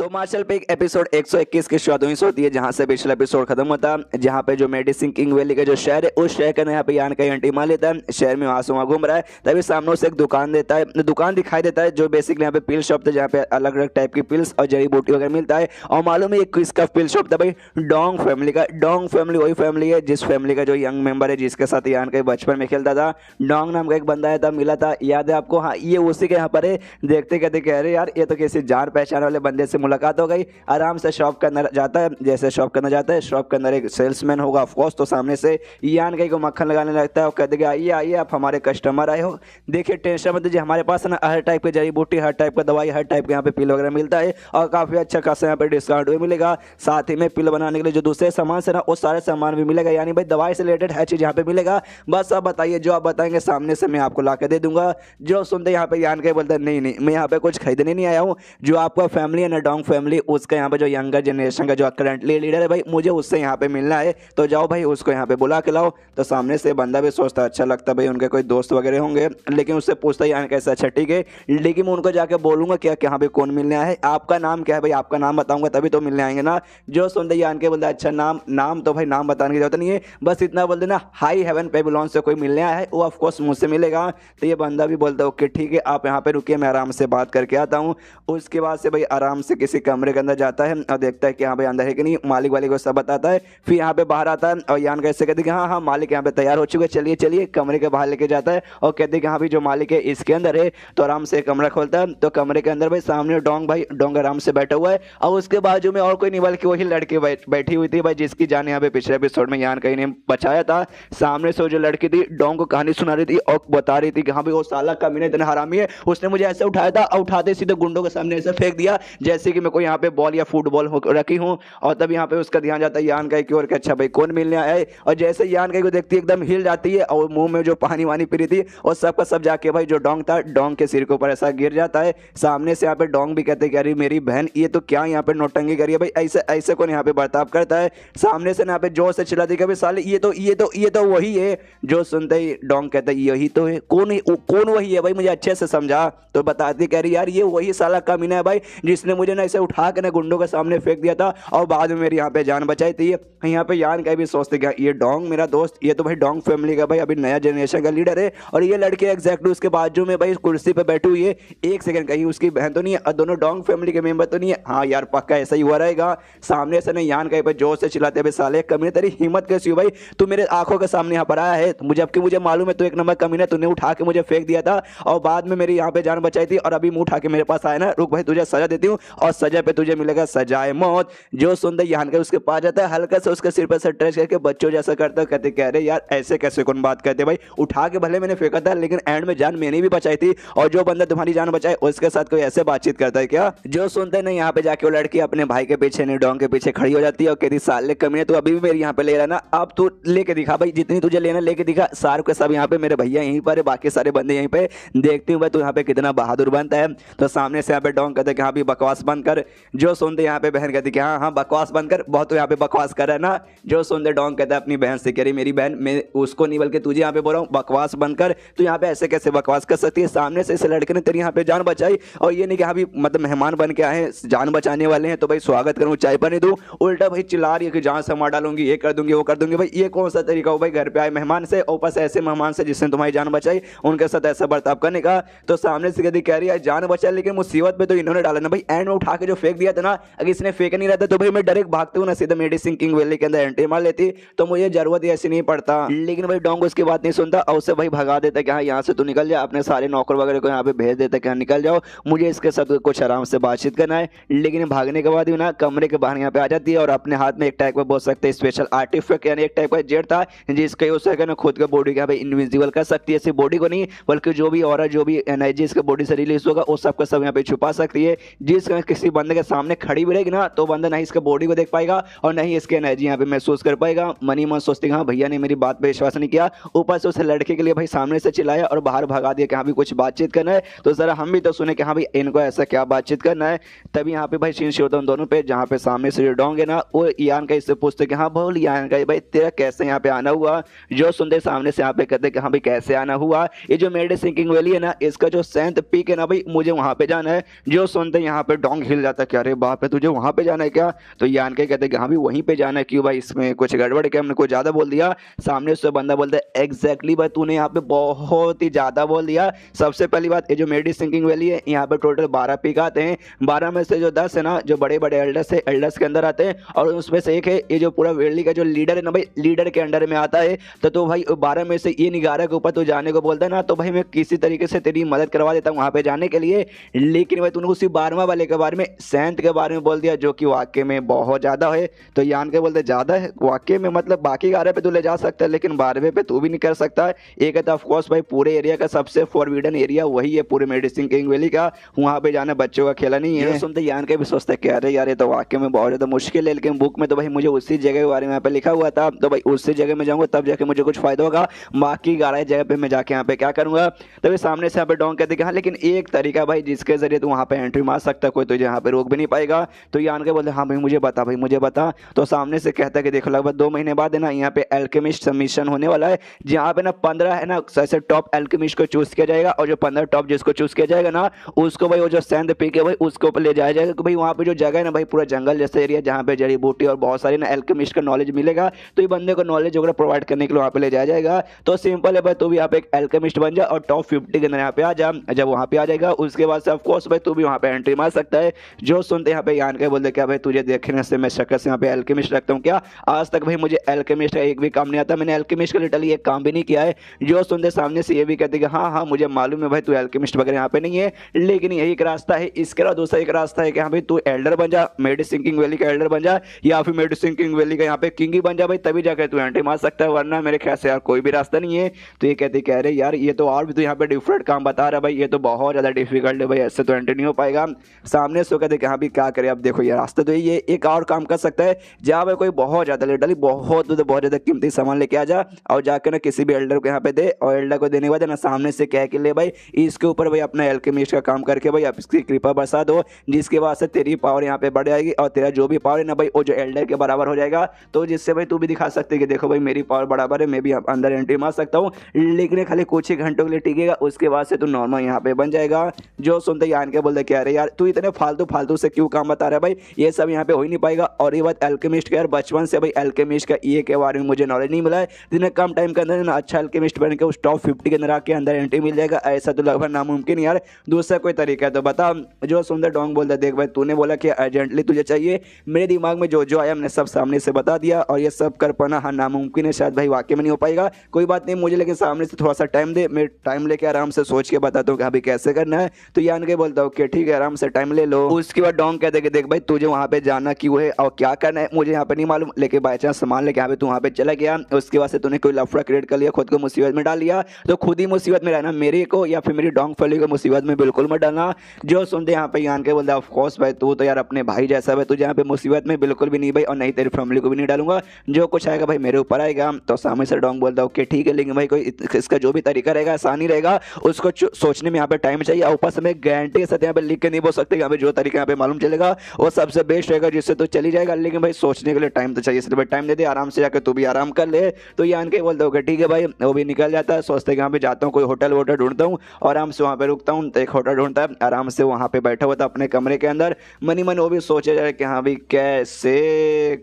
तो मार्शल पे एक एपिसोड 121 की शुरुआत होती है, जहां से पिछला एपिसोड खत्म होता है, जहां पे जो मेडिसिन किंग वैली का जो शहर है उस शहर का यहाँ पे यान का एंट्री मार लेता है। शहर में वहां से वहां घूम रहा है, तभी सामने से एक दुकान दिखाई देता है जो बेसिकली यहाँ पे पिल शॉप था, जहाँ पे अलग अलग टाइप की पिल्स और जड़ी बूटी वगैरह मिलता है। और मालूम है किसका पिल शॉप था भाई? डोंग फैमिली का। डोंग फैमिली वही फैमिली है जिस फैमिली का जो यंग मेंबर है जिसके साथ यान का बचपन में खेलता था। डोंग नाम का एक बंदा आया था, मिला था, याद है आपको? हाँ, ये उसी के यहाँ पर है। देखते कहते कह रहे यार ये तो किसी जान पहचान वाले बंदे से मुलाकात हो गई। आराम से शॉप के अंदर जाता है, जैसे शॉप के अंदर जाता है, शॉप के अंदर एक सेल्समैन होगा ऑफ कोर्स, तो सामने से यान कहीं को मक्खन लगाने लगता है और कह देगा आइए आइए आप हमारे कस्टमर आए हो, देखिए टेंशन मत लीजिए, हमारे पास ना हर टाइप की जड़ी बूटी, हर टाइप का दवाई, हर टाइप के यहाँ पे पिल वगैरह मिलता है और काफ़ी अच्छा खासा यहाँ पे डिस्काउंट भी मिलेगा। साथ ही में पिल बनाने के लिए जो दूसरे सामान से ना वो सारे सामान भी मिलेगा, यानी भाई दवाई से रिलेटेड हर चीज़ यहाँ पे मिलेगा। बस आप बताइए, जो आप बताएंगे सामने से मैं आपको ला के दे दूंगा। जो सुनते यहाँ पे यान के बोलते हैं नहीं नहीं मैं यहाँ पे कुछ खरीदने नहीं आया हूँ, जो आपका फैमिली है ना डोंग फैमिली, उसका यहाँ पे जो यंगर जनरेशन का जो करंटली लीडर है भाई, मुझे उससे यहाँ पे मिलना है, तो जाओ भाई उसको यहाँ पे बुला के लाओ। तो सामने से बंदा भी सोचता अच्छा लगता भाई उनके कोई दोस्त वगैरह होंगे, लेकिन उससे पूछता यान कैसा? अच्छा ठीक है, लेकिन मैं उनको जाके बोलूंगा क्या यहाँ पे कौन मिलने आया है, आपका नाम क्या है भाई? आपका नाम बताऊंगा तभी तो मिलने आएंगे ना। जो सुनते यान के बोलता अच्छा नाम तो भाई नाम बताने की जरूरत नहीं है, बस इतना बोल देना हाई हेवन पेबुलॉन से कोई मिलने आया है, वो ऑफकोर्स मुझसे मिलेगा। तो ये बंदा भी बोलता ओके ठीक है आप यहाँ पे रुकिए, मैं आराम से बात करके आता हूँ। उसके बाद से भाई आराम से किसी कमरे के अंदर जाता है और देखता है कि यहाँ पे अंदर है कि नहीं, मालिक वाले को सब बताता है। फिर यहाँ पे बाहर आता है और यान कैसे कहते कि हाँ हाँ मालिक यहाँ पे तैयार हो चुके, चलिए चलिए, कमरे के बाहर लेके जाता है और कहते कि हाँ भाई जो मालिक है इसके अंदर है। तो आराम से कमरा खोलता है, तो कमरे के अंदर भाई सामने डोंग आराम से बैठा हुआ है और उसके बाजू में और कोई नहीं बल्कि वही लड़की बैठी हुई थी भाई, जिसकी जान यहाँ पे पिछले एपिसोड में यान कहीं ने बचाया था। सामने से जो लड़की थी डोंग को कहानी सुना रही थी और बता रही थी कि हाँ भाई वो साला कमीना इतना हरामी है, उसने मुझे ऐसे उठाया था और उठाते सीधे गुंडों के सामने ऐसे फेंक दिया जैसे कि मैं कोई यहाँ पे बॉल या फुटबॉल रखी हूँ। और तब यहाँ पे उसका ध्यान जाता है यान का की ओर कि अच्छा भाई कौन मिलने आया है। और जैसे यान का को देखती है एकदम हिल जाती है और मुंह में जो पानी वानी पी रही थी और सबका सब जाके भाई जो डोंग था डोंग के सिर के ऊपर ऐसा गिर जाता है। सामने से यहाँ पे डोंग भी कहते कि अरे मेरी बहन ये तो क्या यहाँ पे नौटंकी करी है भाई, ऐसे ऐसे कौन यहाँ पे बर्ताव करता है। सामने से यहाँ पे जोर से चिल्लाती कि साले ये तो वही है। जो सुनते ही डोंग कहता है यही तो है। कौन वही है भाई, मुझे अच्छे से समझा। तो बताती कह रही यार ये वही साला कमीना है भाई जिसने मुझे ना ऐसे उठा के ना गुंडों के सामने फेंक दिया था और बाद में मेरी यहाँ पे जान बचाई थी। यहाँ पे यान का भी सोचते क्या ये डोंग मेरा दोस्त, ये तो भाई डोंग फैमिली का भाई अभी नया जनरेशन का लीडर है और ये लड़की एग्जैक्टली उसके बाजू में भाई कुर्सी पे बैठी हुई है। एक सेकंड कहीं उसकी बहन तो नहीं है और दोनों डोंग फैमिली के मेंबर तो नहीं है? हाँ यार पक्का ऐसा ही हुआ रहेगा। सामने से ना यान का पे जोर से चिल्लाते भाई साले कमीने तेरी हिम्मत कैसी हो भाई, तू मेरे आंखों के सामने यहाँ पर आया है, मुझे मालूम है तू एक नंबर कमीना, तूने उठा के मुझे फेंक दिया था और बाद में मेरी यहाँ पे जान बचाई थी और अभी मुंह उठा के मेरे पास आया ना, रुक भाई तुझे सजा देती हूँ और सजा पे तुझे मिलेगा सजाए मौत। जो सुनते यान का उसके पास जाता है, हल्का से उसके सिर पर से टच करके बच्चों जैसा करता है, कहते कह रहे यार ऐसे कैसे कौन बात करते भाई, उठा के भले मैंने फेंका था लेकिन एंड में जान मैंने भी बचाई थी और जो बंदा तुम्हारी जान बचाए उसके साथ कोई ऐसे बातचीत करता है क्या? जो सुनते नहीं यहाँ पे जाके वो लड़की अपने भाई के पीछे नहीं डोंग के पीछे खड़ी हो जाती है और कहती साले कमीने तू अभी भी मेरे यहाँ पे ले रहा ना, अब तू लेके दिखा भाई जितनी तुझे लेना लेके दिखा, सारे के सब यहाँ पे मेरे भैया यहीं पर है, बाकी सारे बंदे यहीं पे, देखती हूँ भाई तू यहाँ पे कितना बहादुर बनता है। तो सामने से यहाँ पे डोंग कहते कि हाँ भी बकवास बंद कर। जो सुनते यहाँ पे बहन कहती कि हाँ हाँ बकवास बंद कर, बहुत यहाँ पे बकवास कर रहा है ना। जो सुनते डोंग कहता है अपनी बहन से कह रही मेरी बहन, मैं उसको नहीं बल्कि तुझे यहाँ पे बोल रहा हूँ बकवास बंद कर, तू यहाँ पे ऐसे कैसे बकवास कर सकती है, सामने से इस लड़के ने तेरी यहाँ पे जान बचाई और ये नहीं कि हाँ भी मतलब मेहमान बन के आए जान बचाने वाले हैं तो भाई स्वागत करूँ चाय पानी दूँ, उल्टा भाई चिल्ला रही है कि जान से मार डालूंगी, ये कर दूंगी वो कर दूंगी। भाई ये कौन सा तरीका हो भाई घर पे आए मेहमान से, ऊपर से ऐसे मेहमान से जिसने तुम्हारी जान बचाई उनके साथ ऐसा बर्ताव करने का। तो सामने से कह रही है जान बचाई लेकिन मुसीबत पे तो इन्होंने डाला ना भाई, एंड में उठा के जो फेंक दिया था ना, अगर इसने फेंक नहीं रहता तो भाई मैं डायरेक्ट भागती हूँ ना सीधा मेडिसिन किंग वैली के अंदर एंट्री मार लेती, तो मुझे जरूरत ऐसी नहीं पड़ता। लेकिन भाई डोंग उसकी बात नहीं सुनता और उसे भाई भगा देता कि हाँ यहाँ से तू निकल जा, अपने सारे नौकर वगैरह को यहाँ पे भेज देता कि हाँ निकल जाओ, मुझे इसके साथ कुछ आराम से बातचीत करना है। लेकिन भागने के बाद भी ना कमरे के बाहर यहाँ पे आ जाती है और अपने हाथ में एक टाइप का बोल सकते हैं स्पेशल आर्टिफैक्ट यानी एक टाइप का जेट था जिसके उससे ना खुद का बॉडी का भाई इनविजिबल कर सकती है, सिर्फ बॉडी को नहीं बल्कि जो भी और जो भी एनर्जी इसके बॉडी से रिलीज होगा वो सबका सब यहाँ पे छुपा सकती है। जिस किसी बंदे के सामने खड़ी भी रहेगी ना तो बंदा नहीं इसके बॉडी को देख पाएगा और नहीं इसकी एनर्जी यहाँ पे महसूस कर पाएगा। मनी मन सोचते हाँ भैया ने मेरी बात पे विश्वास नहीं किया, ऊपर से उस लड़के के लिए भाई सामने से चिल्लाया और बाहर भगा दिया कि हाँ भी कुछ बातचीत करना है, तो जरा हम भी तो सुने कि हाँ भाई इनको ऐसा क्या बातचीत करना है। तभी यहाँ पे भाई सीन होता है उन दोनों पे, जहाँ पे सामने से जो डोंग है ना वो यान का इससे पूछते कि हाँ बोल यान का भाई तेरा कैसे यहाँ पे आना हुआ। जो सुनते सामने से यहाँ पे कहते कि हाँ भाई कैसे आना हुआ, ये जो मेडिसिन किंग वैली है ना इसका जो 7th पीक है ना भाई मुझे वहाँ पे जाना है। जो सुनते यहाँ पे डोंग हिल जाता कि अरे बाप रे तुझे वहाँ पे जाना है क्या? तो यान के कहते कि हाँ भी वहीं पे जाना है। क्यों भाई इसमें कुछ गड़बड़ है क्या? हमने कुछ ज़्यादा बोल दिया? सामने से बंदा बोलता है एग्जैक्टली भाई तूने यहाँ पे बहुत ही ज़्यादा बोल दिया। सबसे पहली बात, ये जो मेडी सिंकिंग वैली है यहाँ पे टोटल 12 पीक आते हैं। 12 में से जो 10 है ना जो बड़े बड़े एल्डर्स है, एल्डर्स के अंदर आते हैं, और उसमें से एक है ये जो पूरा वैली का जो लीडर है ना भाई, लीडर के अंडर में आता है। तो भाई 12 में से ये 11 के ऊपर तो जाने को बोलता है ना, तो भाई मैं किसी तरीके से तेरी मदद करवा देता हूँ वहाँ पे जाने के लिए। लेकिन भाई तूने उसी 12वां वाले के बारे में, सैंत के बारे में बोल दिया, जो कि वाकई में बहुत ज़्यादा है। तो यान के बोलते ज़्यादा है वाकई में, मतलब बाकी 11 पे तू ले जा सकता है लेकिन 12वें पे तू भी नहीं कर सकता है। एक है तो ऑफकोर्स भाई पूरे एरिया का सबसे फॉरबिडन एरिया वही है पूरे मेडिसिन किंग वैली का, वहाँ पे जाना बच्चों का खेला नहीं है। सुनते यान के भी सोचते कि अरे यार ये तो वाकई में बहुत ज़्यादा मुश्किल है, लेकिन बुक में तो भाई मुझे उसी जगह के बारे में यहाँ पे लिखा हुआ था, तो भाई उसी जगह में जाऊँगा तब जाके मुझे कुछ फायदा होगा। बाकी 11 जगह पे मैं जाके यहाँ पे क्या करूँगा? तभी सामने से यहाँ पे डोंग कहते कि हाँ लेकिन एक तरीका भाई जिसके जरिए तू वहाँ पे एंट्री मार सकता, कोई तुझे यहाँ पे रोक भी नहीं पाएगा। तो यान के बोलते हाँ भाई मुझे बता, भाई मुझे बता। तो सामने से कहता है कि देखो लगभग 2 महीने बाद है ना यहाँ पे एल्केमिस्ट सबमिशन होने वाला है, जहाँ पे ना 15 है ना ऐसे टॉप एल्केमिस्ट को चूज किया जाएगा, और जो 15 टॉप जिसको चूज किया जाएगा ना उसको भाई वो जो सेंध पीक है भाई उसके ऊपर ले जाया जाएगा। भाई वहाँ पे जो जगह है ना भाई पूरा जंगल जैसा एरिया, जहाँ पे जड़ी बूटी और बहुत सारी ना एल्केमिस्ट का नॉलेज मिलेगा, तो ये बंदे को नॉलेज वगैरह प्रोवाइड करने के लिए वहाँ पे ले जाया जाएगा। तो सिंपल है भाई, तू भी यहाँ पे एक एल्केमिस्ट बन जा और टॉप 50 के अंदर यहाँ पे आ जा। जब वहाँ पे आ जाएगा उसके बाद से ऑफकोर्स भाई तू भी वहाँ पे एंट्री मार सकता है। जो सुनते यहाँ पे यान के बोलते क्या भाई तुझे देखने से मैं शक्ल से यहाँ पे एल्केमिस्ट रखता हूँ क्या? आज तक भाई मुझे एल्केमिस्ट का एक भी काम नहीं आता, मैंने एल्केमिस्ट का लिटरली एक काम भी नहीं किया है। जो सुनते सामने से ये भी कहते कि हाँ हाँ मुझे मालूम है भाई तू एल्केमिस्ट वगैरह यहाँ पे नहीं है, लेकिन यही एक रास्ता है। इसके अलावा दूसरा एक रास्ता है कि हाँ भाई तू एल्डर बन जा, मेडिसिन किंग वैली का एल्डर बन जा, या फिर मेडिसिन किंग वैली का यहाँ पे किंग ही बन जा भाई, तभी जाकर तू एंट्री मार सकता है, वरना मेरे ख्याल से यार कोई भी रास्ता नहीं है। तो ये कहते कह रहे यार ये तो और भी तो यहाँ पे डिफरेंट काम बता रहा है भाई, ये तो बहुत ज़्यादा डिफिकल्ट है भाई, ऐसे तो एंट्री नहीं हो पाएगा। सामने से कहते कि हाँ भी क्या करें, अब देखो ये रास्ता तो ये एक और काम कर सकता है, जहाँ पे कोई बहुत ज़्यादा लिटरली बहुत ज़्यादा कीमती सामान लेके आ जा और जाकर ना किसी भी एल्डर को यहाँ पे दे, और एल्डर को देने के बाद ना सामने से कह के ले भाई इसके ऊपर भाई अपना एल्केमिस्ट का काम करके भाई आप इसकी कृपा बरसा दो, जिसके बाद से तेरी पावर यहाँ पे बढ़ जाएगी और तेरा जो भी पावर है ना भाई वो जो एल्डर के बराबर हो जाएगा। तो जिससे भाई तू भी दिखा सकते कि देखो भाई मेरी पावर बराबर है, मैं भी अंदर एंट्री मार सकता हूँ, लेकिन खाली कुछ ही घंटों के लिए टिकेगा, उसके बाद से तू नॉर्मल यहाँ पे बन जाएगा। जो सुनते यान के बोलते क्या रहे यार तू इतने फालतू से क्यों काम बता रहा है भाई, ये सब यहाँ पे हो ही नहीं पाएगा। और ये बात एल्केमिस्ट का यार बचपन से भाई एल्केमिस्ट का ये के बारे में मुझे नॉलेज नहीं मिला है, जिन्हें कम टाइम के अंदर ना अच्छा एल्केमिस्ट बन के उस टॉप 50 के अंदर आके अंदर एंट्री मिल जाएगा, ऐसा तो लगभग नामुमकिन यार, दूसरा कोई तरीका है तो बता। जो सुंदर डोंग बोलता देख भाई तूने बोला कि अर्जेंटली तुझे चाहिए, मेरे दिमाग में जो जो आया मैंने सब सामने से बता दिया, और ये सब कर पाना हाँ नामुमकिन है, शायद भाई वाकई में नहीं हो पाएगा। कोई बात नहीं मुझे, लेकिन सामने से थोड़ा सा टाइम दे, मैं टाइम लेके आराम से सोच के बताता हूँ कि अभी कैसे करना है। तो यान के बोलता हूँ कि ठीक है आराम से टाइम ले लो। उसके बाद डोंग कहते कि देख भाई तुझे वहाँ पे जाना क्यों है और क्या करना है मुझे यहाँ पे नहीं मालूम, लेकिन बाई चांस सामान लेके यहाँ पे तू वहाँ पे चला गया, उसके बाद से तूने कोई लफड़ा क्रिएट कर लिया, खुद को मुसीबत में डाल लिया, तो खुद ही मुसीबत में रहना, मेरे को या फिर मेरी डोंग फैमिली को मुसीबत में बिल्कुल मत डालना। जो सुनते यहाँ पे यान के बोलता ऑफ कोर्स भाई तू तो यार अपने भाई जैसा है, तुझे यहाँ पे मुसीबत में बिल्कुल भी नहीं भाई, और नहीं तेरी फैमिली को भी नहीं डालूंगा, जो कुछ आएगा भाई मेरे ऊपर आएगा। तो सामने से डोंग बोलता ओके ठीक है, लेकिन भाई कोई इसका जो भी तरीका रहेगा आसानी रहेगा, उसको सोचने में यहाँ पे टाइम चाहिए, और ऊपर से मैं गारंटी के साथ यहाँ पे लिख के नहीं बोल सकते यहाँ पे जो तरीका यहाँ पे मालूम चलेगा वो सबसे बेस्ट रहेगा, जिससे तो चली जाएगा, लेकिन भाई सोचने के लिए टाइम तो चाहिए, इसलिए भाई टाइम दे दे, आराम से जाकर तू भी आराम कर ले। तो यान के बोलते हो ठीक है भाई, वो भी निकल जाता है, सोचते कि यहाँ पे जाता हूँ कोई होटल वोटल ढूंढता हूँ और आराम से वहाँ पे रुकता हूँ। तो एक होटल ढूंढता है, आराम से वहाँ पे बैठा हुआ था अपने कमरे के अंदर, मनी मन वो भी सोचे जाए कि हाँ भाई कैसे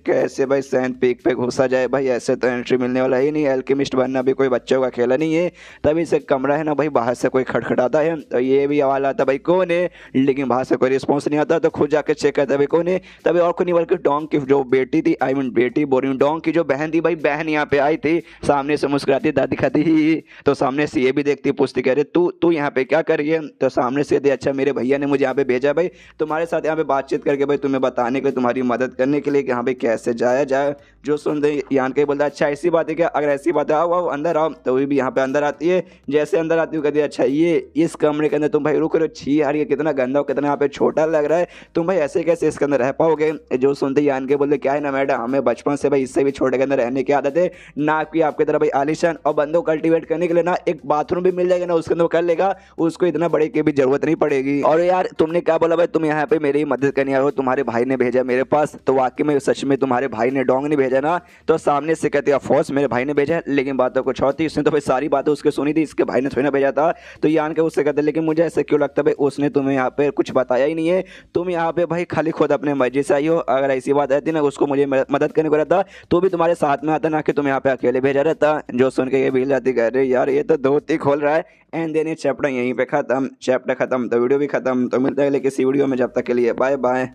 कैसे भाई सैंड पीक पे घुसा जाए, भाई ऐसे तो एंट्री मिलने वाला ही नहीं, एल्केमिस्ट बनना भी कोई बच्चों का खेला नहीं है। तभी से कमरा है ना भाई, बाहर से कोई खटखटाता है, तो ये भी आवाज आता भाई कौन है, लेकिन बाहर से कोई रिस्पॉन्स नहीं आता, तो खुद जाके चेक करता भाई कौन है। तभी और कोई नहीं बल्कि डोंग की जो बेटी थी, आई मीन बेटी बोल रही हूँ, डोंग की जो बहन थी भाई, बहन यहाँ पे आई थी, सामने से मुस्कुराती दादी खाती ही, तो सामने से ये भी देखती पूछती कह रहे तू यहाँ पे क्या कर रही है। तो सामने से दे अच्छा मेरे भैया ने मुझे यहाँ पे भेजा भाई तुम्हारे साथ यहाँ पे बातचीत करके भाई तुम्हें बताने के लिए, तुम्हारी मदद करने के लिए कि यहाँ पे कैसे जाया जाए। जो सुन दे यान के बोलता अच्छा ऐसी बात है क्या, अगर ऐसी बात है आओ आओ अंदर आओ। तो वो भी यहाँ पे अंदर आती है, जैसे अंदर आती हूँ कहती है अच्छा ये इस कमरे के अंदर तुम भाई रुक रहे हो, छी यार ये कितना गंदा हो, कितना यहाँ पे छोटा लग रहा है, तुम भाई ऐसे कैसे इसके अंदर रह पाओगे। जो सुनते यान के बोलते क्या है ना मैडम, हमें बचपन से भाई इससे भी छोटे के अंदर रहने की आदत है, ना कि आपकी तरह भाई आलिशान, और बंदों को कल्टीवेट करने के लिए ना एक बाथरूम भी मिल जाएगा ना उसके अंदर कर लेगा, उसको इतना बड़े की भी जरूरत नहीं पड़ेगी। और यार तुमने क्या बोला भाई तुम यहाँ पे मेरी मदद करने आ रहे हो, तुम्हारे भाई ने भेजा मेरे पास, तो वाकई में सच में तुम्हारे भाई ने डोंग नहीं भेजा ना। तो सामने से कहते हैं फोर्स मेरे भाई ने भेजा, लेकिन बात तो कुछ और थी, उसने तो भाई सारी बातें उसके सुनी थी, इसके भाई ने थोड़ी ना भेजा था। तो यान के उससे कहते लेकिन मुझे ऐसे क्यों लगता है भाई उसने तुम्हें यहाँ पे कुछ बताया ही नहीं है, है, तुम यहाँ पे भाई खाली खुद अपने मर्जी से आई हो। अगर ऐसी बात रहती ना उसको मुझे मदद करने को रहता तो भी तुम्हारे साथ में आता, ना कि तुम यहाँ पे अकेले भेजा रहता। जो सुन के ये भील जाती कह रही यार ये तो धोती खोल रहा है। एंड देन ये चैप्टर यहीं पे खत्म। चैप्टर खत्म तो वीडियो भी खत्म। तो मिलता है अगले किसी वीडियो में, जब तक के लिए बाय बाय।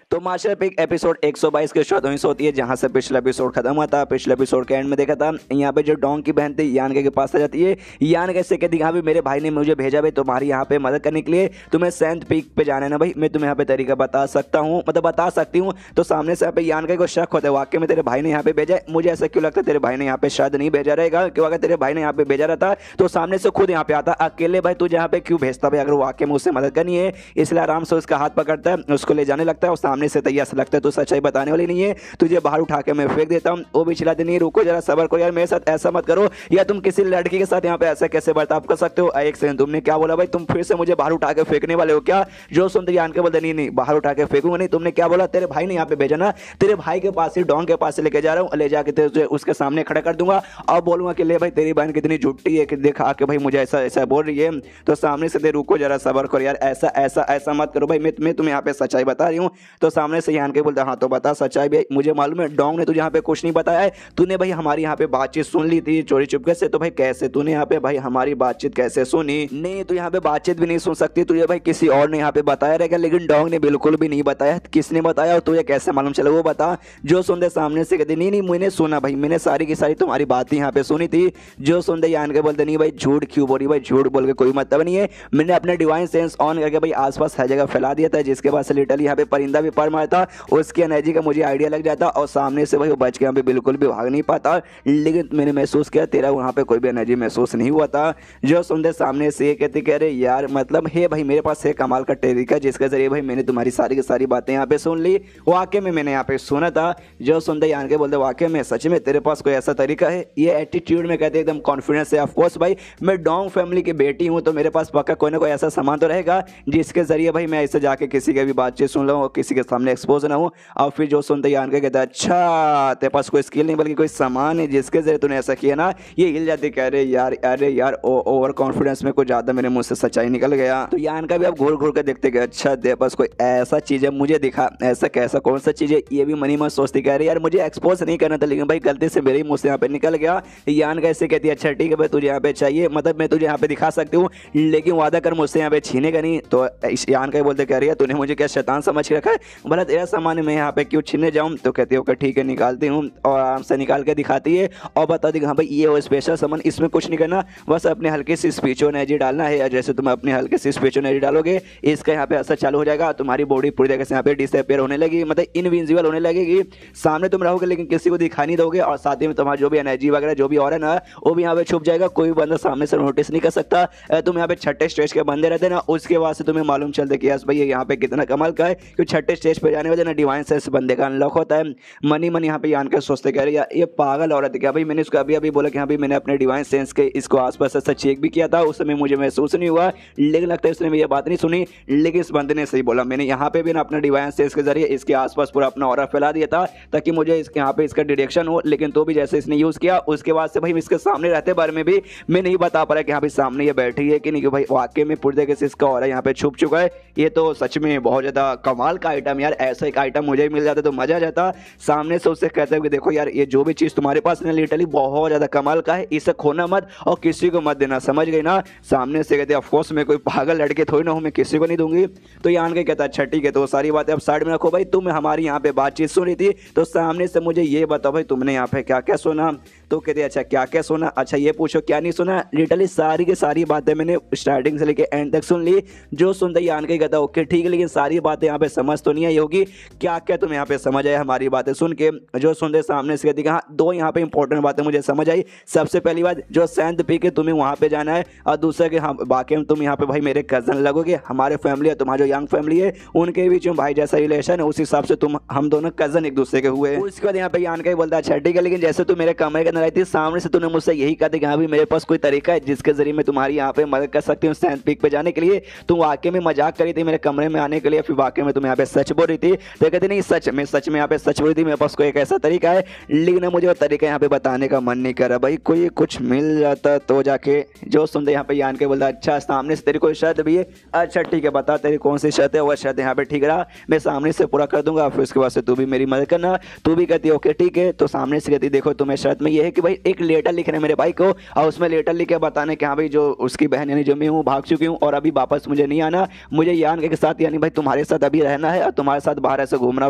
तो मास्टर पिक एपिसोड 122 की शुरुआत वहीं से होती है जहां से पिछला एपिसोड खत्म हुआ था। पिछले एपिसोड के एंड में देखा था यहाँ पे जो डोंग की बहन थी यानके के पास आ जाती है। यानके से कहती हाँ भी मेरे भाई ने मुझे भेजा भाई तुम्हारी यहाँ पे मदद करने के लिए, तुम्हें सेंट पीक पे जाना है ना भाई, मैं तुम्हें यहाँ पे तरीका बता सकता हूँ, मतलब बता सकती हूँ। तो सामने से यहाँ पे यानके को शक होता है वाकई में तेरे भाई ने यहाँ पे भेजा है। मुझे ऐसा क्यों लगता है तेरे भाई ने यहाँ पे शायद नहीं भेजा रहेगा, क्यों अगर तेरे भाई ने यहाँ पे भेजा रहता तो सामने से खुद यहाँ पे आता अकेले। भाई तुझे यहाँ पे क्यों भेजता भाई, अगर वाकई में उससे मदद करनी है। इसलिए आराम से उसका हाथ पकड़ता है, उसको ले जाने लगता है और सामने से तैयार से लगता है तो सच्चाई बताने वाली नहीं है, तुझे बाहर उठा के मैं फेंक देता हूँ। वो भी चिल्लाती नहीं रुको जरा सबर करो यार, मेरे साथ ऐसा मत करो, या तुम किसी लड़की के साथ यहाँ पे ऐसा कैसे बर्ताव कर सकते हो। एक सेकंड तुमने क्या बोला भाई, तुम फिर से मुझे बाहर उठा के फेंकने वाले हो क्या। जो सुनते जान के बोलते नहीं बाहर उठा के फेंकूंगा नहीं। तुमने क्या बोला, तेरे भाई ने यहाँ पे भेजा ना, तेरे भाई के पास ही डोंग के पास से लेके जा रहा हूँ, ले जाके तुझे उसके सामने खड़ा कर दूंगा और बोलूंगा कि ले भाई तेरी बहन कितनी झूठी है कि देखा के भाई मुझे ऐसा ऐसा बोल रही है। तो सामने से रुको जरा सबर करो यार, ऐसा ऐसा ऐसा मत करो भाई, मैं तुम्हें यहाँ पे सच्चाई बता रही हूँ। तो सामने से यान के बोलता हाँ तो बता सच्चाई भी, मुझे मालूम है डोंग ने तुझे यहाँ पे कुछ नहीं बताया है, तूने भाई हमारी यहाँ पे बातचीत सुन ली थी चोरी चुपके से। तो भाई कैसे तूने यहाँ पे भाई हमारी बातचीत कैसे सुनी, नहीं तू यहाँ पे बातचीत भी नहीं सुन सकती, तुझे भाई किसी और ने यहाँ पे बताया रहेगा, लेकिन डोंग ने बिल्कुल भी नहीं बताया। किसने बताया और तुझे कैसे मालूम चला वो बता। जो सुनते सामने से कहते नहीं मैंने सुना भाई, मैंने सारी की सारी तुम्हारी बातें यहाँ पे सुनी थी। जो सुनते यान के बोलते नहीं भाई झूठ क्यों बोली भाई, झूठ बोल के कोई मतलब नहीं है, मैंने अपने डिवाइन सेंस ऑन करके भाई आसपास हर जगह फैला दिया था, जिसके बाद से लिटरली यहाँ पे परिंदा भी पर मारा था, उसकी एनर्जी का मुझे आइडिया लग जाता और सामने से भाई वो बच के यहाँ पे बिल्कुल भी भाग नहीं पाता। लेकिन मैंने महसूस किया तेरा वहाँ पे कोई भी एनर्जी महसूस नहीं हुआ था। जो सुनते सामने से कहते कह रहे यार मतलब है भाई मेरे पास है कमाल का तरीका जिसके जरिए भाई मैंने तुम्हारी सारी की सारी बातें यहाँ पे सुन ली, वाकई में मैंने यहाँ पे सुना था। जो सुनते यान के बोलते वाकई में सच में तेरे पास कोई ऐसा तरीका है। ये एटीट्यूड में कहते एकदम कॉन्फिडेंस है। ऑफकोर्स भाई मैं डोंग फैमिली की बेटी हूँ तो मेरे पास पक्का कोई ना कोई ऐसा सामान तो रहेगा जिसके जरिए भाई मैं ऐसे जाके किसी की भी बातचीत सुन लूँ और किसी के सामने एक्सपोज ना हूँ। और फिर जो सुनते यान के कहता है अच्छा तेरे पास कोई स्किल नहीं बल्कि कोई सामान है जिसके जरिए तूने ऐसा किया ना। ये हिल जाती कह रहे यार अरे यार ओवर कॉन्फिडेंस में कुछ ज्यादा मेरे मुंह से सच्चाई निकल गया। तो यान का भी अब घूर घूर कर देखते गए अच्छा तेरे पास कोई ऐसा चीज है मुझे दिखा, ऐसा कैसा कौन सा चीज है। ये भी मनी मन सोचती कह रही यार मुझे एक्सपोज नहीं करना था लेकिन भाई गलती से मेरे ही मुंह से यहाँ पे निकल गया। यान का ऐसे कहती है अच्छा ठीक है भाई तुझे यहाँ पे चाहिए, मतलब मैं तुझे यहाँ पे दिखा सकती हूँ लेकिन वादा कर मुझसे यहाँ पे छीनेगा नहीं। तो यान का बोलते कह रही है तूने मुझे क्या शैतान समझ के रखा है, बोला तेरा सामान मैं यहाँ पे क्यों छीनने जाऊँ। तो कहती है ओके ठीक है निकालती हूँ और आराम से निकाल के दिखाती है और बता दी हाँ भाई ये वो स्पेशल सामान, इसमें कुछ नहीं करना बस अपने हल्की सी स्पीचो एनर्जी डालना है। जैसे तुम अपने हल्की सी स्पीचो एनर्जी डालोगे इसका यहाँ पे असर चालू हो जाएगा, तुम्हारी बॉडी पूरी तरीके से यहाँ पे डिसअपियर होने लगी, मतलब इनविजिबल होने लगेगी। सामने तुम रहोगे लेकिन किसी को दिखा नहीं दोगे और साथ ही में तुम्हारा जो भी एनर्जी वगैरह जो भी और है ना वो भी यहाँ पे छुप जाएगा, कोई भी बंदा सामने से नोटिस नहीं कर सकता। तुम यहाँ पे छठे स्टेज के बंदे रहते ना उसके बाद से तुम्हें मालूम चलता कि यस भाई ये यहाँ पे कितना कमाल का है, क्योंकि छठे स्टेज पे जाने वाले ना डिवाइन सेंस बंदे का अनलॉक होता है। मनी मन यहाँ पे यान के सोचते कह रहे ये पागल औरत है क्या भाई, मैंने इसको अभी अभी बोला कि हाँ भाई मैंने अपने डिवाइन सेंस के इसको आसपास ऐसा चेक भी किया था, उस समय मुझे महसूस नहीं हुआ, लेकिन लगता है इसने मेरी बात नहीं सुनी। लेकिन इस बंदे ने सही बोला, मैंने यहाँ पे भी ना अपना डिवाइन सेंस के जरिए इसके आसपास पूरा अपना ऑरा फैला दिया था ताकि मुझे इसके यहाँ पे इसका डिटेक्शन हो। लेकिन तो भी जैसे इसने यूज किया उसके बाद से भाई इसके सामने रहते बारे में भी मैं नहीं बता पा रहा कि हाँ भाई सामने ये बैठी है कि नहीं, कि भाई वाकई में पूरी तरीके से इसका ऑरा यहाँ पे छुप चुका है। ये तो सच में बहुत ज्यादा कमाल का आइटम यार, ऐसा एक आइटम मुझे मिल जाता तो मजा आ जाता। सामने से उससे कहते हैं कि देखो यार ये जो भी चीज तुम्हारे पास है लिटरली बहुत ज्यादा कमाल का है, इसे खोना मत और किसी को मत देना, समझ गई ना। सामने से कहते ऑफ कोर्स मैं कोई पागल लड़के थोड़ी ना हूँ, मैं किसी को नहीं दूंगी। तो यान के कहता अच्छा ठीक है तो सारी बातें अब साइड में रखो भाई, तुम हमारी यहाँ पे बातचीत सुनी थी तो सामने से मुझे ये बताओ भाई तुमने यहाँ पे क्या क्या सुना। तो कहते अच्छा क्या क्या सुना, अच्छा ये पूछो क्या नहीं सुना। लिटरली सारी की सारी बातें मैंने स्टार्टिंग से लेके एंड तक सुन ली। जो सुनते ही यान के कहता ओके ठीक है लेकिन सारी बातें यहाँ पे समझ तो नहीं आई होगी, क्या क्या तुम यहाँ पे समझ आए हमारी बातें सुन के। जो सुनते सामने से कहती हाँ दो यहाँ पे इंपॉर्टेंट बातें मुझे समझ आई। सबसे पहली बात जो सेंट पी के तुम्हें वहाँ पे जाना है और दूसरा कि हाँ बाकी में तुम यहाँ पे भाई मेरे कजन लगोगे, हमारे फैमिली है तुम्हारा जो यंग फैमिली है उनके बीच में भाई जैसा रिलेशन है उस हिसाब से तुम हम दोनों कजन एक दूसरे के हुए। उसके बाद यहाँ पे यान का ही बोलता है अच्छा ठीक है लेकिन जैसे तुम मेरे कमरे के अंदर मंगाई थी, सामने से तूने मुझसे यही कहा था कि हाँ भी मेरे पास कोई तरीका है जिसके जरिए मैं तुम्हारी यहाँ पे मदद कर सकती हूँ सैंड पीक पे जाने के लिए। तुम वाकई में मजाक करी थी मेरे कमरे में आने के लिए, फिर वाकई में तुम यहाँ पे सच बोल रही थी? तो कहती नहीं सच में यहाँ पे सच बोल रही थी, मेरे पास कोई एक ऐसा तरीका है, लेकिन मुझे वो तरीका यहाँ पे बताने का मन नहीं कर रहा। भाई कोई कुछ मिल जाता तो जाके जो सुनते यहाँ पे यान के बोलता अच्छा सामने से तेरी कोई शर्त भी है? अच्छा ठीक है बता तेरी कौन सी शर्त है? वह शर्त यहाँ पे ठीक रहा मैं सामने से पूरा कर दूंगा, फिर उसके बाद से तू भी मेरी मदद करना। तू भी कहती है ओके ठीक है। तो सामने से कहती देखो तुम्हें शर्त में ये है कि भाई एक लेटर लिखना है मेरे भाई को, और उसमें लेटर लिख के बताने कि हाँ भाई जो उसकी बहन यानी जो मैं हूँ भाग चुकी हूँ और अभी वापस मुझे नहीं आना, मुझे यान के साथ यानी भाई तुम्हारे साथ अभी रहना है और तुम्हारे साथ बाहर ऐसे घूमना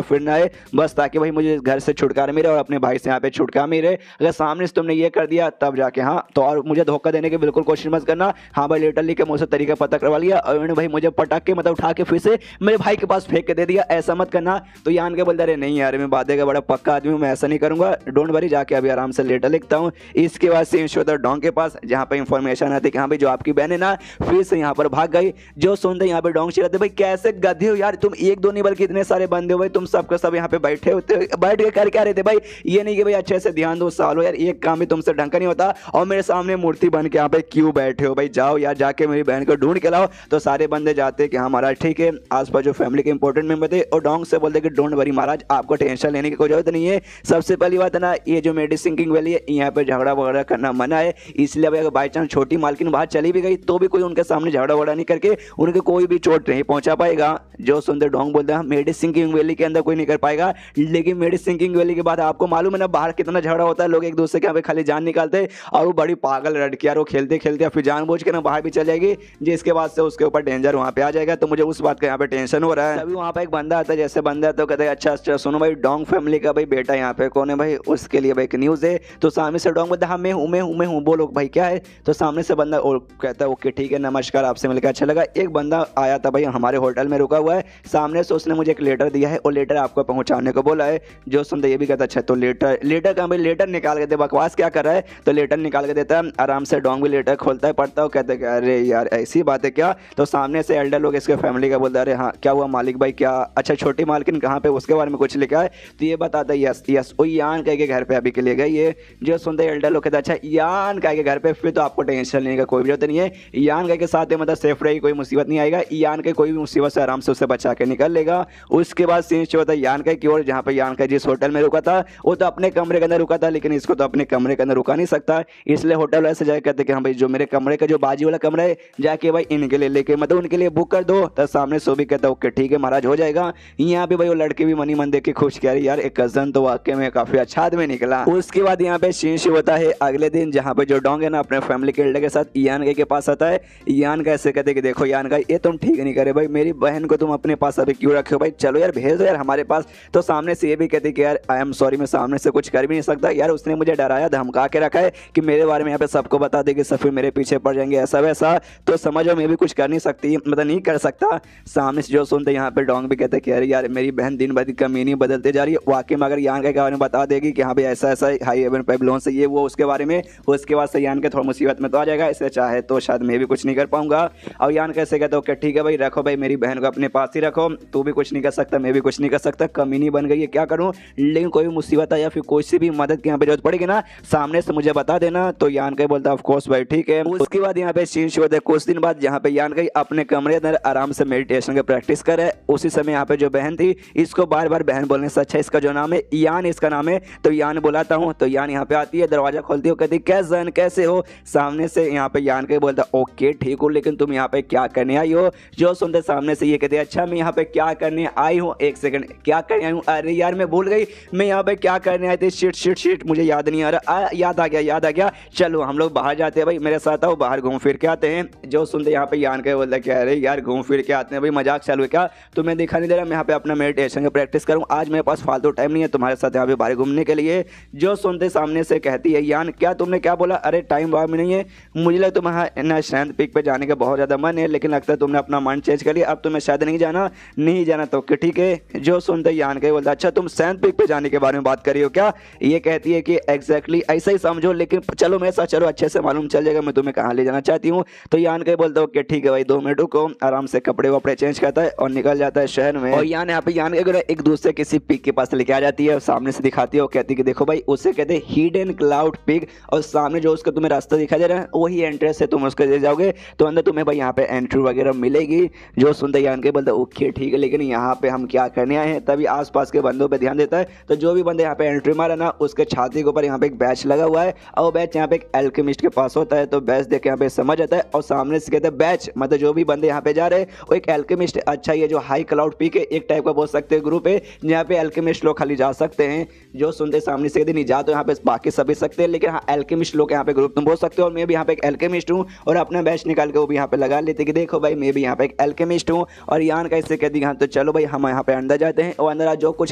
फिरना है बस, ताकि भाई मुझे घर से छुटकारा मिले और अपने भाई से यहाँ पे छुटकारा मिले। अगर सामने से तुमने ये कर दिया तब जाके हाँ तो, और मुझे धोखा देने की बिल्कुल कोशिश मत करना। हाँ भाई लेटर लिख के मुझसे तरीका पता करवा लिया और उन्होंने भाई मुझे पटक के मतलब उठा के फिर से मेरे भाई के पास फेंक के दे दिया, ऐसा मत करना। तो यान के बोलता अरे नहीं यार मैं बातें का बड़ा पक्का आदमी हूँ, मैं ऐसा नहीं करूंगा, डोंट वरी, जाके अभी आराम से लेटर लिखता हूँ। इसके बाद सीन शो द डोंग के पास जहाँ पे इंफॉर्मेशन आती है कि हाँ भाई जो आपकी बहन है ना फिर से यहाँ पर भाग गई। जो सुनते यहाँ पे डोंग चिल्लाते भाई कैसे गधे हो यार तुम, एक दो नहीं बल्कि इतने सारे बंदे हो भाई, तुम सबके सब यहाँ पे बैठे होते बैठ के कर क्या रहे थे भाई? ये नहीं कि भाई अच्छे से ध्यान दो सालो यार, एक काम भी तुमसे ढंग का नहीं होता और मेरे सामने मूर्ति बन के यहाँ पे क्यों बैठे हो भाई? जाओ यार जाके मेरी बहन को ढूंढ के लाओ। तो सारे बंदे जाते कि हाँ महाराज ठीक है, आसपास जो फैमिली के इंपॉर्टेंट मेंबर थे और डोंग से बोलते कि डोंट वरी महाराज आपको टेंशन लेने की कोई जरूरत नहीं है। सबसे पहली बात है ना ये जो मेडिसिन किंग वैली है यहाँ पे झगड़ा वगड़ा करना मना है, इसलिए अगर बाई चांस छोटी मालकिन बाहर चली भी गई तो भी कोई उनके सामने झगड़ा वगड़ा नहीं करके उनके कोई भी चोट नहीं पहुंचा पाएगा। जो सुंदर डोंग बोलते हैं मेडिसिन किंग वैली के अंदर कोई नहीं कर पाएगा, लेकिन मेडिसिन किंग वैली के बाद आपको मालूम है ना बाहर कितना झगड़ा होता है, लोग एक दूसरे के यहाँ पे खाली जान निकालते और वो बड़ी पागल लड़कियां वो खेलते खेलते फिर जानबूझ के ना बाहर भी चल जाएगी, जिसके बाद से उसके ऊपर डेंजर वहाँ पे आ जाएगा। तो मुझे उस बात का यहाँ पे टेंशन हो रहा है। अभी वहाँ पे एक बंदा आता है, जैसे बंदा तो कहते हैं अच्छा अच्छा सुनो भाई डोंग फैमिली का भाई बेटा यहाँ पे कौन है भाई, उसके लिए भाई एक न्यूज़ है। तो सामने से डोंग बोलता हाँ मैं हूँ बोलो भाई क्या है? तो सामने से बंदा और कहता है ओके ठीक है नमस्कार आपसे मिलकर अच्छा लगा। एक बंदा आया था भाई हमारे होटल में रुका हुआ है, सामने से उसने मुझे एक लेटर दिया है और लेटर आपको पहुंचाने को बोला है। जो सुनते ये भी कहता अच्छा तो लेटर का भाई लेटर निकाल के दे, बकवास क्या कर रहा है? तो लेटर निकाल के देता है, आराम से डोंग भी लेटर खोलता है पढ़ता है, कहते हैं अरे यार ऐसी बात है क्या? तो सामने से एल्डर लोग इसके फैमिली का बोलता है अरे हाँ क्या हुआ मालिक भाई क्या, अच्छा छोटी मालकिन कहाँ पे उसके बारे में कुछ लिखा है? तो ये बताता है यस वो यान कह के घर पे अभी के लिए गई है। जो सुनते एल्डर लोग कहते अच्छा यान कह के घर पे, फिर तो आपको टेंशन लेने का कोई जरूरत नहीं है, यान कह के साथ है मतलब सेफ रहेगी, कोई मुसीबत नहीं आएगा, यान के कोई भी मुसीबत से आराम से उसे बचा के निकल लेगा। उसके बाद सीन शो होता है यान की ओर, जहाँ पे यान का जिस होटल में रुका था वो तो अपने कमरे के अंदर रुका था, लेकिन इसको तो अपने कमरे के अंदर रुका नहीं सकता, इसलिए होटल वाले से जाकर कहते कि हाँ भाई जो मेरे कमरे का जो बाजू वाला कमरा है जाके भाई इनके लिए लेके मतलब उनके लिए बुक कर दो। तो सामने सो भी कहता ओके ठीक है महाराज हो जाएगा। यहाँ पे भाई वो लड़के भी मनी मन देख के खुश कह रही यार एक कजन तो वाकई में काफी अच्छा आदमी निकला। उसके बाद यहाँ पे सीन शो होता है अगले दिन, जहाँ पे जो डोंग है ना अपने फैमिली के एल्डर के साथ यान के पास आता है। यान का ऐसे कहते कि देखो यान का ये तुम ठीक नहीं करे भाई, मेरी बहन को तुम अपने पास अभी क्यों रखे हो भाई, चलो यार भेज दो यार हमारे पास। तो सामने से ये भी कहते कि यार आई एम सॉरी मैं सामने से कुछ कर भी नहीं सकता यार, उसने मुझे डराया धमका के रखा है कि मेरे बारे में यहाँ पे सबको बता देगी सब फिर मेरे पीछे पड़ जाएंगे ऐसा वैसा, तो समझो मैं भी कुछ कर नहीं सकती मतलब नहीं कर सकता। सामने से जो सुनते यहाँ पे डोंग भी कहते कि अरे यार मेरी बहन दिन ब दिन कमीनी बदलते जा रही है, वाकई में अगर यान के बारे में बता देगी कि हाँ भाई ऐसा ऐसा हाई एवन पेबलोन से ये वो उसके बारे में, उसके बाद से यान के थोड़ा मुसीबत में तो आ जाएगा, इससे चाहे तो शायद मैं भी कुछ नहीं कर पाऊंगा। और यान कैसे कहते ओके ठीक है भाई रखो भाई मेरी बहन को अपने पास ही रखो, तू भी कुछ नहीं कर सकता मैं भी कुछ नहीं कर सकता, कमीनी बन गई है क्या करूँ, लेकिन कोई मुसीबत है या फिर कोई सी भी मदद की यहाँ पे जरूरत पड़ेगी ना सामने से मुझे बता देना। तो यान के बोलता ऑफ कोर्स भाई ठीक है। उसके बाद यहाँ पे सीन शो होता है कुछ दिन बाद, जहाँ पे यान के अपने कमरे अंदर आराम से मेडिटेशन की प्रैक्टिस करे। उसी समय यहाँ पे जो बहन थी इसको बार बार बहन बोलने से अच्छा इसका जो नाम है यान इसका नाम है, तो यान बुलाता हूँ। तो यान यहाँ पे आती है, दरवाजा खोलती है, कहती कैसन कैसे हो। सामने से यहाँ पे यान के बोलता ओके ठीक हूँ, लेकिन तुम यहाँ पे क्या करने आई हो। जो सुनते सामने से ये कहते अच्छा मैं यहाँ पे क्या करने आई हूँ, एक सेकंड क्या करने आई हूँ, अरे यार मैं भूल गई मैं यहाँ पे क्या करने आई थी, शिट शिट शिट मुझे याद नहीं आ रहा, याद आ गया चलो हम लोग बाहर जाते हैं भाई, मेरे साथ आओ बाहर घूम फिर के आते हैं। जो सुनते यहाँ पे यान के बोलता क्या अरे यार घूम फिर के आते हैं भाई, मजाक चालू है क्या, तुम्हें दिखा नहीं दे रहा मैं यहाँ पे अपना मेडिटेशन की प्रैक्टिस करूँ, आज मेरे पास फालतू टाइम नहीं है तुम्हारे साथ यहाँ पे बाहर घूमने के लिए। जो सुनते सामने से कहती है यान क्या तुमने क्या बोला, अरे टाइम वार में नहीं है, मुझे लगा तुम्हारा ना सैंड पीक पे जाने का बहुत ज़्यादा मन है, लेकिन लगता है तुमने अपना मन चेंज कर लिया, अब तुम्हें शायद नहीं जाना तो ठीक है। जो सुनते यान के बोलता अच्छा तुम सैंड पीक पे जाने के बारे में बात कर रही हो क्या, ये कहती है कि एग्जैक्टली ऐसा ही समझो, लेकिन चलो मेरे साथ चलो अच्छे से मालूम चल जाएगा मैं तुम्हें कहाँ ले जाना चाहती हूँ। तो यान के बोलता ओके ठीक है भाई 2 मिनट रुको, आराम से कपड़े वपड़े चेंज करता है और निकल जाता है शहर में। और यान यहाँ पे यान के एक दूसरे किसी पीक के पास लेके आ जाती है, सामने से दिखाती है और कहती है कि देखो भाई उसे कहते हिडन क्लाउड पिक, और सामने जो उसका तुम्हें रास्ता दिखाई दे रहा है वही एंट्रेंस है, तुम उसके ले जाओगे तो अंदर तुम्हें भाई यहाँ पे एंट्री वगैरह मिलेगी। जो सुनते ही के बोलते ओके ठीक है, लेकिन यहाँ पे हम क्या करने आए हैं। तभी आसपास के बंदों पे ध्यान देता है, तो जो भी बंदे यहाँ पे एंट्री मारा ना उसके छाती के ऊपर यहाँ पे एक बैच लगा हुआ है, और वो बैच यहाँ पे एक एल्केमिस्ट के पास होता है। तो बैच देख के यहाँ पे समझ आता है, और सामने से कहते हैं बैच मतलब जो भी बंदे यहाँ पे जा रहे हैं वो एक एल्केमिस्ट। अच्छा ये जो हाई क्लाउड पीक है एक टाइप का बोल सकते हैं ग्रुप है जहाँ पे एल्केमिस्ट लोग खाली जा सकते हैं। जो सुनते सामने से कहते नहीं जा, तो यहाँ पे बाकी सभी सकते हैं, लेकिन हाँ एल्केमिस्ट लोग यहाँ पे ग्रुप तुम बोल सकते हो। और मैं भी यहाँ पे एक एल्केमिस्ट हूँ, और अपना बैच निकाल के वो भी यहाँ पे लगा लेते कि देखो भाई मैं भी यहाँ पे एक एल्केमिस्ट हूँ। और यान कैसे कहती हाँ तो चलो भाई हम यहाँ पे अंदर जाते हैं, और अंदर जो कुछ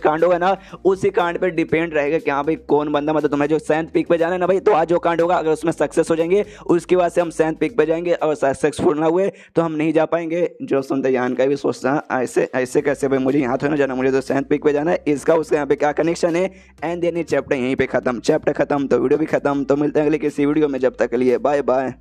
कांड होगा ना उसी कांड पे डिपेंड रहेगा कि हाँ भाई कौन बंदा, मतलब तुम्हें जो 7th पीक पे जाना है ना भाई, तो आज जो कांड होगा अगर उसमें सक्सेस हो जाएंगे उसके बाद से हम 7th पीक पे जाएंगे, और सक्सेसफुल ना हुए तो हम नहीं जा पाएंगे। जो सुनते यान का भी सोचता है ऐसे ऐसे कैसे भाई, मुझे यहाँ तो ना जाना, मुझे तो 7th पीक पे जाना है, इसका उसके यहाँ पे क्या कनेक्शन है। एंड देन ये चैप्टर यहीं पे खत्म, चैप्टर खत्म तो वीडियो भी खत्म। तो मिलते हैं अगले किसी वीडियो में, जब तक के लिए बाय बाय।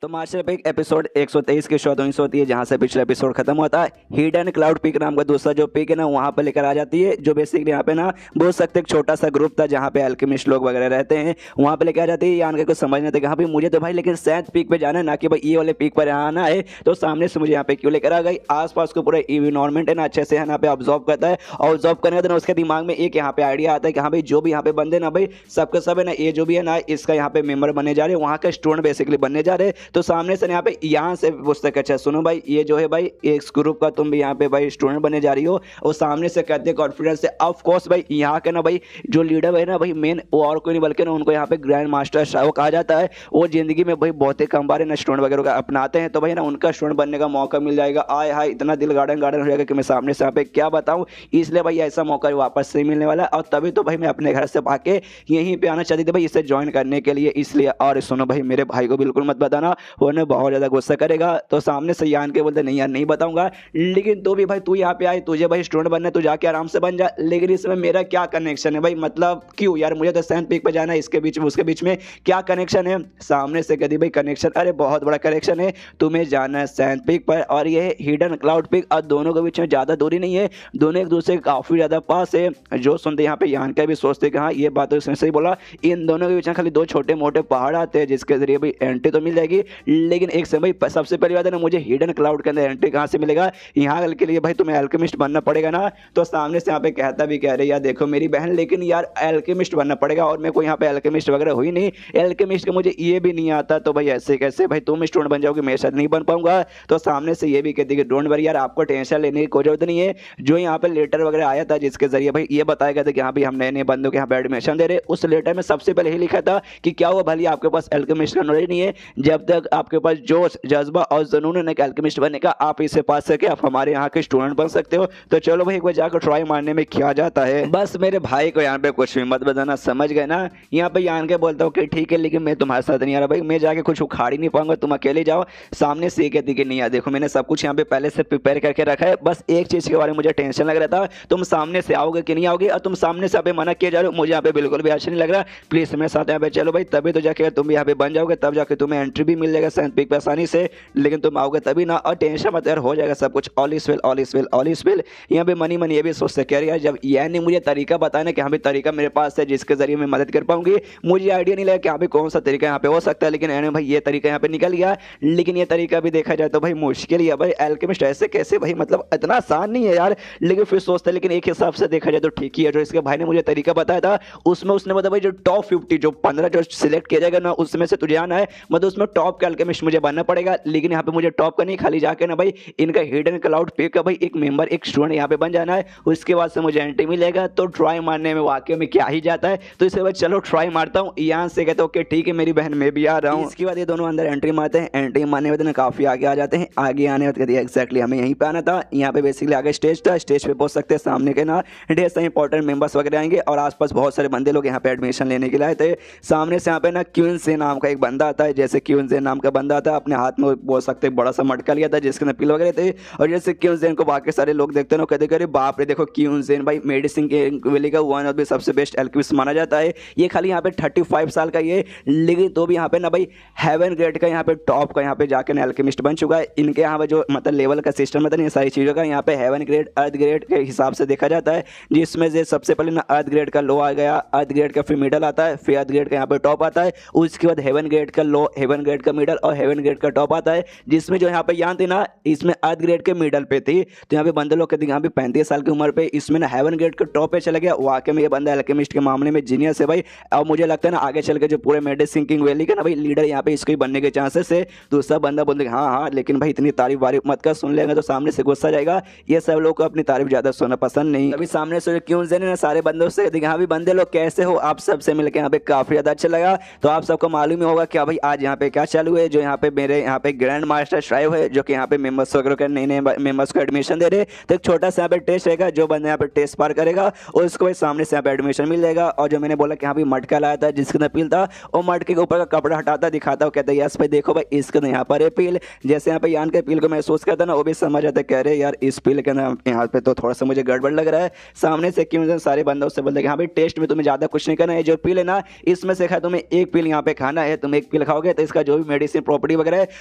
तो मार्शल पे एक एपिसोड 123 की शुरुआत होती है जहाँ से पिछला एपिसोड खत्म होता है। हिडन क्लाउड पीक नाम का दूसरा जो पीक है ना वहाँ पे लेकर आ जाती है, जो बेसिकली यहाँ पे ना बोल सकते एक छोटा सा ग्रुप था जहाँ पे एल्केमिस्ट लोग वगैरह रहते हैं, वहाँ पे लेकर आ जाती है। यान के कुछ समझ नहीं था कि हाँ भाई मुझे तो भाई लेकिन 7th पीक पे जाना है, ना कि भाई ये वाले पीक पर आना है। तो सामने से मुझे यहाँ पे क्यों लेकर आ गई, आसपास को पूरा इन्वायरमेंट है ना अच्छे से यहाँ पे ऑब्जॉर्व करता है, और ऑब्जॉर्व करने के बाद उसके दिमाग में एक यहाँ पे आइडिया आता है कि हाँ भाई जो भी यहाँ पे बंदे ना भाई सबके सब है ना, ये जो भी है ना इसका यहाँ पे मेंबर बनने जा रहे हैं, वहाँ का स्टूडेंट बेसिकली बनने जा रहे हैं। तो सामने से यहाँ पे यहाँ से पूछते अच्छा सुनो भाई ये जो है भाई इस ग्रुप का तुम भी यहाँ पे भाई स्टूडेंट बनने जा रही हो, और सामने से कहते हैं कॉन्फिडेंस से ऑफ कोर्स भाई यहाँ के ना भाई जो लीडर है ना भाई मेन वो और कोई नहीं बल्कि ना उनको यहाँ पे ग्रैंड मास्टर शाह कहा जाता है। वो जिंदगी में भाई बहुत ही कम बार ना स्टूडेंट वगैरह का अपनाते हैं, तो भाई ना उनका स्टूडेंट बनने का मौका मिल जाएगा। आय हाय इतना दिल गार्डन गार्डन हो जाएगा कि मैं सामने से यहाँ पे क्या बताऊँ। इसलिए भाई ऐसा मौका वापस से मिलने वाला है, और तभी तो भाई मैं अपने घर से भाग के यहीं पे आना चाहती थी भाई इसे ज्वाइन करने के लिए। इसलिए और सुनो भाई मेरे भाई को बिल्कुल मत बताना, वो ने बहुत ज़्यादा गुस्सा करेगा। तो सामने से यान के बोलते नहीं यार नहीं बताऊंगा, लेकिन तो भी भाई तू यहाँ पे आए, तुझे भाई स्टूडेंट बनना है तो जाके आराम से बन जा, लेकिन इसमें मेरा क्या कनेक्शन है भाई, मतलब क्यों यार मुझे तो 7th पीक पे जाना है, इसके बीच में उसके बीच में क्या कनेक्शन है। सामने से कहती भाई कनेक्शन, अरे बहुत बड़ा कनेक्शन है, तुम्हें जाना है 7th पीक पर और ये हिडन क्लाउड पीक, और दोनों के बीच में ज़्यादा दूरी नहीं है, दोनों एक दूसरे के काफ़ी ज़्यादा पास है। जो सुनते यहाँ पे यान का भी सोचते कि हाँ ये बात तो इसने सही बोला, इन दोनों के बीच में खाली दो छोटे मोटे पहाड़ आते हैं जिसके जरिए भाई एंट्री तो मिल जाएगी, लेकिन एक समय सबसे पहली बात है ना मुझे हिडन क्लाउड के अंदर एंट्री कहाँ से मिलेगा। यहाँ के लिए भाई तुम्हें एल्केमिस्ट बनना पड़ेगा ना। तो सामने से यहाँ पे कहता भी कह रहे यार देखो मेरी बहन, लेकिन यार एल्केमिस्ट बनना पड़ेगा, और मेरे को यहाँ पे एल्केमिस्ट वगैरह हुई नहीं, एल्केमिस्ट का मुझे ये भी नहीं आता, तो भाई ऐसे कैसे भाई तुम स्टूडेंट बन जाओगे, मेरे साथ नहीं बन पाऊंगा। तो सामने से ये भी कहती कि डोंट वरी यार आपको टेंशन लेने की कोई जरूरत नहीं है। जो यहाँ पे लेटर वगैरह आया था जिसके जरिए भाई ये बताया गया था कि हाँ भाई हम नए नए बंदों के यहाँ पे एडमिशन दे रहे, उस लेटर में सबसे पहले ही लिखा था कि क्या हुआ भले आपके पास एल्केमिस्ट का नॉलेज नहीं है, जब तक आपके पास जोश जज्बा और जुनून है एल्केमिस्ट बनने का आप इसे पास सके आप हमारे यहाँ के स्टूडेंट बन सकते हो। तो चलो भाई एक बार जाकर ट्राई मारने में क्या जाता है। बस मेरे भाई को यहाँ पे कुछ भी मत बताना, समझ गए ना। यहाँ पे यान के बोलता हूँ कि ठीक है लेकिन मैं तुम्हारे साथ नहीं आ रहा भाई, मैं जाके कुछ उखाड़ ही नहीं पाऊंगा, तुम अकेले जाओ। सामने से कहती कि नहीं यार देखो मैंने सब कुछ यहाँ पे पहले से प्रिपेयर करके रखा है, बस एक चीज के बारे में मुझे टेंशन लग रहा था, तुम सामने से आओगे कि नहीं आओगे, और तुम सामने से यहाँ पे मना किए जा रहे हो, मुझे यहाँ पे बिल्कुल भी अच्छा नहीं लग रहा, प्लीज मेरे साथ यहाँ पे चलो भाई, तभी तो जाके तुम भी यहाँ पे बन जाओगे, तब जाके तुम्हें एंट्री भी मिल जाएगा 7th पीक पे आसानी से, लेकिन तुम आओगे तभी ना। और टेंशन मत यार हो जाएगा सब कुछ, all is well all is well all is well. यहाँ पे मनी ये भी सोचते कह रही यार जब यह नहीं मुझे तरीका बताया ना कि हाँ भाई तरीका मेरे पास है जिसके जरिए मैं मदद कर पाऊंगी, मुझे आइडिया नहीं लगा कि हाँ भाई कौन सा तरीका यहाँ पे हो सकता है, लेकिन एने भाई ये तरीका यहाँ पे निकल गया। लेकिन ये तरीका भी देखा जाए तो भाई मुश्किल ही है भाई, एल्केमिस्ट ऐसे कैसे भाई, मतलब इतना आसान नहीं है यार, लेकिन फिर सोचते लेकिन एक हिसाब से देखा जाए तो ठीक ही है। जो इसके भाई ने मुझे तरीका बताया था उसमें उसने बताया भाई जो टॉप 50 जो 15 जो सिलेक्ट किया जाएगा ना उसमें से तुझे आना है, मतलब उसमें टॉप का एल्केमिस्ट मुझे बनना पड़ेगा, लेकिन यहाँ पे मुझे टॉप का नहीं खाली जाके ना भाई इनका हिडन क्लाउड पीक का भाई एक मेंबर एक स्टूडेंट यहाँ पे बन जाना है, उसके बाद से मुझे एंट्री मिलेगा। तो ट्राई मारने में वाकई में क्या ही जाता है, तो इसके बाद चलो ट्राई मारता हूँ। यहाँ से कहते ओके ठीक है मेरी बहन मैं भी आ रहा हूँ। इसके बाद ये दोनों अंदर एंट्री मारते हैं, एंट्री मारने के बाद काफी आगे आ जाते हैं, आगे आने के बाद एक्जैक्टली हमें यहीं पे आना था। यहाँ पे बेसिकली आगे स्टेज था, स्टेज पे पहुंच सकते हैं, सामने के ना ढेर सारे इंपॉर्टेंट मेंबर्स वगैरह आएंगे और आसपास बहुत सारे बंदे लोग यहाँ पे एडमिशन लेने के लिए आए थे। सामने से यहाँ पे ना क्यून से नाम का एक बंदा आता है, जैसे क्यून से नाम का बंदा था, अपने हाथ में बोल सकते बड़ा सा मटका लिया था जिसके अंदर पिल वगैरह थे। और जैसे क्यून जेन को बाकी सारे लोग देखते हैं ना, कहते अरे बाप रे देखो क्यून जेन भाई मेडिसिन वैली का वन ऑफ द सबसे बेस्ट एल्केमिस्ट माना जाता है। ये खाली यहाँ पे 35 साल का ये, लेकिन तो भी यहाँ पे ना भाई हेवन ग्रेड का यहाँ पे टॉप का यहाँ पे जाकर एल्केमिस्ट बन चुका है। इनके यहाँ पे जो मतलब लेवल का सिस्टम है, ये सारी चीज़ों का यहाँ पे हेवन ग्रेड अर्थ ग्रेड के हिसाब से देखा जाता है, जिसमें से सबसे पहले ना अर्थ ग्रेड का लो आ गया, अर्थ ग्रेड का फिर मिडल आता है, फिर अर्थ ग्रेड का यहाँ पे टॉप आता है, उसके बाद हेवन ग्रेड का लो, हेवन ग्रेड का मिडल और हेवन ग्रेड का टॉप आता है। जिसमें जो यहाँ पे यान थी ना, इसमें अर्थ ग्रेड के मिडल पे थी, तो यहाँ पे बंदे लोग कहते हैं यहाँ पे 35 साल की उम्र पे इसमें ना हेवन ग्रेड के टॉप पे चला गया। वाकई में ये बंदा एल्केमिस्ट के मामले में जीनियस है भाई। और मुझे लगता है ना आगे चल के जो पूरे मेडिसिन किंग वैली का ना भाई लीडर यहाँ पे इसको ही बनने के चांसेस है। दूसरा बंदा बोलते हाँ हाँ, लेकिन भाई इतनी तारीफ वारीफ मत कर, सुन लेंगे तो सामने से गुस्सा जाएगा। ये सब लोग को अपनी तारीफ ज्यादा सुनना पसंद नहीं। अभी सामने से क्यों ना सारे बंदों से हाँ भी बंदे लोग कैसे हो, आप सबसे मिलकर यहाँ पे काफी ज्यादा अच्छा लगा। तो आप सबको मालूम ही होगा क्या भाई आज यहाँ पे क्या चालू है, जो यहाँ पे मेरे यहाँ पे ग्रैंड मास्टर श्राइव है, जो कि यहाँ पे मेंबर्स वगैरह के नए नए मेंबर्स को एडमिशन दे रहे। तो एक छोटा सा यहाँ पे टेस्ट रहेगा, जो बंदा यहाँ पे टेस्ट पार करेगा और उसको भाई सामने से यहाँ पे एडमिशन मिल जाएगा। और जो मैंने बोला कि यहाँ पे मटका लाया था जिसके अंदर पील था, वो मटके के ऊपर का कपड़ा हटाता दिखाता, कहता है यस भाई देखो भाई इसके अंदर यहाँ पर है पील। जैसे यहाँ पे यान के पील को महसूस करता ना, वो भी समझ आता कह रहे यार इस पील के अंदर यहाँ पे तो थोड़ा सा मुझे गड़बड़ लग रहा है। सामने से क्यों सारे बंदों से बोलते हैं हाँ भाई टेस्ट में तुम्हें ज्यादा कुछ नहीं करना है, जो पील है ना इसमें से तुम्हें एक पील यहाँ पे खाना है, तुम एक पील खाओगे तो इसका जो भी मेडिसिन प्रॉपर्टी वगैरह है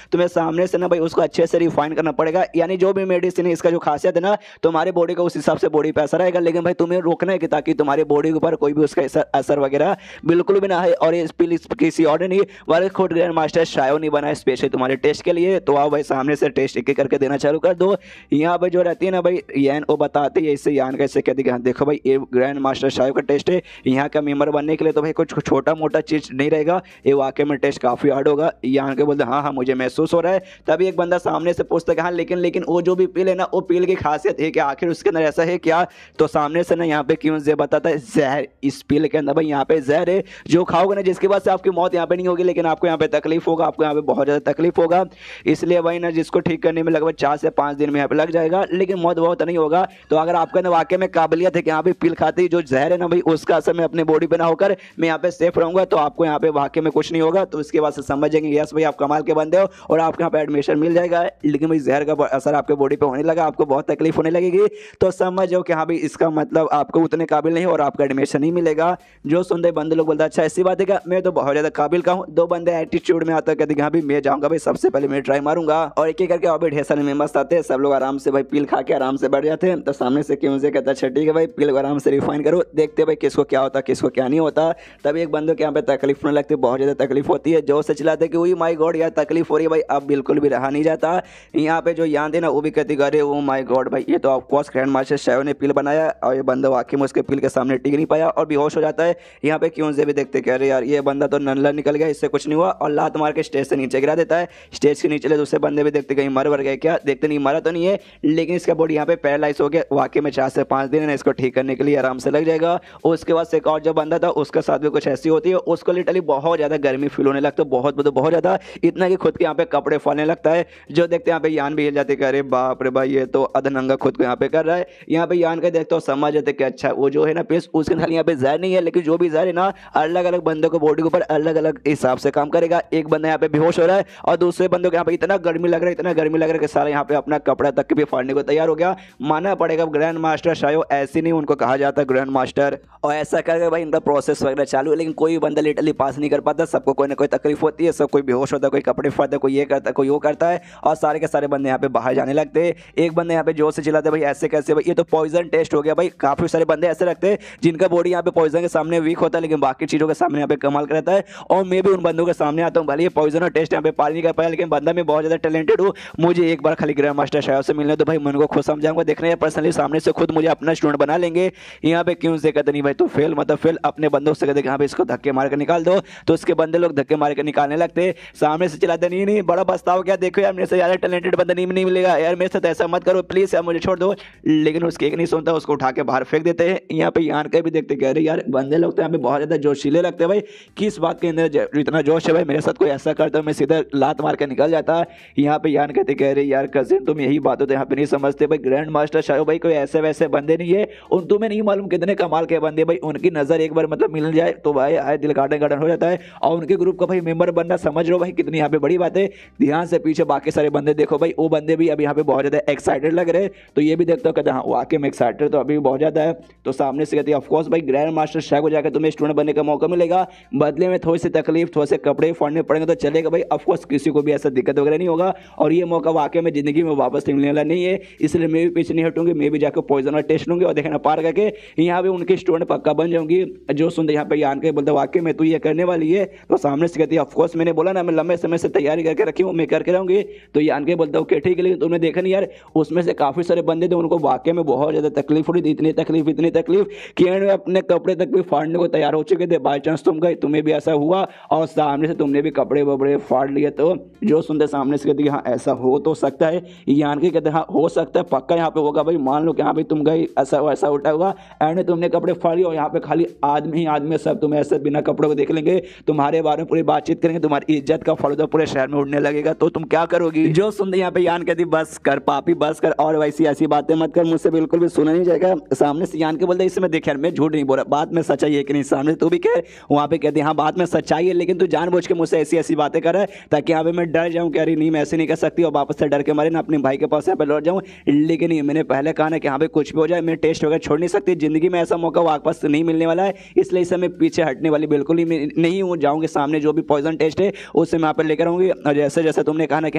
तुम्हें सामने से ना भाई उसको अच्छे से रिफाइन करना पड़ेगा। यानी जो भी मेडिसिन है इसका जो खासियत है ना, तुम्हारे बॉडी को उस हिसाब से बॉडी पे असर आएगा, लेकिन भाई तुम्हें रोकना है कि ताकि तुम्हारे बॉडी के ऊपर कोई भी उसका असर वगैरह बिल्कुल भी ना है। और ये पील किसी और नहीं वाले खुद ग्रैंड मास्टर शायो नहीं बना है स्पेशल तुम्हारे टेस्ट के लिए। तो आओ भाई सामने से टेस्ट एक एक करके देना चालू कर दो। यहाँ पे जो रहती है ना भाई यान वो बताते हैं इससे यान कैसे कहते हैं देखो भाई ये ग्रैंड मास्टर शायो का टेस्ट है, यहाँ का मेंबर बनने के लिए तो भाई कुछ छोटा मोटा चीज नहीं रहेगा, ये वाकई में टेस्ट काफी हार्ड होगा। यहाँ के बोलते हाँ हाँ मुझे महसूस हो रहा है। तभी एक बंदा सामने से पूछता है हाँ लेकिन वो जो भी पील है ना, वो पील की खासियत है कि आखिर उसके अंदर ऐसा है क्या। तो सामने से ना यहाँ पे क्यों जे बताता है जहर, इस पील के अंदर भाई यहाँ पे जहर है, जो खाओगे ना जिसके बाद से आपकी मौत यहाँ पे नहीं होगी, लेकिन आपको यहाँ पे तकलीफ होगा, आपको यहाँ पे बहुत ज्यादा तकलीफ होगा। इसलिए भाई ना जिसको ठीक करने में लगभग 4 से 5 दिन में यहाँ पे लग जाएगा, लेकिन मौत बहुत नहीं होगा। तो अगर आपके अंदर वाकई में काबिलियत है कि यहाँ पे पील खाते जो जहर है ना भाई उसका असर मैं अपने बॉडी पे ना होकर मैं यहाँ पे सेफ रहूंगा, तो आपको यहाँ पे वाकई में कुछ नहीं होगा। तो इसके बाद से समझेंगे यस भाई आप कमाल के बंदे हो और आपको यहाँ पे एडमिशन मिल जाएगा। लेकिन भाई जहर का असर आपके बॉडी पे होने लगा, आपको बहुत तकलीफ होने लगेगी, तो समझो कि हाँ भाई इसका मतलब आपको उतने काबिल नहीं और आपका एडमिशन नहीं मिलेगा। जो सुनते बंदे लोग बोलते अच्छा ऐसी बात है क्या, मैं तो बहुत ज्यादा काबिल का हूँ। दो बंदे एटीट्यूड में आते कहते हाँ भाई मैं जाऊंगा भाई सबसे पहले मैं ट्राई मारूंगा, और एक एक करके और भी ढेर सारे मेंबर्स आते हैं, सब लोग आराम से भाई पील खा के आराम से बैठ जाते हैं। तो सामने से क्यों से कहता अच्छा ठीक है भाई पील को आराम से रिफाइन करो, देखते भाई किसको क्या होता किसको क्या नहीं होता। तभी एक बंदे के यहाँ पे तकलीफ होने लगती है, बहुत ज्यादा तकलीफ होती है, जो से चिल्लाते कि वही माई गॉड यार तकलीफ हो रही है भाई, अब बिल्कुल भी रहा नहीं जाता। यहाँ पे जो याद है ना वो भी कहती अरे वो माई गॉड भाई ये तो ऑफकोर्स ग्रैंड मास्टर शायो ने पील बनाया, और ये बंदा वाकई में उसके पील के सामने टिक नहीं पाया और बेहोश हो जाता है। यहाँ पे क्यों से भी देखते कह रहे यार ये बंदा तो नल्ला निकल गया, इससे कुछ नहीं हुआ, और लात मार के स्टेज से नीचे गिरा देता है। स्टेज के नीचे दूसरे बंदे भी देखते कहीं मर गए क्या, देखते नहीं मरा तो नहीं है, लेकिन इसका बॉडी यहाँ पे पैरालाइज हो गया। वाकई में 4 से 5 दिन है इसको ठीक करने के लिए आराम से लग जाएगा। उसके बाद से एक और जो बंदा था उसके साथ भी कुछ ऐसी होती है, उसको लिटरली बहुत ज्यादा गर्मी फील होने लगता है, बहुत ज्यादा, इतना कि खुद के यहाँ पे कपड़े फाड़ने लगता है। जो देखते यहाँ पे यान भी हिल जाते अरे बाप रे भाई ये तो अधनंगा खुद को यहाँ पे कर रहा है। यहाँ पे यान का देखते हो समझ जाते कि अच्छा वो जो है ना प्लीज उसके खाली यहाँ पे जहर नहीं है, लेकिन जो भी जहर है ना अलग अलग बंदों को बॉडी के ऊपर अलग अलग हिसाब से काम करेगा। एक बंदा यहाँ पे बेहोश हो रहा है और दूसरे बंदों को यहाँ पे इतना गर्मी लग रहा है कि सारा यहाँ पे अपना कपड़ा तक भी फाड़ने को तैयार हो गया। मानना पड़ेगा ग्रैंड मास्टर शायो ऐसे नहीं उनको कहा जाता ग्रैंड मास्टर, और ऐसा करके भाई इनका प्रोसेस वगैरह चालू है, लेकिन कोई बंदा लिटरली पास नहीं कर पाता। सबको कोई ना कोई तकलीफ होती है, सब कोई बेहोश होता है, कोई कपड़े फाड़ता है, कोई ये करता है, कोई वो करता है, और सारे के सारे बंदे यहाँ पे बाहर जाने लगते हैं। एक बंदे यहाँ पे जोर से चिल्लाते भाई ऐसे कैसे भाई ये तो पॉइजन टेस्ट हो गया। भाई काफी सारे बंदे ऐसे रखते हैं जिनका बॉडी यहाँ पे पॉइजन के सामने वीक होता है, लेकिन बाकी चीजों के सामने यहाँ पे कमाल करता है। और मैं भी उन बंदों के सामने आता हूँ, भले ये पॉइजन और टेस्ट यहाँ पे पार नहीं कर पाया, लेकिन बंदा मैं बहुत ज्यादा टैलेंटेड हूँ। मुझे एक बार खाली ग्रैंड मास्टर शायो से मिलने तो भाई मन को खुद समझाऊंगा, देख रहे हैं पर्सनली सामने से खुद मुझे अपना स्टूडेंट बना लेंगे। यहाँ पे क्यों से कहते नहीं भाई तू फेल मतलब फेल, अपने बंदों से कहते यहाँ पे इसको धक्के मार कर निकाल दो, तो उसके बंदे लोग धक्के मार कर निकालने लगते। सामने से चिल्लाते नहीं बड़ा पछताओ क्या, देखो यार मेरे से ज्यादा टैलेंटेड बंदा नहीं मिलेगा यार, मेरे साथ ऐसा मत करो प्लीज यार मुझे छोड़ दो, लेकिन उसके एक नहीं सुनता, उसको उठा के बाहर फेंक देते हैं। यहाँ पे यान के भी देखते कह रहे यार बंदे लोग तो यहाँ पे बहुत ज्यादा जोशीले लगते हैं भाई, किस बात के अंदर इतना जोश है भाई, मेरे साथ कोई ऐसा करता मैं सीधा लात मार के निकल जाता। यहाँ पे यान कहते कह रहे यार कजिन तुम यही बात हो तो यहाँ पे नहीं समझते भाई, ग्रैंड मास्टर शायो भाई कोई ऐसे वैसे बंदे नहीं है, उन तुम्हें नहीं मालूम कितने कमाल के बंदे भाई, उनकी नजर एक बार मतलब मिल जाए तो भाई आए दिल गार्डन गार्डन हो जाता है। और उनके ग्रुप का भाई मेंबर बनना समझ रहे हो भाई कितनी यहाँ पे बड़ी बात है। ध्यान से पीछे बाकी सारे बंदे देखो भाई, वो बंदे भी अब यहाँ पे बहुत ज़्यादा एक्साइटेड लग रहे हैं। तो ये भी देखते हो कहते हैं हाँ वाकई में एक्साइटेड तो अभी भी बहुत ज़्यादा है। तो सामने से कहते हैं ऑफकोर्स भाई ग्रैंड मास्टर शाह को जाकर तुम्हें स्टूडेंट बनने का मौका मिलेगा, बदले में थोड़ी सी तकलीफ थोड़े से कपड़े फाड़ने पड़ेंगे तो चलेगा भाई। ऑफकोर्स किसी को भी ऐसा दिक्कत वगैरह नहीं होगा और ये मौका वाकई में जिंदगी में वापस मिलने वाला नहीं है, इसलिए मैं भी पीछे नहीं हटूंगी। मैं भी जाकर पॉइजन वाला टेस्ट लूंगी और देखना पार करके यहाँ पे उनकी स्टूडेंट पक्का बन जाऊंगी। जो सुनते यहाँ पे यान के बोलते वाकई में तू ये करने वाली है। तो सामने से कहती है ऑफकोर्स मैंने बोला ना मैं लंबे समय से तैयारी करके रखी हूँ, मैं करके रहूंगी। तो यान के बोलता ओके ठीक है, लेकिन तुमने देखा नहीं यार उसमें से काफी सारे बंदे थे उनको वाकई में बहुत ज्यादा तकलीफ हो रही थी, इतनी तकलीफ कि एंड में अपने कपड़े तक भी फाड़ने को तैयार हो चुके थे। बाई चांस तुम गए तुम्हें भी ऐसा हुआ और सामने से तुमने भी कपड़े वपड़े फाड़ लिए। तो जो सुनते सामने से कहते हैं हाँ ऐसा हो तो सकता है। यान के कहते हैं हाँ हो सकता है पक्का यहाँ पे होगा भाई। मान लो कि हाँ भाई तुम गए ऐसा वैसा उठा हुआ एंड में तुमने कपड़े फाड़ लिए और यहाँ पे खाली आदमी ही आदमी सब तुम्हें ऐसे बिना कपड़ों को देख लेंगे, तुम्हारे बारे में पूरी बातचीत करेंगे, तुम्हारी इज्जत का फालूदा पूरे शहर में उड़ने लगेगा। तो तुम क्या करोगी? जो सुनते यहाँ पे यान कहती बस कर पापी बस कर और वैसी ऐसी बातें मत कर, मुझसे बिल्कुल भी सुना नहीं जाएगा। सामने से यान के बोलते इसमें देख यार मैं झूठ नहीं बोल रहा, बात में सच्चाई है कि नहीं। सामने तू भी कह वहाँ पे कहते हाँ बात में सच्चाई है, लेकिन तू जानबूझ के मुझसे ऐसी ऐसी बातें कर रहा है ताकि यहाँ पे मैं डर जाऊँ कि अरे नहीं मैं ऐसे नहीं कर सकती और वापस से डर के मारे ना अपने भाई के पास यहाँ पे लौट जाऊँ। लेकिन नहीं मैंने पहले कहा ना कि यहाँ पे कुछ भी हो जाए मैं टेस्ट वगैरह छोड़ नहीं सकती, जिंदगी में ऐसा मौका वापस नहीं मिलने वाला है, इसलिए इसे मैं पीछे हटने वाली बिल्कुल ही नहीं हूँ। जाऊँगी सामने जो भी पॉइजन टेस्ट है उससे मैं यहाँ पर लेकर आऊँगी। और जैसे जैसे तुमने कहा ना कि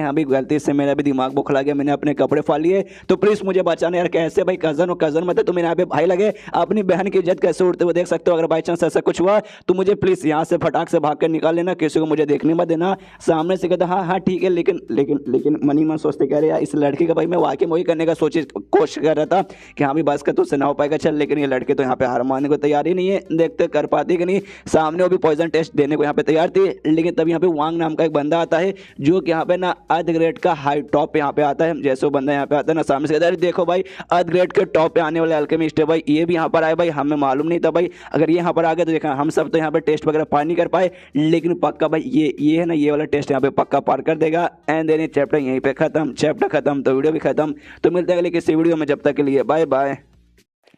हाँ भाई गलती से मेरा भी दिमाग बुखला गया, मैंने अपने कपड़े फाड़ लिए, तो प्लीज़ मुझे बचाना यार। कैसे भाई कजन और कजन मतलब तुम्हें यहाँ पे भाई लगे, अपनी बहन की इज्जत कैसे उड़ते हुए देख सकते हो। अगर बाई चांस ऐसा कुछ हुआ तो मुझे प्लीज़ यहाँ से फटाक से भाग कर निकाल लेना, किसी को मुझे देखने मत देना। सामने से कहता हाँ हाँ ठीक है, लेकिन मनी मन सोचते कह रहे यार इस लड़के का भाई मैं वाकई वही करने का कोशिश कर रहा था कि हाँ भाई बस का तुझसे ना हो पाएगा चल, लेकिन ये लड़के तो यहाँ पे हार मानने को तैयार ही नहीं है, देखते कर पाती कि नहीं। सामने वो भी पॉइजन टेस्ट देने को यहाँ पे तैयार थी, लेकिन तब यहाँ पे वांग नाम का एक बंदा आता है जो कि यहाँ पे ना अर्थ ग्रेड का हाई टॉप पे यहाँ पे आता है। जैसे वो बंदा यहाँ पे आता है ना सामने से कहता है देखो भाई अर्थ ग्रेड के टॉप पे आने वाले अल्केमिस्ट है भाई, ये भी यहाँ पर आए भाई, हमें मालूम नहीं था भाई, अगर ये यहाँ पर आ गए तो देखा हम सब तो यहाँ पे टेस्ट वगैरह पार नहीं कर पाए, लेकिन पक्का भाई ये है ना ये वाला टेस्ट यहाँ पे पक्का पार कर देगा। एंड देन चैप्टर यहीं पे खत्म, चैप्टर खत्म तो वीडियो भी खत्म। तो मिलते हैं अगले किसी वीडियो में, जब तक के लिए बाय बाय।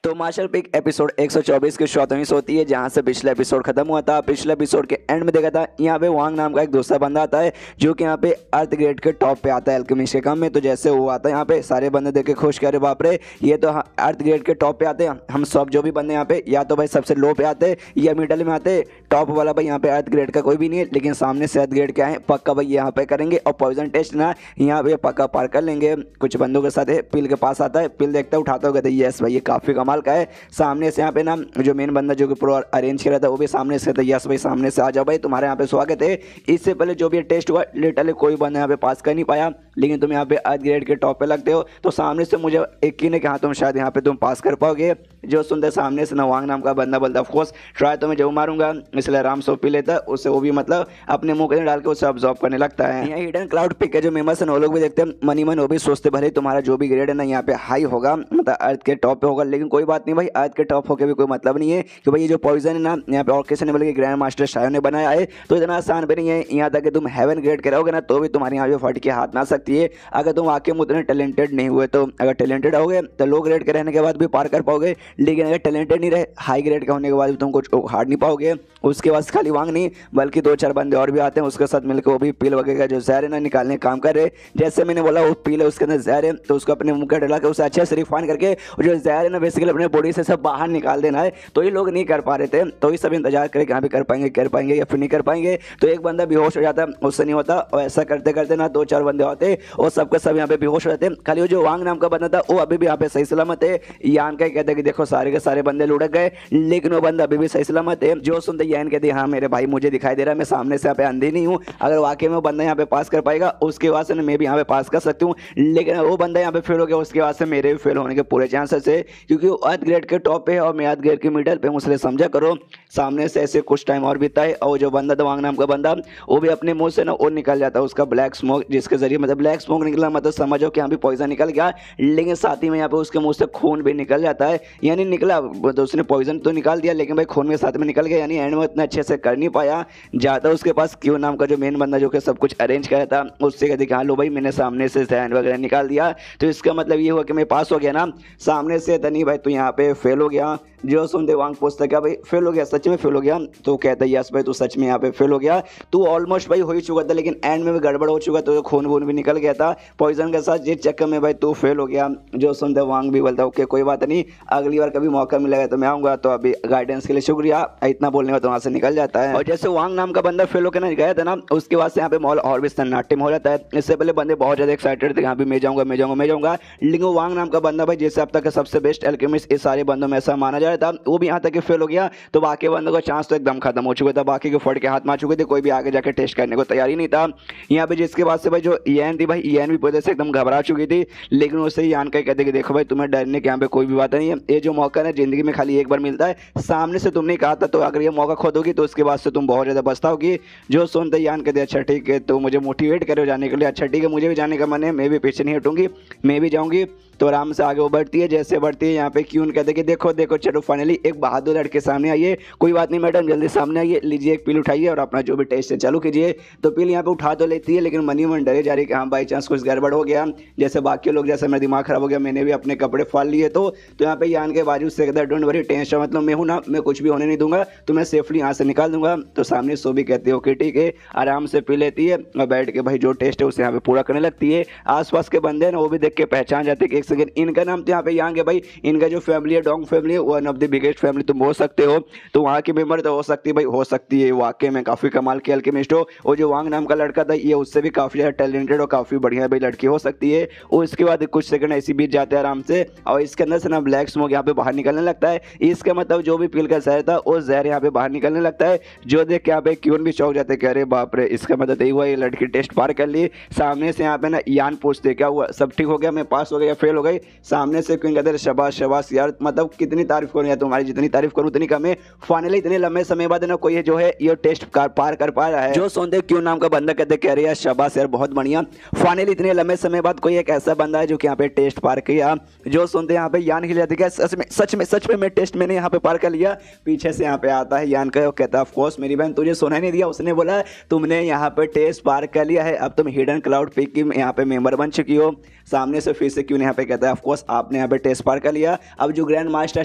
तो मार्शल पीक एपिसोड 124 की 14वीं होती है जहां से पिछला एपिसोड खत्म हुआ था। पिछले एपिसोड के एंड में देखा था यहाँ पे वांग नाम का एक दूसरा बंदा आता है जो कि यहाँ पे अर्थ ग्रेड के टॉप पे आता है अल्केमिस्ट के काम में। तो जैसे वो आता है यहाँ पे सारे बंदे देख के खुश करे बाप रे ये तो अर्थ ग्रेड के टॉप पे आते हैं। हम सब जो भी बंदे यहाँ पे या तो भाई सबसे लो पे आते या मिडल में आते, टॉप वाला भाई यहाँ पे अर्थ ग्रेड का कोई भी नहीं है, लेकिन सामने से अर्थ ग्रेड क्या है पक्का भाई यहाँ पे करेंगे और पॉइजन टेस्ट ना यहाँ पे पक्का पार कर लेंगे। कुछ बंदों के साथ पिल के पास आता है, पिल देखता है उठाता होगा, यस भाई ये काफ़ी कमाल का है। सामने से यहाँ पे ना जो मेन बंदा जो कि पूरा अरेंज कर रहा था वो भी सामने से था, यस भाई सामने से आ जाओ भाई तुम्हारे यहाँ पे स्वागत है। इससे पहले जो भी टेस्ट हुआ लिटरली कोई बंदा यहाँ पे पास कर नहीं पाया, लेकिन तुम यहाँ पे अर्थ ग्रेड के टॉप पे लगते हो। तो सामने से मुझे एक ही ने कहा तुम शायद यहाँ पे तुम पास कर पाओगे। जो सुनते सामने से नवांग नाम का बंदा बोलता ऑफकोर्स ट्राई तो मैं जरूर मारूंगा, इसलिए आराम से पी लेता उससे, वो भी मतलब अपने मुंह के अंदर डाल के उसे ऑब्जॉर्व करने लगता है। यहाँ हिडन क्लाउड पिक है जो मेमर्स है वो लोग भी देखते हैं मनी मन, वो भी सोचते भले तुम्हारा जो भी ग्रेड है ना यहाँ पे हाई होगा मतलब अर्थ के टॉप पे होगा, लेकिन कोई बात नहीं भाई अर्थ के टॉप होकर भी कोई मतलब नहीं है कि भाई ये जो पॉइजन है ना यहाँ पे और किसी ने बोले ग्रैंड मास्टर शायद ने बनाया है तो इतना आसान भी नहीं है। यहाँ तक कि तुम हेवन ग्रेड कराओगे ना तो भी तुम्हारे यहाँ पे फट के हाथ ना सकती है अगर तुम वाकई में उतने टैलेंटेड नहीं हुए। तो अगर टैलेंटेड होगे तो लो ग्रेड के रहने के बाद भी पार कर पाओगे, लेकिन अगर टैलेंटेड नहीं रहे हाई ग्रेड का होने के बाद भी तुम कुछ हार नहीं पाओगे। उसके बाद खाली वांग नहीं बल्कि 2-4 बंदे और भी आते हैं उसके साथ मिलकर, वो भी पील वगैरह जो जहर है ना निकालने का काम कर रहे। जैसे मैंने बोला वो पील है उसके अंदर जहर है तो उसको अपने मुंह का डला के उसे अच्छे से रिफाइन करके जो जहर है ना बेसिकली अपने बॉडी से सब बाहर निकाल देना है। तो ये लोग नहीं कर पा रहे थे, तो ये सब इंतजार करे कि हाँ भी कर पाएंगे या फिर नहीं कर पाएंगे। तो एक बंदा बेहोश हो जाता उससे नहीं होता, और ऐसा करते करते ना 2-4 बंदे होते और सबके सब यहाँ पे बेहोश हो जाते। खाली वो जो वांग नाम का बंदा था वो अभी भी यहाँ पे सही सलामत है। यान का कहता है कि देखो सारे के सारे बंदे लुढ़क गए लेकिन वो बंदा अभी भी सही सलामत है। जो सुनते यान कहते हाँ मेरे भाई मुझे दिखाई दे रहा है, मैं सामने से यहाँ पे अंधी नहीं हूँ, अगर वाकई में वो बंदा यहाँ पे पास कर पाएगा उसके बाद से मैं भी यहाँ पे पास कर सकती हूँ, लेकिन वो बंदा यहाँ पे फेल हो गया उसके बाद से मेरे भी फेल होने के पूरे चांसेस है क्योंकि वो अर्थ ग्रेड के टॉप पे है और मैं अर्थ ग्रेड के मिडल पे हूँ, इसलिए समझा करो। सामने से ऐसे कुछ टाइम और बीता है और जो बंदा था वांग नाम का बंदा वो भी अपने मुंह से ना और निकल जाता है उसका ब्लैक स्मोक, जिसके जरिए मतलब ब्लैक स्मोक निकला मतलब समझो कि यहाँ पे पॉइजन निकल गया, लेकिन साथ ही में यहाँ पे उसके मुंह से खून भी निकल जाता है। यानी निकला तो उसने पॉइजन तो निकाल दिया, लेकिन भाई खून के साथ में निकल गया। यानी एंड में इतना अच्छे से कर नहीं पाया। जाता उसके पास क्यू नाम का जो मेन बंदा जो कि सब कुछ अरेंज कर था, उससे कहते कि हाँ लो भाई मैंने सामने से जहन वगैरह निकाल दिया, तो इसका मतलब ये हुआ कि मैं पास हो गया ना। सामने से तनी भाई तू यहाँ पे फेल हो गया। जो सुनते वांग पूछता क्या भाई फेल हो गया, सच में फेल हो गया? तो कहता है यस भाई तू सच में यहाँ पे फेल हो गया, तू ऑलमोस्ट भाई हो ही चुका था, लेकिन एंड में भी गड़बड़ हो चुका, तो खून वून भी निकल गया था पॉइजन के साथ, जिस चक्कर में भाई तू फेल हो गया। जो सुनते वांग भी बोलता ओके कोई बात नहीं, अगली बार कभी मौका मिलेगा तो मैं आऊँगा, तो अभी गाइडेंस के लिए शुक्रिया, इतना बोलने का तो वहाँ से निकल जाता है। और जैसे वांग नाम का बंदा फेल होकर गया था ना, उसके बाद से यहाँ पे मॉल और भी सन्नाटे में हो जाता है। इससे पहले बंदे बहुत ज़्यादा एक्साइटेड थे यहाँ पे मैं जाऊँगा मैं जाऊँगा मैं जाऊँगा, लेकिन वांग नाम का बंदा भाई जैसे अब तक का सबसे बेस्ट एल्केमिस्ट इस सारे बंदों में ऐसा माना जा रहा था, वो भी यहाँ तक फेल हो गया, तो बाकी बंदों का चांस तो एकदम खत्म हो चुका था, बाकी के फट के हाथ मार चुके थे, कोई भी आगे जाकर टेस्ट करने को तैयार ही नहीं था यहाँ पे। जिसके बाद से भाई जो ईएन थी भाई, ईएन भी पूरे से एकदम घबरा चुकी थी, लेकिन उससे ईएन का कहते कि देखो भाई तुम्हें डरने के यहाँ पे कोई भी बात नहीं है, ये जो मौका है जिंदगी में खाली एक बार मिलता है, सामने से तुमने कहा था, तो अगर ये मौका खो दोगी तो उसके बाद से तुम बहुत ज़्यादा पछताओगी। जो सुनते ईएन कहते अच्छा ठीक है, तो मुझे मोटिवेट करो जाने के लिए, अच्छा ठीक है मुझे भी जाने का मन है, मैं भी पीछे नहीं हटूंगी, मैं भी जाऊंगी। तो आराम से आगे वो बढ़ती है, जैसे बढ़ती है यहाँ पे क्यून कहते कि देखो देखो चलो फाइनली एक बहादुर लड़के सामने आइए, कोई बात नहीं मैडम जल्दी सामने आइए, लीजिए एक पील उठाइए और अपना जो भी टेस्ट है चालू कीजिए। तो पील यहाँ पे उठा तो लेती है, लेकिन मनी मन डरे जा रही है कि हाँ बाई चांस कुछ गड़बड़ हो गया, जैसे बाकी लोग जैसे मेरा दिमाग खराब हो गया, मैंने भी अपने कपड़े फाड़ लिए। तो यहाँ पे यान के बाजू से कहता है डोंट वरी टेंशन, मतलब मैं हूँ ना, मैं कुछ भी होने नहीं दूंगा, तो मैं सेफली यहाँ से निकाल दूंगा। तो सामने सो भी कहती है ओके ठीक है, आराम से पी लेती है और बैठ के भाई जो टेस्ट है उसे यहाँ पे पूरा करने लगती है। आसपास के बंदे ना वो भी देख के पहचान जाते हैं कि एक सेकंड इनका नाम यहाँ पे यांग है भाई, इनका जो फैमिली है डोंग फैमिली है, one of the biggest family तुम हो सकते हो, तो वहाँ की मेंबर तो हो सकती है भाई, हो सकती है वाकई में काफी कमाल के अल्केमिस्ट हो। और जो वांग नाम का लड़का था ये उससे भी काफी ज्यादा टैलेंटेड और काफी बढ़िया भाई लड़की हो सकती है। और इसके बाद कुछ सेकंड ऐसी बीत जाते हैं आराम से, और इसके अंदर से ना ब्लैक स्मोक यहाँ पे बाहर निकलने लगता है। इसका मतलब जो भी पील का जहर था वो जहर यहाँ पे बाहर निकलने लगता है, जो देख के यहाँ पे क्यून भी चौंक जाते हैं, अरे बाप रे इसका मतलब यही हुआ ये लड़की टेस्ट पार कर ली। सामने से यहाँ पे ना यान पूछते क्या हुआ, सब ठीक हो गया, मैं पास हो गया या फेल हो गई? सामने से क्यों कहते शाबाश शाबाश यार, मतलब कितनी तारीफ करूँ यार, तुम्हारी जितनी तारीफ करूँ उतनी कम है। फाइनली इतने लंबे समय बाद ना कोई जो है ये टेस्ट पार कर पा रहा है। जो सुनते क्यों नाम का बंदा कहते कह रहे यार शाबाश यार बहुत बढ़िया, फाइनली इतने लंबे समय बाद कोई एक ऐसा बंदा है जो कि यहाँ पे टेस्ट पार किया। जो सुनते यहाँ पे यान हिल जाती है सच में मैं टेस्ट मैंने यहाँ पे पार कर लिया। पीछे से यहाँ पे आता है यान का, वो कहता है ऑफ कोर्स मेरी बहन तुझे सुनाई नहीं दिया, उसने बोला तुमने यहाँ पे टेस्ट पार कर लिया है, अब तुम हिडन क्लाउड पीक की यहाँ पे मेंबर बन चुकी हो। सामने से फिर से क्यों यहाँ पे कहता है ऑफ कोर्स आपने यहाँ पे टेस्ट पार कर लिया, अब जो ग्रैंड मास्टर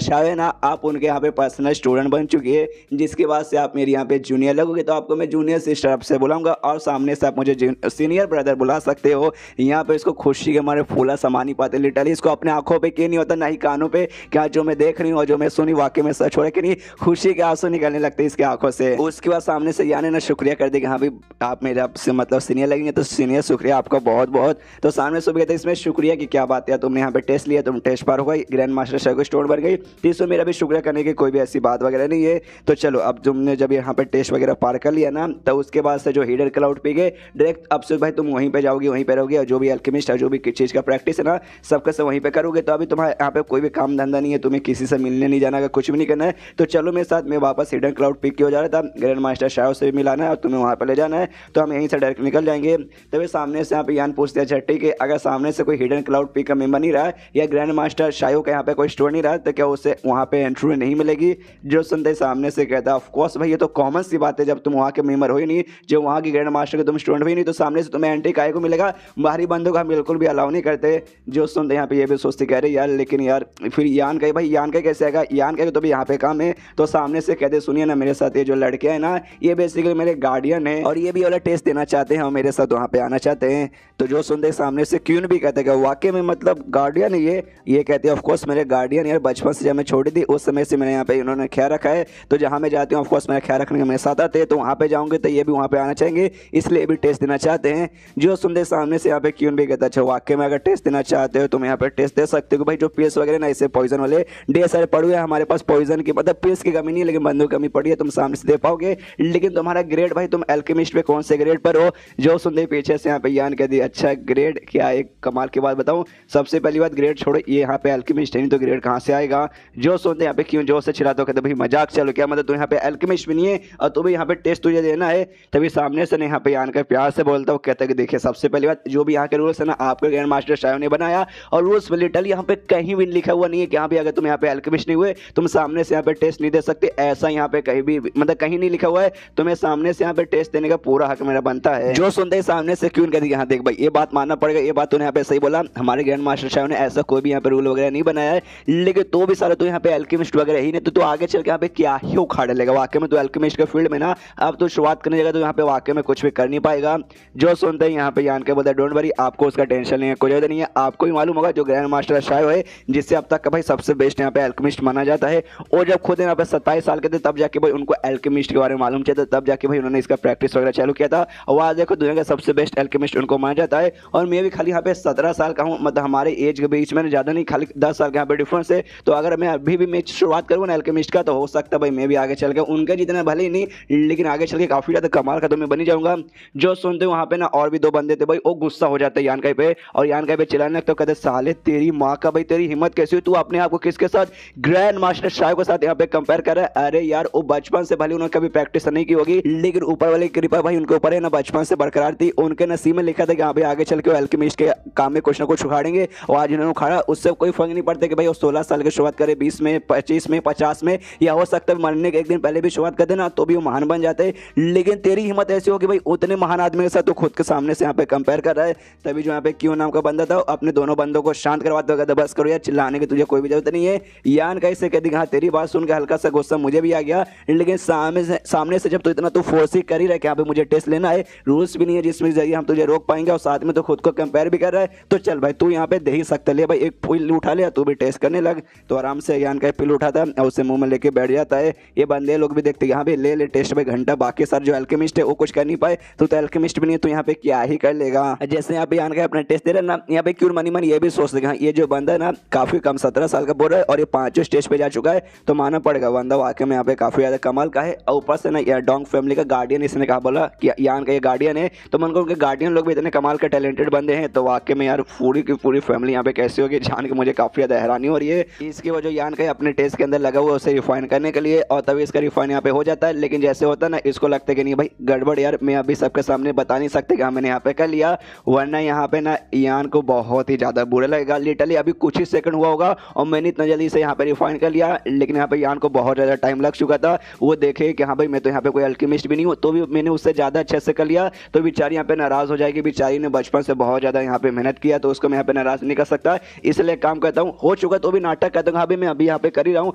शाह है ना आप उनके यहाँ पे पर्सनल स्टूडेंट बन चुके हैं, जिसके बाद से आप मेरे यहाँ पे जूनियर लगोगे, तो आपको मैं जूनियर सिस्टर आपसे बुलाऊंगा और सामने से आप मुझे सीनियर ब्रदर बुला सकते हो। यहाँ पे इसको खुशी के हमारे फूला समा नहीं पाते, लिटरली इसको अपने आंखों पे क्या नहीं होता ना ही कानों पे, क्या जो मैं देख रही हूँ और जो मैं सुनी वाकई में सच हो रहा है कि नहीं, खुशी के आंसू निकलने लगते हैं इसके आंखों से। उसके बाद सामने से यानी ना शुक्रिया कर देगा, हाँ भाई आप मेरे आपसे मतलब सीनियर लगेंगे तो सीनियर शुक्रिया आपका बहुत बहुत। तो सामने से कहते हैं इसमें शुक्रिया की क्या बात है, तुमने यहाँ पे टेस्ट लिया, तुम टेस्ट पार हो गई, ग्रैंड मास्टर शाह को स्टोर बन गई, तो इसमें मेरा भी शुक्रिया करने की कोई भी ऐसी बात वगैरह नहीं है। तो चलो अब तुमने जब यहाँ पे टेस्ट वगैरह पार कर लिया ना, तो उसके बाद से जो हिडन क्लाउड पे गए डायरेक्ट अब से भाई तुम वहीं पे जाओगे, वहीं पे रहोगे, और जो भी अल्केमिस्ट है जो भी किस चीज़ का प्रैक्टिस है ना सबका सब वहीं पे करोगे। तो अभी तुम्हारे यहाँ पे कोई भी काम धंधा नहीं है, तुम्हें किसी से मिलने नहीं जाना है, कुछ भी नहीं करना है। तो चलो मेरे साथ, मैं वापस हिडन क्लाउड पिक हो जा रहा था, ग्रैंड मास्टर शाह से भी मिलाना है और तुम्हें वहाँ पर ले जाना है, तो हम यहीं से डायरेक्ट निकल जाएंगे। तभी सामने से यहाँ पे यान पूछते हैं अच्छा ठीक है, अगर सामने से कोई हिडन क्लाउड पिक का मेंबर नहीं रहा या ग्रैंड मास्टर शाह का यहाँ पे कोई स्टोर नहीं रहा, तो क्या उसे वहाँ पे एंट्री नहीं मिलेगी? जो सुनते सामने से कहता है ऑफ कोर्स भाई ये तो कॉमन सी बात है, जब तुम वहाँ के मेंबर हो ही नहीं, जो वहाँ की ग्रैंड मास्टर के तुम स्टूडेंट हो ही नहीं, तो सामने से तुम्हें एंट्री काहे को मिलेगा? बाहरी बंदों का बिल्कुल भी अलाउ नहीं करते। जो सुनते यहाँ पे ये भी सोचते कह रहे यार लेकिन यार फिर यान का भाई यान का कैसे आएगा, यान का तो भी यहाँ पे काम है। तो सामने से कहते सुनिए ना मेरे साथ ये जो लड़के हैं ना ये बेसिकली मेरे गार्डियन है और ये भी वाला टेस्ट देना चाहते हैं और मेरे साथ वहाँ पे आना चाहते हैं। तो जो सुनते सामने से क्यों भी कहते हैं वाकई में मतलब गार्डियन ये कहते हैं ऑफकोर्स मेरे गार्डियन यार, बचपन से जब मैं छोड़ी थी उस समय से मैंने यहाँ पे इन्होंने ख्याल रखा है, तो जहाँ मैं जाती हूँ ऑफकोर्स मेरा ख्याल रखने के मेरे साथ आते हैं, तो वहाँ पे जाऊँगे तो ये भी वहाँ पे आना चाहेंगे, इसलिए भी टेस्ट देना चाहते हैं। जो सुनते सामने से यहाँ पे क्यों भी कहता अच्छा वाकई में अगर टेस्ट देना चाहते हो तुम यहाँ पे टेस्ट दे सकते हो भाई, जो पिल्स वगैरह ना इसे पॉइजन वाले ढेर सारे पड़े हुए हैं हमारे पास, पॉइजन की मतलब पिल्स की कमी नहीं है लेकिन बंदूक कमी पड़ी है, तुम सामने से दे पाओगे। लेकिन तुम्हारा ग्रेड भाई तुम एल्केमिस्ट पे कौन से ग्रेड पर हो? जो सुनते पीछे से यहाँ पे यान कह दी अच्छा ग्रेड क्या, एक कमाल की बात बताऊँ, सबसे सबसे पहली बात ग्रेड छोड़ो, ये यहाँ पे अल्केमिस्ट है नहीं तो ग्रेड कहाँ से आएगा। जो सुनते यहाँ पे क्यों जोर से चिल्लाते हो, कहते भाई मजाक चलो क्या, मतलब तू यहाँ पे अल्केमिस्ट भी नहीं है और तू भी यहाँ पे टेस्ट तुझे देना है। तभी सामने से यहाँ पे यान का प्यार से बोलता हूँ, कहता है कि देखिए सबसे पहली बात जो भी यहाँ के रूल्स है ना आपके ग्रैंड मास्टर शायद ने बनाया, और रूल्स लिटरली यहाँ पे कहीं भी लिखा हुआ नहीं है कि यहाँ पे अगर तुम यहाँ पे अल्केमिस्ट नहीं हुए तुम सामने से यहाँ पे टेस्ट नहीं दे सकते। ऐसा यहाँ पे कहीं भी मतलब कहीं नहीं लिखा हुआ है। तुम्हें सामने से यहाँ पे टेस्ट देने का पूरा हक मेरा बनता है। जो सुनते ही सामने से क्यों कह दी, यहाँ देख भाई ये बात मानना पड़ेगा, ये बात तूने यहाँ पे सही बोला, हमारे ग्रैंड मास्टर शायद ने ऐसा कोई भी यहाँ पे रूल वगैरह नहीं बनाया है, लेकिन तो भी सारा तू यहाँ पे अल्केमिस्ट वगैरह ही नहीं तो आगे चल के यहाँ पे क्या ही उखाड़ लेगा। वाकई में तो अल्केमिस्ट के फील्ड में ना अब तो शुरुआत करने जाएगा तो यहाँ पे वाकई में कुछ भी कर नहीं पाएगा। जो सुनते हैं यहाँ पे यान के बोलता है डोंट वरी, आपको उसका टेंशन नहीं है, कोई ज़रूरत नहीं है। आपको ही मालूम होगा जो ग्रैंड मास्टर शायद है जिससे अब तक का भाई सबसे बेस्ट यहाँ पे अल्केमिस्ट माना जाता है, और जब खुद यहाँ पे 27 साल के थे तब जाके भाई उनको अल्केमिस्ट के बारे में मालूम चला, तब जाके भाई उन्होंने इसका प्रैक्टिस वगैरह चालू किया था। और आज देखो दुनिया का सबसे बेस्ट अल्केमिस्ट उनको माना जाता है। और मैं भी खाली यहाँ पे 17 साल का हूँ, मतलब हमारे एज के बीच में ज़्यादा नहीं, खाली 10 साल का यहाँ पे डिफरेंस है। तो अगर मैं अभी भी मैच शुरुआत करूँ ना अल्केमिस्ट का तो हो सकता है भाई मैं भी आगे चल के उनके जितना भले ही नहीं लेकिन आगे चल के काफ़ी ज़्यादा कमाल का तो मैं बनी जाऊँगा। जो सुनते वहाँ पे ना और भी 2 बंदे थे भाई, वो गुस्सा हो जाते हैं यान पे, और यान पे चिल्लाने लगते, तो कहते साले तेरी माँ का भाई तेरी हिम्मत कैसी हुई, तू अपने आप को किसके साथ ग्रैंड मास्टर शाह के साथ यहाँ पे कंपेयर कर रहा है। अरे यार वो बचपन से भले उन्होंने कभी प्रैक्टिस नहीं की होगी लेकिन ऊपर वाली कृपा भाई उनके ऊपर है ना बचपन से बरकरार थी। उनके नसीब में लिखा था कि यहाँ पे आगे चल के अल्केमिस्ट के काम में कुछ ना कुछ उखाड़ेंगे, और आज उन्होंने उखाड़ा, उससे कोई फर्क नहीं पड़ता कि भाई वो 16 साल की शुरुआत करे, 20 में 25 में 50 में, या हो सकता है मरने के एक दिन पहले भी शुरुआत कर देना तो भी वो महान बन जाते। लेकिन तेरी हिम्मत ऐसी हो कि भाई उतने महान आदमी के साथ तो खुद के सामने से यहाँ पे कंपेयर कर रहा है। तभी जो यहाँ पे क्यों नाम का बंदा था अपने दोनों बंदों को शांत करवाते हुए कहता बस करो यार, चिल्लाने की तुझे कोई भी जरूरत नहीं है। यान कैसे कह दी, हाँ तेरी बात सुन के हल्का सा गुस्सा मुझे भी आ गया, लेकिन सामने से जब तो इतना तू फोर्स ही कर ही रहा है कि यहाँ पे मुझे टेस्ट लेना है, रूल्स भी नहीं है जिसमें जरिए हम तुझे रोक पाएंगे, और साथ में तो खुद को कंपेयर भी कर रहा है, तो चल भाई तू यहाँ पे दे ही सकता, ले भाई एक पिल उठा लिया तू भी टेस्ट करने लग। तो आराम से यान का पिल उठाता है और उसे मुंह में लेके बैठ जाता है। ये बंदे लोग भी देखते यहाँ पे ले टेस्ट भाई घंटा, बाकी सर जो अल्केमिस्ट है वो कुछ कर नहीं पाए, तो अल्केमिस्ट भी नहीं तो यहाँ पे क्या ही कर लेगा। जैसे यहाँ पे यान का अपना टेस्ट दे रहा है ना, यहाँ पे क्यों मन ये भी सोच लेगा ये जो बंदा है ना काफी कम 17 साल का बोल रहा है और ये 5 स्टेज पे जा चुका है, तो मानना पड़ेगा बंदा वाकई में यहाँ पे काफी ज्यादा कमाल का है। और ऊपर से ना यार डोंग फैमिली का गार्डियन, इसने कहा बोला कि यान का ये गार्डियन है, तो मन को उनके गार्डियन लोग भी इतने कमाल के टैलेंटेड बंदे हैं, तो वाकई में यार पूरी की पूरी फैमिली यहाँ पे कैसे होगी जान के मुझे काफी ज्यादा हैरानी हो रही है। इसकी वजह यान का अपने टेस्ट के अंदर लगा हुआ उसे रिफाइन करने के लिए, और तभी इसका रिफाइन यहाँ पे हो जाता है। लेकिन जैसे होता है ना इसको लगता है कि नहीं भाई गड़बड़ यार, मैं अभी सबके सामने बता नहीं सकते कि हाँ मैंने यहाँ पे कर लिया, वरना यहाँ पे ना यान को बहुत ही ज्यादा बुरा लगेगा। लिटरली अभी कुछ ही सेकंड हुआ होगा और मैंने इतना जल्दी से यहाँ पे रिफाइन कर लिया, लेकिन यहाँ पे यान को बहुत ज्यादा टाइम लग चुका था। वो देखे कि हाँ भाई मैं तो यहाँ पे कोई अल्केमिस्ट भी नहीं हूँ, तो भी मैंने उससे ज्यादा अच्छे से कर लिया, तो बेचारी यहाँ पे नाराज हो जाएगी। बेचारी ने बचपन से बहुत ज्यादा यहाँ पे मेहनत किया, तो उसको मैं यहाँ पे नाराज नहीं कर सकता, इसलिए काम करता हूँ। हो चुका तो भी नाटक करता हूँ, हाँ भाई मैं अभी यहाँ पे कर ही रहा हूँ।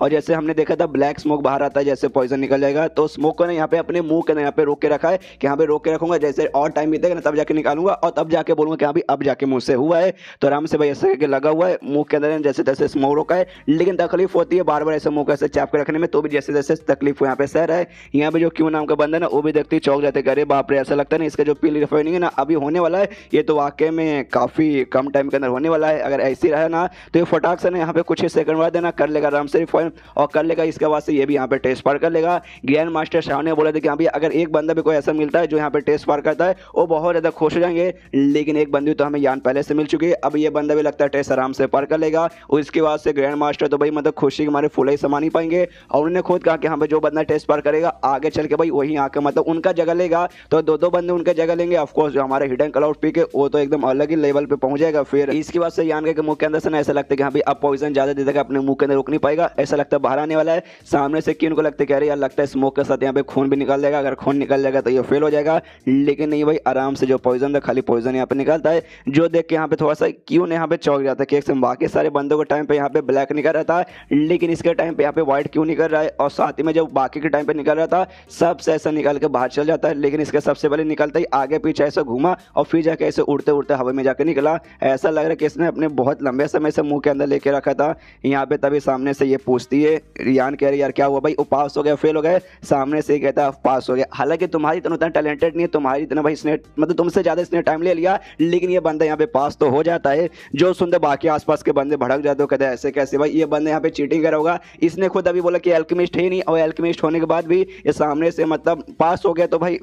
और जैसे हमने देखा था ब्लैक स्मोक बाहर आता है, जैसे पॉइजन निकल जाएगा, तो स्मोक को ना यहाँ पे अपने मुंह के यहाँ पे रोक के रखा है कि यहाँ पे रोक के रखूंगा, जैसे और टाइम बीतेगा ना तब जाके निकालूंगा और तब जाके बोलूंगा कि हाँ भाई अब जाके मुंह से हुआ है। तो आराम से भाई ऐसे करके लगा हुआ है मुंह के अंदर, जैसे तैसे स्मोक रोका है, लेकिन तकलीफ होती है बार बार ऐसे मुंह को ऐसे चाप के रखने में, तो भी जैसे जैसे तकलीफ यहाँ पे सह रहा है। यहाँ पे जो क्यों नाम का बंदा ना वो भी देखते ही चौक जाते, अरे बाप रे ऐसा लगता है ना इसका जो पिल रिफाइनिंग है ना अभी होने वाला है, ये तो वाकई में काफी कम टाइम के अंदर होने वाला है। अगर ऐसे रहा ना तो ये फटाक से ना यहाँ पे कुछ ही सेकंड बाद देना कर लेगा आराम से रिफाइन और कर लेगा। इसके बाद से ये भी यहाँ पे टेस्ट पार कर लेगा। ग्रैंड मास्टर शाह ने बोला था कि हाँ भाई अगर एक बंदा भी कोई ऐसा मिलता है जो यहाँ पे टेस्ट पार करता है वो बहुत ज्यादा खुश हो जाएंगे, लेकिन एक बंदी तो हमें यान पहले से मिल चुकी है, अब ये बंदा भी लगता है टेस्ट आराम से पार कर लेगा। और इसके बाद से ग्रैंड मास्टर तो भाई मतलब खुशी के मारे फूले ही समा नहीं पाएंगे, और उन्होंने खुद कहा कि हाँ भाई जो बंदा टेस्ट पार करेगा आगे चल के भाई वही आके मतलब उनका जगह लेगा, तो 2-2 बंदे उनका जगह लेंगे। ऑफकोर्स जो हमारे हिडन क्लाउड पी के वो तो एकदम अलग ही लेवल पे पहुंच जाएगा। फिर इसके बाद से यान के मुंह के अंदर से ना ऐसा लगता है कि हाँ भाई अब पॉइजन ज्यादा दे देगा, अपने मुंह के अंदर रोक नहीं पाएगा, ऐसा लगता है बाहर आने वाला है। सामने से क्यों को लगता है कि अरे यार लगता है स्मोक के साथ यहाँ पे खून भी निकल जाएगा, अगर खून निकल जाएगा तो ये फेल हो जाएगा, लेकिन नहीं भाई आराम से जो पॉइजन था खाली पॉइजन यहाँ पे निकलता है। जो देख के यहाँ पे थोड़ा सा क्यों यहाँ पे चौक जाता है कि एक बाकी सारे बंदों के टाइम पे यहाँ पे ब्लैक निकल रहा था, लेकिन इसके टाइम पे यहाँ पे व्हाइट क्यों निकल रहा है, और साथ ही में जब बाकी के टाइम पे निकल रहा था सबसे ऐसा निकल के बाहर चल जाता है, लेकिन इसके सबसे पहले निकलता ही आगे पीछे ऐसे घूमा और फिर जाके ऐसे उड़ते उड़ते हवा में जाके निकला। ऐसा लग रहा है कि इसने अपने बहुत लंबे समय से मुंह के अंदर लेके रखा था यहाँ पे। तभी सामने से ये पूछती है, यान कह रही यार क्या हुआ भाई, वो पास हो गया फेल हो गए? सामने से कहता है पास हो गया। हालांकि तुम्हारी इतना टैलेंटेड नहीं है, तुम्हारी इतना भाई इसने मतलब तुमसे ज्यादा इसने टाइम ले लिया, लेकिन ये बंदा यहाँ पे पास तो हो जाता है। जो सुनते बाकी आसपास के बंदे भड़क जाते हो, कहते हैं ऐसे कैसे भाई ये बंदे यहाँ पे चीटिंग करा होगा। इसने खुद अभी बोला कि अल्केमिस्ट है नहीं, और अल्केमिस्ट होने के बाद भी ये सामने से मतलब पास हो गया, तो भाई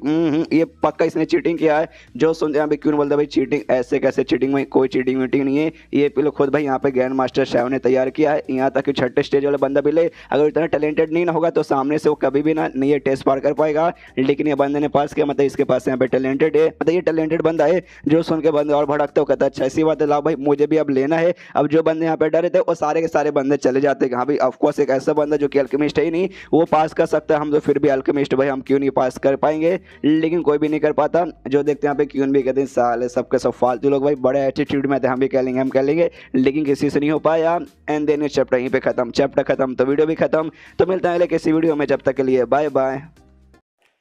ये पक्का इसने चीटिंग किया है। जो सुनते यहाँ पे क्यों बोलते भाई चीटिंग, ऐसे कैसे चीटिंग में कोई चीटिंग वीटिंग नहीं सुनिए ये पिलो खुद भाई यहाँ पे ग्रैंड मास्टर शाह ने तैयार किया है। यहाँ तक कि छठे स्टेज वाला बंदा भी ले अगर इतना टैलेंटेड नहीं ना होगा तो सामने से वो कभी भी ना नहीं ये टेस्ट पार कर पाएगा, लेकिन ये बंदे ने पास किया, मतलब इसके पास यहाँ पे टैलेंटेड है, मतलब ये टैलेंटेड बंदा है। जो सुन के बंदे और भड़कते हो कहता है अच्छा ऐसी बात है, ला भाई मुझे भी अब लेना है। अब जो बंदे यहाँ पे डरे थे वो सारे के सारे बंदे चले जाते हैं। हाँ भाई ऑफकोर्स एक ऐसा बंदा जो कि अल्केमिस्ट है ही नहीं वो पास कर सकता है, हम तो फिर भी अल्केमिस्ट भाई हम क्यों नहीं पास कर पाएंगे, लेकिन कोई भी नहीं कर पाता। जो देखते हैं यहाँ पे क्यों भी कहते हैं साले सबके सब फालतू लोग भाई बड़े एटीट्यूड में थे, हम भी कह लेंगे हम कह लेंगे, लेकिन किसी से नहीं हो पाया। एंड देन चैप्टर यहीं पे खत्म, चैप्टर खत्म तो वीडियो भी खत्म। तो मिलता है अगले किसी वीडियो में, जब तक के लिए बाय बाय।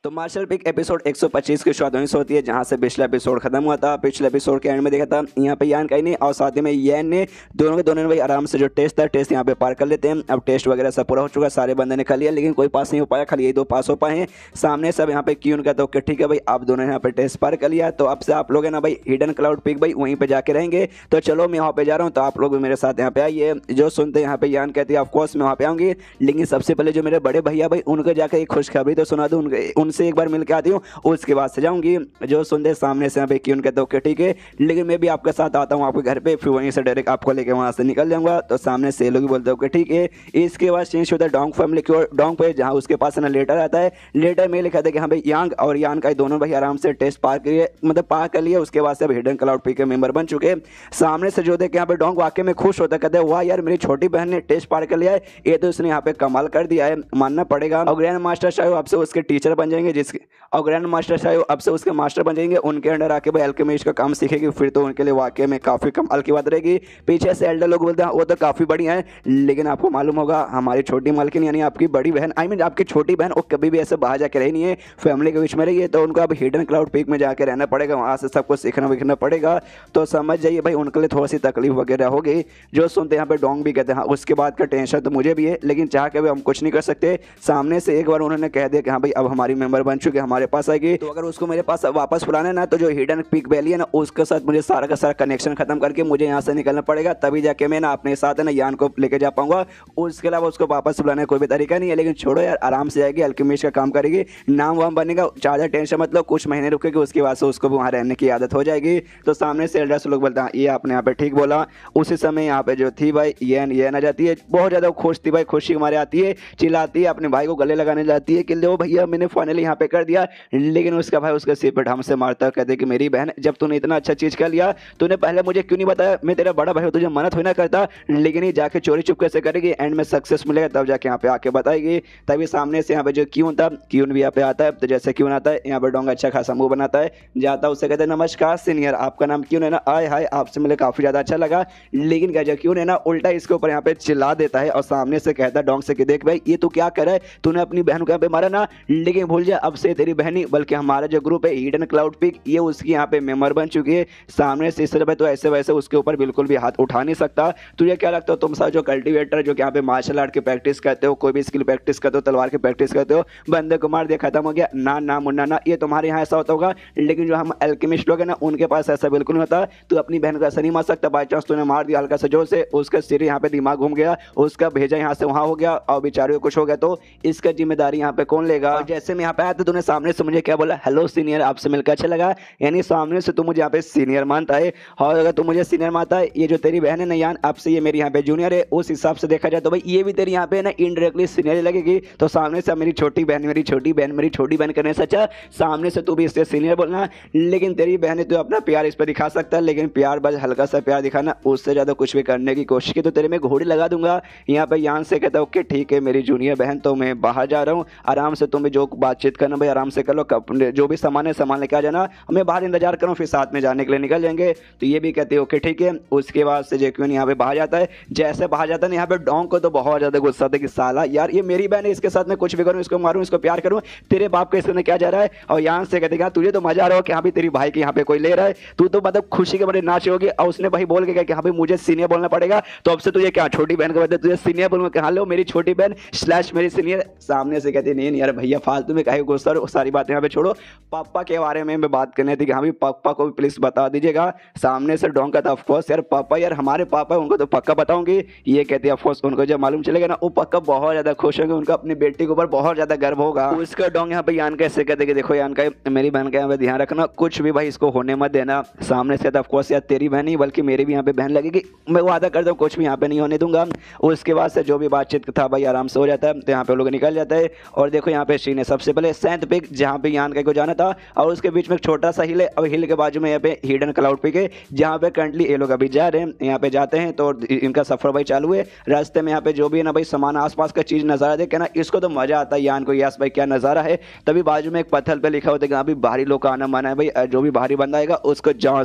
तो मार्शल पिक एपिसोड 125 की शुरुआत होती है जहां से पिछला एपिसोड खत्म हुआ था। पिछले एपिसोड के एंड में देखा था यहाँ पे यान कहीं नहीं और साथ ही में यैन ने दोनों के दोनों ने भाई आराम से जो टेस्ट था टेस्ट यहाँ पे पार कर लेते हैं। अब टेस्ट वगैरह सब पूरा हो चुका है, सारे बंदे ने कर लिया लेकिन कोई पास नहीं हो पाया, खाली यही दो पास हो पाए हैं। सामने सब यहाँ पे क्यों कहते ओके ठीक है भाई आप दोनों ने यहाँ पे टेस्ट पार कर लिया, तो अब से आप लोग है ना भाई हिडन क्लाउड पिक भाई वहीं पे जाके रहेंगे। तो चलो मैं वहाँ पे जा रहा हूँ, तो आप लोग भी मेरे साथ यहाँ पे आइए। जो सुनते हैं यहाँ पे यान कहती है ऑफकोर्स मैं वहाँ पे आऊँगी, लेकिन सबसे पहले जो मेरे बड़े भैया भाई उनको जाकर एक खुशखबरी तो सुना दूँ, उनसे एक बार मिल के आती हूँ उसके बाद से जाऊंगी। जो सुनते सामने से यहाँ पे क्यों कहते ओके ठीक है, लेकिन मैं भी आपके साथ आता हूँ आपके घर पे, फिर वहीं से डायरेक्ट आपको लेके वहाँ से निकल जाऊंगा। तो सामने से लोग बोलते ओके ठीक है। इसके बाद चेंज होता है डोंग फैमिली की ओर, डोंग पे जहाँ उसके पास ना लेटर आता है। लेटर में लिखा था कि हाँ भाई यांग और यान का दोनों भाई आराम से टेस्ट पार करिए, मतलब पार कर लिए। उसके बाद से अब हिडन क्लाउड पी के मेंबर बन चुके। सामने से जो देखे यहाँ पे डोंग वाकई में खुश होता है, कहते हैं वाह यार मेरी छोटी बहन ने टेस्ट पार कर लिया है, ये तो उसने यहाँ पे कमाल कर दिया है, मानना पड़ेगा। और ग्रैंड मास्टर शायद आपसे उसके टीचर बन जाएंगे, जिसके और ग्रैंड मास्टर शायद अब से उसके मास्टर बन जाएंगे, उनके अंडर आके भाई अल्केमिस्ट का काम सीखेगी, फिर तो उनके लिए वाकई में काफी कमाल की बात रहेगी। पीछे से एल्डर लोग बोलते हैं वो तो काफी बड़ी है, लेकिन आपको मालूम होगा हमारी छोटी मालकिन यानी आपकी बड़ी बहन आई मीन आपकी छोटी बहन वो कभी भी ऐसे बाहर जाके रही नहीं है, फैमिली के बीच में रही है, तो उनको अब हिडन क्लाउड पीक में जाके रहना पड़ेगा, वहां से सब कुछ सीखना विखना पड़ेगा। तो समझ जाइए भाई उनके लिए थोड़ी सी तकलीफ वगैरह होगी। जो सुनते यहाँ पे डोंग भी कहते हैं उसके बाद का टेंशन तो मुझे भी है, लेकिन चाह के भी हम कुछ नहीं कर सकते। सामने से एक बार उन्होंने कह दिया कि हाँ भाई अब हमारी मेंबर बन चुके हमारे पास आएगी, तो अगर उसको मेरे पास वापस बुलाना है ना, तो जो हिडन पीक वैली है ना उसके साथ मुझे सारा का सारा कनेक्शन खत्म करके मुझे यहाँ से निकलना पड़ेगा, तभी जाके मैं ना अपने साथ है ना यान को लेके जा पाऊंगा। उसके अलावा उसको वापस बुलाने का कोई भी तरीका नहीं है। लेकिन छोड़ो यार, आराम से जाएगी, अल्केमिस्ट का काम करेगी, नाम वाम बनेगा, ज़्यादा टेंशन मतलब कुछ महीने रुकेगी, उसके बाद से उसको भी वहाँ रहने की आदत हो जाएगी। तो सामने से एल्डर्स लोग बोलते हैं ये आपने यहाँ पे ठीक बोला। उसी समय यहाँ पे जो थी भाई ये आ जाती है, बहुत ज़्यादा खुश थी भाई, खुशी हमारे आती है, चिल्लाती है, अपने भाई को गले लगाने जाती है कि लो भैया मैंने फाइनली यहाँ पे कर दिया। लेकिन उसका भाई उसके सिर पे हमसे मारता, कहते कि मेरी बहन जब तूने इतना अच्छा चीज कर लिया तूने पहले मुझे क्यों नहीं बताया, मैं तेरा बड़ा भाई हूं, तुझे मना थोड़ी ना करता, लेकिन ये जाके चोरी चुपके से करेगी, एंड में सक्सेस मिलेगा तब जाके यहाँ पे आके बताएगी। तभी सामने से यहाँ पे जो क्यों था क्यों भी यहाँ पे आता है। तो जैसे क्यों आता है यहाँ पे डोंग अच्छा खासा मुंह बनाता है, जाता है उससे कहते हैं नमस्कार सीनियर आपका नाम क्यों है ना, आय हाय आपसे मिले काफी ज्यादा अच्छा लगा। लेकिन क्या क्यों है ना उल्टा इसके ऊपर यहाँ पे चिल्ला देता है और सामने से कहता है डोंग से कि देख भाई ये तू क्या कर रहा है, तूने अपनी बहन को यहाँ पे मारा ना, लेकिन भूल जा अब से तेरी बहन ही बल्कि हमारा जो ग्रुप है हिडन क्लाउड पिक ये उसकी यहाँ पे मेंबर बन चुकी है। सामने से इस तरह तो ऐसे वैसे उसके ऊपर बिल्कुल भी हाथ उठा नहीं सकता। तुझे क्या लगता है तुम सा जो कल्टीवेटर जो कि यहाँ पे मार्शल आर्ट की प्रैक्टिस करते हो, कोई भी स्किल प्रैक्टिस करते हो, तलवार की प्रैक्टिस करते हो, बंदे को मार दिया खत्म हो गया, ना ना मुन्ना ना, ये तुम्हारे यहाँ ऐसा होता होगा, लेकिन जो हम अल्केमिस्ट लोग हैं ना उनके पास ऐसा बिल्कुल नहीं होता। तू अपनी बहन को ऐसा नहीं मार सकता, बाई चांस तूने मार दिया हल्का सा जोर से, उसका सिर यहाँ पे दिमाग घूम गया, उसका भेजा यहाँ से वहाँ हो गया और बेचारे कुछ हो गया, तो इसका जिम्मेदारी यहाँ पे कौन लेगा। और जैसे मैं यहाँ पे आया तो तूने सामने से मुझे क्या बोला, हेलो सीनियर आपसे मिलकर अच्छा लगा, यानी सामने से तू मुझे यहाँ पे सीनियर मानता है। और अगर तू मुझे सीनियर मानता है, ये जो तेरी बहन है ना यान आपसे ये मेरी यहाँ पे जूनियर है, उस हिसाब से देखा जाए तो भाई ये भी तेरी यहाँ पे ना इनडायरेक्टली सीनियर लगेगी। तो सामने से मेरी छोटी बहन मेरी छोटी बहन मेरी छोटी बहन करने से अच्छा सामने से तू भी इससे सीनियर बोलना। लेकिन तेरी बहन है तो अपना प्यार इस पर दिखा सकता है, लेकिन प्यार बस हल्का सा प्यार दिखाना, उससे ज्यादा कुछ भी करने की कोशिश की तो तेरे में घोड़ी लगा दूंगा। यहाँ पे यान से कहता ओके ठीक है मेरी जूनियर बहन, तो मैं बाहर जा रहा हूँ, आराम से तुम्हें जो बातचीत करना भाई आराम से कर लो, जो भी सामान है सामान लेके आ जाना, मैं बाहर इंतजार करूँ, फिर साथ में जाने के लिए निकल जाएंगे। तो ये भी कहते हैं ओके ठीक है। उसके बाद से जेक्विन यहाँ पे बाहर जाता है, जैसे बाहर जाता है यहाँ पे डोंग को तो बहुत ज्यादा गुस्सा था कि साला यार ये मेरी बहन है, इसके साथ मैं कुछ भी करूँ, इसको मारूं, इसको प्यार करूं, तेरे बाप को इसमें क्या जा रहा है। और यहाँ से कहते हैं तुझे तो मजा आ रहा हो कि हाँ भी तेरी भाई के यहाँ पे कोई ले रहा है, तू तो मतलब खुशी के बड़े नाच होगी। और उसने भाई बोल के कहा कि हाँ भाई मुझे सीनियर बोलना पड़ेगा, तो अब से तुझे क्या छोटी बहन को बता तुझे सीनियर बोलूंगा, हाँ लो मेरी छोटी बहन स्लैश मेरी सीनियर। सामने से कहती नहीं यार भैया फालतू में कहे ही गुस्सा, और सारी बातें यहाँ पे छोड़ो, पापा के बारे में बात करनी थी कि हाँ भाई पापा को भी प्लीज बता दीजिएगा। सामने से डॉन कहता ऑफकोर्स यार पापा, यार हमारे पापा है, उनको तो पक्का बताऊंगी। ये कहती है ऑफकोर्स उनको जब मालूम चलेगा ना वो पक्का बहुत ज्यादा खुश होंगे, उनका अपनी बेटी के ऊपर बहुत ज्यादा गर्व होगा। उसका डॉन यहाँ पे यान कैसे कहते कि देखो यान का मेरी बहन का यहाँ पे ध्यान रखना, कुछ भी भाई इसको होने मत देना। सामने से ऑफकोर्स यार तेरी बहन नहीं बल्कि मेरी भी यहाँ पे बहन लगेगी, मैं वादा करता हूँ कुछ भी यहाँ पे नहीं होने दूंगा। उसके बाद से जो भी बातचीत था भाई आराम से हो जाता है, तो यहाँ पे लोग निकल जाता है। और देखो यहाँ पे सीन है सबसे पहले सेंट पिक जहाँ पे यान को जाना था, और उसके बीच में एक छोटा सा हिल है, और हिल के बाजू में यहाँ पे हिडन क्लाउड पिक है जहाँ पे करंटली ये लोग अभी जा रहे हैं। यहाँ पे जाते हैं तो इनका सफर भाई चालू है। रास्ते में यहाँ पे जो भी है ना भाई सामान आसपास का चीज नजारा देखे ना इसको तो मजा आता है यान को, यस भाई क्या नजारा है। तभी बाजू में एक पत्थर पे लिखा होता है कि अभी बाहरी लोग का आना माना है भाई, जो भी बाहरी बंदा आएगा उसको जान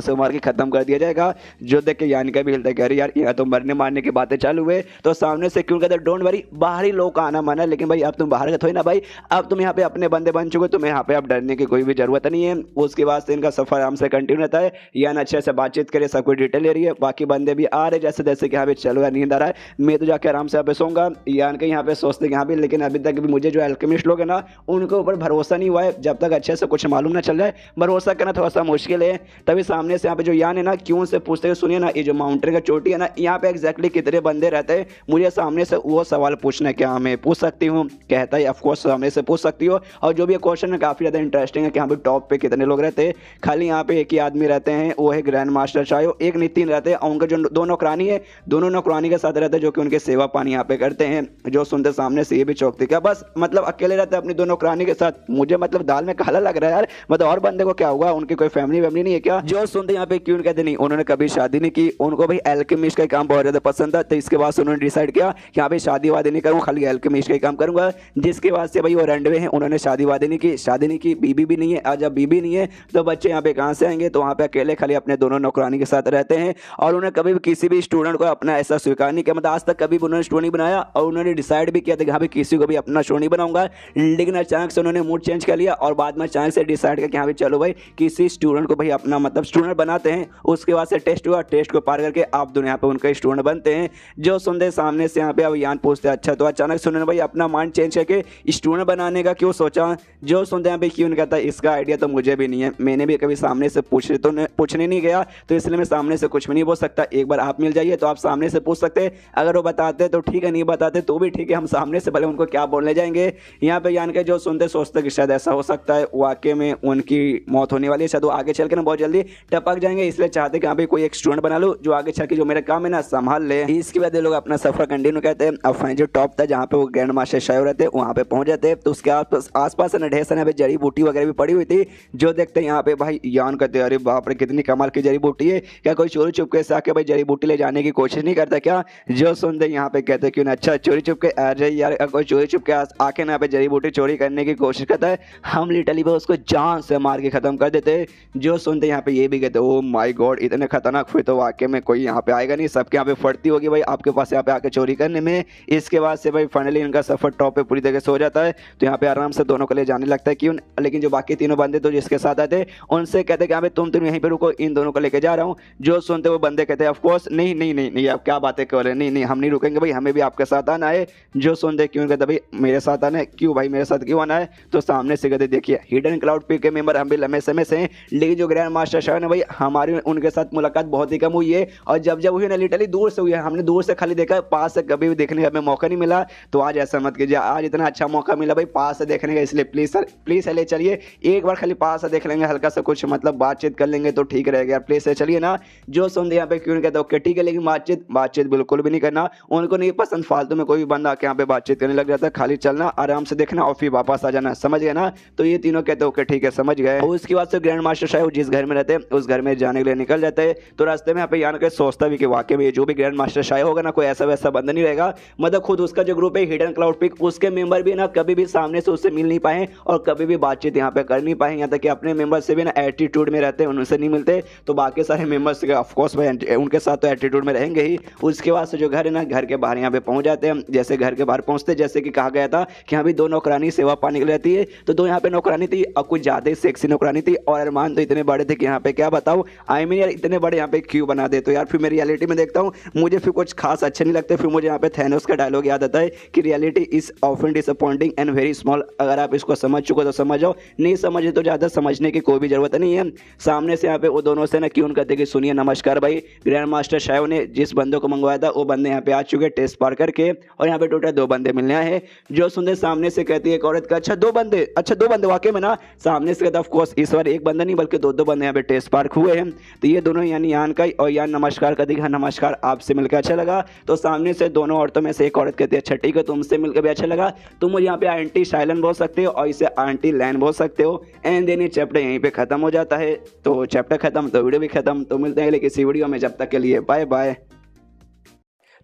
से मार के खत्म कर दिया जाएगा। जो देख के यान का भी हिलता है, अरे यार यहाँ तो मरने मारने की बातें चालू हुए। तो सामने से क्यों कहते डोंट वरी बाहरी लोग का आना माना है, लेकिन भाई अब तुम बाहर का थोड़ी ना भाई, अब तुम यहाँ पे अपने बंदे बन चुके, तुम्हें यहाँ पे अब डरने की कोई भी जरूरत नहीं है। उसके बाद से इनका सफर आराम से कंटिन्यू रहता है, यान अच्छे से बातचीत करे, सब कुछ डिटेल ले रही है। बाकी बंदे भी आ रहे जैसे जैसे कि यहाँ पे चलो यार नींद आ रहा है, मैं तो जाके आराम से यहाँ पे सोऊंगा। यान के यहाँ पे सोचते यहाँ पे, लेकिन अभी तक भी मुझे जो एल्केमिस्ट लोग है ना उनके ऊपर भरोसा नहीं हुआ है, जब तक अच्छे से कुछ मालूम ना चल जाए भरोसा करना थोड़ा सा मुश्किल है। तभी सामने से यहाँ पे जो यान है ना क्यों से पूछते हैं, सुनिए ना ये जो माउंटेन का चोटी है ना यहाँ पे एग्जैक्टली कितने बंदे रहते हैं, मुझे सामने से वो सवाल पूछना है, क्या मैं पूछ सकती हूँ? कहता है ऑफकोर्स सामने से पूछ सकती हो। और जो भी क्वेश्चन है काफी ज्यादा इंटरेस्टिंग है कि यहाँ पे टॉप पे कितने लोग रहते हैं। खाली यहाँ पे एक ही आदमी रहते हैं, वो है ग्रैंड मास्टर चायो, एक नितिन रहते हैं, और उनके जो दो नौकरानी है दोनों नौकरानी के साथ रहते हैं जो कि उनके सेवा पानी यहाँ पे करते हैं। जो सुनते सामने से ये भी चौंकते क्या बस मतलब अकेले रहते हैं अपनी दो नौकरानी के साथ, मुझे मतलब दाल में काला लग रहा है यार, मतलब और बंदे को क्या हुआ, उनकी कोई फैमिली वैमिली नहीं है क्या? जो सुनते यहाँ पे क्यों कहते नहीं, उन्होंने कभी शादी नहीं की, उनको भाई एल्केमिस्ट का काम बहुत ज्यादा पसंद था। तो इसके बाद उन्होंने डिसाइड किया कि यहाँ पे शादी वादी नहीं करूँगा, खाली एल्केमिस्ट का काम करूंगा। जिसके बाद से भाई वो रंडवे हैं, उन्होंने शादी वादी नहीं की, शादी नहीं की, बीबी भी नहीं है। आज जब बीबी नहीं है तो बच्चे यहाँ पे कहाँ से आएंगे? तो वहाँ पे अकेले खाली अपने दोनों नौकरानी के साथ रहते हैं। और उन्होंने कभी भी किसी भी स्टूडेंट को अपना ऐसा स्वीकार नहीं किया, मतलब आज तक कभी भी उन्होंने स्टूडेंट नहीं बनाया। और उन्होंने डिसाइड भी किया था कि हाँ भाई किसी को भी अपना स्टूडेंट नहीं बनाऊंगा, लेकिन अचानक से उन्होंने मूड चेंज कर लिया और बाद में अचानक से डिसाइड किया कि हाँ भाई चलो भाई किसी स्टूडेंट को भाई अपना मतलब स्टूडेंट बनाते हैं। उसके बाद से टेस्ट हुआ, टेस्ट को पार करके आप दोनों यहाँ पे उनका स्टूडेंट बनते हैं। जो सुनते सामने से यहाँ पे अब यान पूछते अच्छा, तो अचानक से उन्होंने भाई अपना माइंड चेंज करके स्टूडेंट बनाने का क्यों सोचा? जो सुनते हैं भाई क्यों कहता है इसका आइडिया तो मुझे भी नहीं है, मैंने भी कभी सामने से पूछने नहीं गया, तो इसलिए मैं सामने से कुछ भी नहीं बोल सकता। एक बार आप मिल जाइए तो आप सामने से पूछ सकते हैं, अगर वो बताते तो ठीक है, नहीं बताते तो भी ठीक है, हम सामने से भले उनको क्या बोलने जाएंगे। यहाँ पे यान के जो सुनते सोचते कि शायद ऐसा हो सकता है वाकई में उनकी मौत होने वाली है, शायद वो आगे चल के ना बहुत जल्दी टपक जाएंगे, इसलिए चाहते कि यहाँ पे कोई एक स्टूडेंट बना लो जो आगे चल के जो मेरा काम है ना संभाल ले। इसके बाद लोग अपना सफर कंटिन्यू करते हैं। अब फाइनल जो टॉप था जहाँ पे वो ग्रैंड मास्टर शायो रहते हैं वहाँ पे पहुंच जाते हैं। तो उसके आसपास ढेर सारी यहाँ पे जड़ी बूटी वगैरह भी पड़ी हुई थी। जो देखते हैं यहाँ पे भाई यान कहते हैं अरे बाप रे कितनी कमाल की जड़ी बूटी है, क्या कोई चोरी चुपके से आके भाई जड़ी बूटी ले जाने की कोशिश नहीं करता क्या? जो सुनते यहाँ पे कहते क्यों ना अच्छा चोरी चुपके, अरे यार कोई चोरी चुपके आके ना पे जड़ी बूटी चोरी करने की कोशिश करता है, हम लिटरली उसको जान से मार के खत्म कर देते। जो सुनते यहाँ पे ये भी कहते ओ माय गॉड इतने खतरनाक फिर तो वाकई में कोई यहाँ पे आएगा नहीं, सबके यहाँ पे फटती होगी भाई आपके पास यहाँ पे आके चोरी करने में। इसके बाद से भाई फाइनली इनका सफर टॉप पे पूरी तरह से हो जाता है। तो यहाँ पे आराम से दोनों को ले जाने लगता है क्यों, लेकिन जो बाकी तीनों बंदे तो जिसके साथ आते उनसे कहते कि यहाँ पे तुम यहीं पे रुको, इन दोनों को लेके जा रहा हूँ। जो सुनते वो बंदे कहते हैं ऑफकोर्स नहीं नहीं नहीं नहीं, आप क्या बातें कर रहे हैं, नहीं नहीं हम नहीं रुकेंगे भाई, हमें भी आपके साथ आना है। जो सुनते क्यों कहते भाई मेरे साथ आना है, क्यों भाई मेरे साथ क्यों आना है? तो सामने से कहते देखिए हिडन क्लाउड पीक के मेंबर हम भी लंबे समय से हैं, लेकिन जो ग्रैंड मास्टर शाह ने भाई हमारी उनके साथ मुलाकात बहुत ही कम हुई है, और जब जब हुई ना लिटरली दूर से हुई है, हमने दूर से खाली देखा, पास से कभी भी देखने का हमें मौका नहीं मिला। तो आज ऐसा मत कीजिए, आज इतना अच्छा मौका मिला भाई पास से देखने का, इसलिए प्लीज सर प्लीज ले चलिए, एक बार खाली पास से देख लेंगे, हल्का सा कुछ मतलब बातचीत कर लेंगे तो ठीक रहेगा यार, प्लीज से चलिए ना। जो सुनते यहाँ पे क्यों कहते ओके ठीक है, लेकिन बातचीत बिल्कुल भी नहीं करना, उनको नहीं पसंद फालतू में कोई भी बंदा आके यहाँ पे बातचीत करने लग जाता है, खाली चलना आराम से देखना और फिर वापस आ जाना, समझ गए ना? तो ये तीनों कहते ओके ठीक है समझ गए। और उसके बाद से ग्रैंड मास्टर शायद जिस घर में रहते हैं उस घर में जाने के लिए निकल जाते हैं। तो रास्ते में यहाँ पे यान के सोचता भी कि वाकई में जो भी ग्रैंड मास्टर शायद होगा ना कोई ऐसा वैसा बंदा नहीं रहेगा, मतलब खुद उसका जो ग्रुप है हिडन क्लाउड पीक उसके मेंबर भी ना कभी भी सामने से उससे मिल नहीं पाए और कभी भी बातचीत यहाँ पे कर नहीं पाए, यहाँ तक कि अपने मेंबर से भी ना एटीट्यूड में रहते हैं, उनसे नहीं मिलते। तो बाकी सारे मेंबर्स ऑफकोर्स भाई उनके साथ तो एटीट्यूड में रहेंगे ही। उसके बाद से जो घर है ना घर के बाहर यहाँ पे पहुंच जाते हैं। जैसे घर के बाहर पहुंचते जैसे कि कहा गया था कि यहाँ भी दो नौकरानी सेवा पाने के लिए रहती है, तो दो यहाँ पे नौकरानी थी और कुछ ज्यादा ही सेक्सी नौकरानी थी, और अरमान तो इतने बड़े थे कि यहाँ पे क्या बताऊँ, आई मीन यार इतने बड़े यहाँ पे क्यों बना दे। तो यार फिर मैं रियलिटी में देखता हूँ मुझे फिर कुछ खास अच्छे नहीं लगते, फिर मुझे यहाँ पे थैनोस का डायलॉग याद आता है कि reality is often disappointing and very small. अगर आप इसको समझ चुके तो समझ जाओ, नहीं समझे तो ज़्यादा समझने की कोई भी ज़रूरत नहीं है। सामने से यहाँ पे वो दोनों से ना क्यों कहते कि सुनिए नमस्कार भाई, ग्रैंड मास्टर शायव ने जिस बंदे को मंगवाया था वो बंदे यहाँ पे आ चुके टेस्ट पार करके, और यहाँ पे टोटल 2 बंदे मिलने आए हैं। जो सुनते सामने से कहती है एक औरत का अच्छा 2 बंदे, अच्छा 2 बंदे वाकई में ना। सामने से कहता ऑफ कोर्स इस बार एक बंदा नहीं बल्कि 2 बंदे यहाँ पे टेस्ट पार हुए हैं। तो ये दोनों यानी यान का और यान नमस्कार का दिखा, नमस्कार आपसे मिलकर अच्छा लगा। तो सामने से दोनों औरतों में से एक औरत कहती है अच्छा ठीक है तुमसे मिलकर भी अच्छा लगा, तुम मुझे यहाँ पे आंटी शाइलन बोल सकते हो और इसे आंटी लैन बोल सकते हो। एंड देन ये चैप्टर यहीं पे खत्म हो जाता है। तो चैप्टर खत्म तो वीडियो भी खत्म। तो मिलते हैं अगले किसी वीडियो में, जब तक के लिए बाय बाय।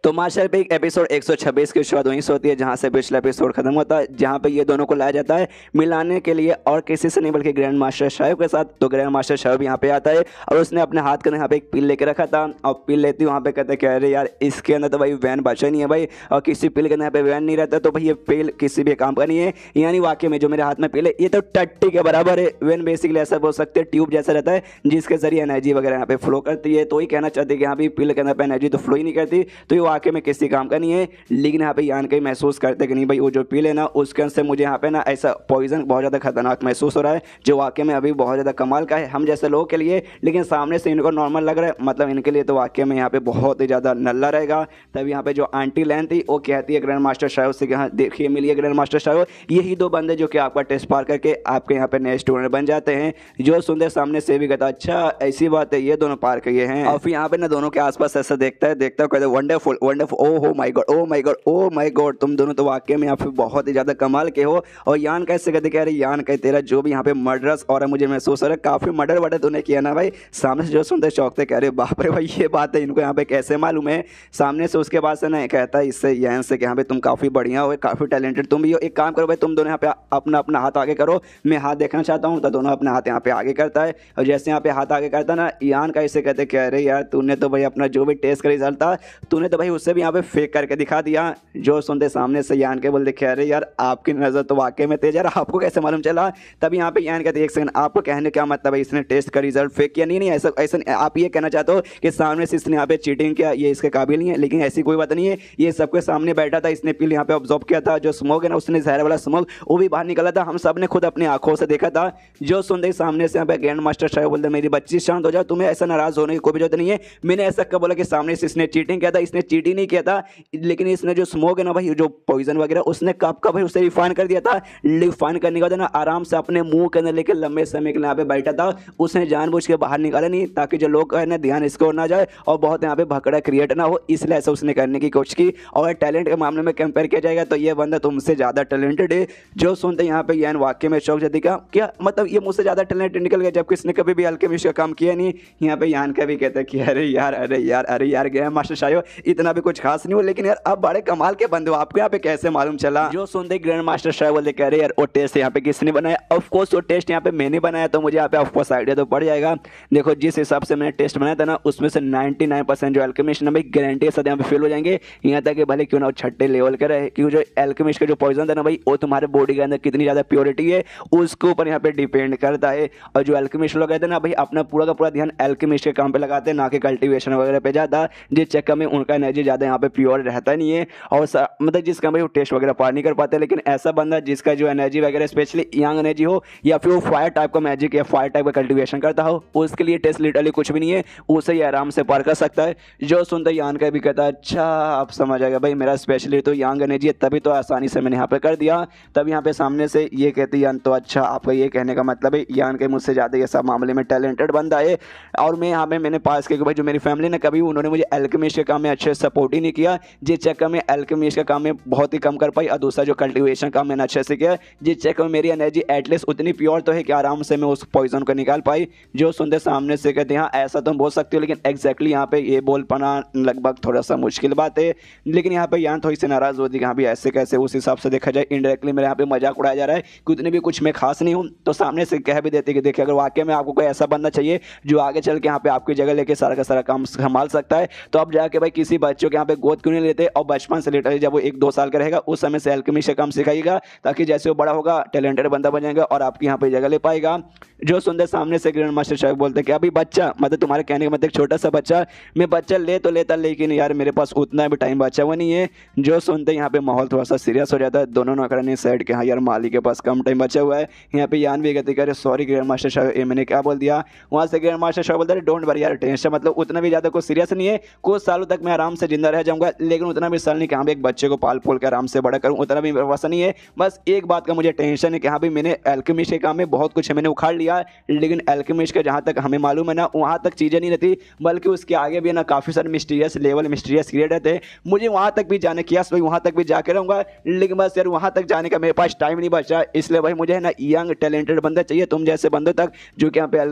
तो मास्टर पे एपिसोड 126 की शुरुआत वहीं से होती है जहां से पिछला एपिसोड खत्म होता है, जहां पे ये दोनों को लाया जाता है मिलाने के लिए और किसी से नहीं बल्कि ग्रैंड मास्टर शायब के साथ। तो ग्रैंड मास्टर शायब यहाँ पे आता है और उसने अपने हाथ के यहाँ पे एक पिल लेके रखा था और पिल लेती वहाँ पे कहते कह रहे यार इसके अंदर तो भाई वैन बचा नहीं है भाई, और किसी पिल के अंदर यहाँ पे वैन नहीं रहता, तो भाई ये पिल किसी भी काम का नहीं है। यानी वाकई में जो मेरे हाथ में पिल है ये तो टट्टी के बराबर है। वैन बेसिकली ऐसा बोल सकते हैं ट्यूब जैसा रहता है जिसके जरिए एनर्जी वगैरह यहाँ पे फ्लो करती है। तो ही कहना चाहते हैं कि यहाँ पे पिल के अंदर पे एनर्जी तो फ्लो ही नहीं करती, तो ये वाकई में किसी काम का नहीं है। लेकिन यहाँ पे यान कहीं महसूस करते कि नहीं भाई वो जो पिल है ना उसके अंदर से मुझे यहाँ पे ना ऐसा पॉइजन बहुत ज़्यादा खतरनाक महसूस हो रहा है जो वाकई में अभी बहुत ज़्यादा कमाल का है हम जैसे लोगों के लिए, लेकिन सामने से इनको नॉर्मल लग रहा है, मतलब इनके लिए तो वाकई में यहाँ पे बहुत ही ज़्यादा नल्ला रहेगा। तब यहाँ पे जो आंटी लैन थी वो कहती है ग्रैंड मास्टर शायद से कि हाँ देखिए मिलिए ग्रैंड मास्टर शायद, यही 2 बंदे जो कि आपका टेस्ट पार करके आपके यहाँ पे नए स्टूडेंट बन जाते हैं। जो सुनते सामने से भी कहता अच्छा ऐसी बात है, ये दोनों पार किए हैं। और फिर यहाँ पे ना दोनों के आसपास ऐसा देखता है कहते wonderful wonderful, oh my God oh my God oh my God, तुम दोनों तो वाकई में यहाँ पे बहुत ही ज़्यादा कमाल के हो। और यान कैसे कहते कह रहे यान कह तेरा जो भी यहाँ पे मर्डरस और मुझे महसूस हो रहा है काफ़ी मर्डर वर्डर तूने किया ना भाई। सामने से जो सुनते चौंकते कह रहे बाप रे भाई ये बात है इनको यहाँ पे कैसे मालूम है। सामने से उसके बाद से ना कहता है इससे यान से कि यहाँ पे तुम काफ़ी बढ़िया हो, काफ़ी टैलेंटेड तुम भी हो, एक काम करो भाई तुम दोनों यहाँ पे अपना अपना हाथ आगे करो, मैं हाथ देखना चाहता हूँ। तो दोनों अपना हाथ यहाँ पे आगे करता है और जैसे यहाँ पे हाथ आगे करता ना यान का इसे कहते कह रहे यार तूने तो भाई अपना जो भी टेस्ट का रिजल्ट था तूने तो भाई उससे भी यहाँ पे फेक करके दिखा दिया। जो सुनते सामने से यान के बोलते कह रहे यार आपकी नज़र तो वाकई में तेज यार, आपको कैसे मालूम चला। तब यहाँ पे यान कहते एक सेकंड आपको कहने क्या मतलब है इसने टेस्ट का रिजल्ट फेक किया, नहीं ऐसा ऐसा आप ये कहना चाहते हो कि सामने से इसने यहाँ पे चीटिंग किया, ये इसके काबिल नहीं है। लेकिन ऐसी कोई बात नहीं है, ये सबके सामने बैठा था, इसने पिल यहाँ पे ऑब्जर्व किया था, जो स्मोक है ना उसने जहर वाला स्मोक वो भी बाहर निकला था, हम सब ने खुद अपनी आंखों से देखा था। जो सुनते सामने से यहाँ पे ग्रैंड मास्टर शायद बोलते मेरी बच्ची शांत हो जाओ, तुम्हें ऐसा नाराज होने की कोई भी जरूरत नहीं है। मैंने ऐसा कब बोला कि सामने से इसने चीटिंग किया था, इसने चीटिंग नहीं किया था, लेकिन इसने जो स्मोक है ना भाई जो पॉइजन वगैरह उसने कब का भाई उसे रिफाइन कर दिया था। रिफाइन करने के बाद ना आराम से अपने मुंह के अंदर लेकर लंबे समय के लिए यहाँ पे बैठा था, उसने जानबूझ के बाहर निकाला नहीं ताकि जो लोग है ना ध्यान इसको और ना जाए और बहुत यहाँ पे भगड़ा क्रिएट ना हो, इसलिए ऐसा उसने करने की कोशिश की। और टैलेंट के मामले में कंपेयर किया जाएगा तो ये बंदा तुमसे ज़्यादा टैलेंटेड है। जो सुनते यहाँ पे यान वाक्य में चौक जाती क्या मतलब ये मुझसे ज़्यादा टैलेंटेड निकल गया जबकि इसने कभी भी अल्केमिस्ट का काम किया नहीं। यहाँ पे यान का भी कहता है कि अरे यार ग्रैंड मास्टर शायद इतना भी कुछ खास नहीं हो, लेकिन यार अब बड़े कमाल के बंदे हो, आपको यहाँ पे कैसे मालूम चला। जो सुनते ग्रैंड मास्टर शायद बोलते कह रहे यार वो टेस्ट यहाँ पे किसने बनाया, ऑफ कोर्स वो टेस्ट यहाँ पे मैंने बनाया, तो मुझे यहाँ पे ऑफ कोर्स आइडिया तो पड़ जाएगा। देखो जिस हिसाब से मैंने टेस्ट बनाया था ना उसमें से 99% जो अल्केमिस्ट ना भाई गारंटी के साथ यहाँ पे फेल हो जाएंगे, यहाँ तक कि भले क्यों ना वो छठे लेवल का रहे, क्योंकि जो अल्केमिस्ट का जो पॉइजन था ना भाई वो तुम्हारे बॉडी के अंदर कितनी ज़्यादा प्योरिटी है उसके ऊपर यहाँ पे डिपेंड करता है। और जो अल्केमिस्ट लोग कहते हैं ना भाई अपना पूरा का पूरा ध्यान अल्केमिस्ट के काम पे लगाते हैं ना कि कल्टिवेशन वगैरह पे जाता, जिस चक्कर में उनका एनर्जी ज़्यादा यहाँ पे प्योर रहता नहीं है और मतलब जिसका भाई वो टेस्ट वगैरह पार नहीं कर पाते। लेकिन ऐसा बंदा जिसका जो एनर्जी वगैरह स्पेशली यंग एनर्जी हो या फिर वो फायर टाइप का मैजिक या फायर टाइप का कल्टिवेशन करता हो उसके लिए टेस्ट लिटरली कुछ भी नहीं है, उसे ही आराम से पार कर सकता है। जो सुनते यान का भी कहता है अच्छा आप समझ आएगा भाई मेरा स्पेशली तो यंग एनर्जी है तभी तो आसानी से मैंने यहाँ पे कर दिया। तब यहाँ पे सामने से ये कहती यान तो अच्छा आपका ये कहने का मतलब है यान के मुझसे ज़्यादा ये सब मामले में टैलेंटेड बंदा है और मैं यहाँ पे मैंने पास किया कि भाई जो मेरी फैमिली ने कभी उन्होंने मुझे अल्केमिस्ट के काम में अच्छे सपोर्ट ही नहीं किया, जिस चक्कर में अल्केमिस्ट का काम में बहुत ही कम कर पाई और दूसरा जो कल्टिवेशन काम मैंने अच्छे से किया जिस चक्कर में मेरी एनर्जी एटलीस्ट उतनी प्योर तो है कि आराम से मैं उस पॉइजन को निकाल पाई। जो सुनते सामने से कहते हैं हाँ ऐसा तुम बोल सकते हो, लेकिन एग्जैक्टली यहाँ पे ये बोल पाना लगभग थोड़ा सा मुश्किल बात है। लेकिन यहाँ पे यहाँ थोड़ी सी नाराज़ होती है कि हाँ भी ऐसे कैसे, उस हिसाब से देखा जाए इनडायरेक्टली मेरे यहाँ पे मजाक उड़ाया जा रहा है कि उतने भी कुछ मैं खास नहीं हूँ। तो सामने से कह भी देते कि देखिए अगर वाकई में आपको कोई ऐसा बंदा चाहिए जो आगे चल के यहाँ पे आपकी जगह लेके सारा का सारा काम संभाल सकता है तो आप जाके भाई किसी बच्चों के यहाँ पे गोद क्यों नहीं लेते और बचपन से लेटर जब वो 1-2 साल का रहेगा उस समय से एल्केमी का काम सिखाइएगा, ताकि जैसे वो बड़ा होगा टैलेंटेड बंदा बन जाएगा और आपके यहाँ पे जगह ले पाएगा। जो सुनते सामने से ग्रैंड मास्टर साहब बोलते कि अभी बच्चा, मतलब तुम्हारे कहने का मतलब एक छोटा सा बच्चा, मैं बच्चा ले तो लेता लेकिन यार मेरे पास उतना भी टाइम बचा हुआ नहीं है। जो सुनते यहाँ पे माहौल थोड़ा सा सीरियस हो जाता है, दोनों नौकरानी साइड के हाँ यार मालिक के पास कम टाइम बचा हुआ है। यहाँ पे यान भी गति करे सॉरी ग्रैंड मास्टर साहब ये मैंने क्या बोल दिया। वहाँ से ग्रैंड मास्टर साहब बोलते डोंट वरी यार, टेंशन मतलब उतना भी ज़्यादा कुछ सीरियस नहीं है, कुछ सालों तक मैं आराम से जिंदा रह जाऊँगा, लेकिन उतना भी साल नहीं कि हाँ भी एक बच्चे को पाल पोल के आराम से बड़ा करूँ, उतना भी वैसा नहीं है। बस एक बात का मुझे टेंशन है कि हाँ भाई मैंने एल्केमिस्ट के काम में बहुत कुछ मैंने उखाड़ लिया, लेकिन एल्केमिस्ट का जहाँ तक हमें मालूम है ना वहाँ तक चीज़ें नहीं रहती, बल्कि उसके आगे भी ना काफ़ी सारे मिस्टीरियस लेवल मिस्टीरियस क्रिएट रहते हैं। मुझे वहाँ तक भी जाने की भाई वहाँ तक भी जाके रहूँगा, लेकिन बस यार वहाँ तक जाने का मेरे पास टाइम नहीं बचा, इसलिए भाई मुझे है ना यंग टैलेंटेड बंदा चाहिए, तुम जैसे बंदों तक जो कि यहाँ पे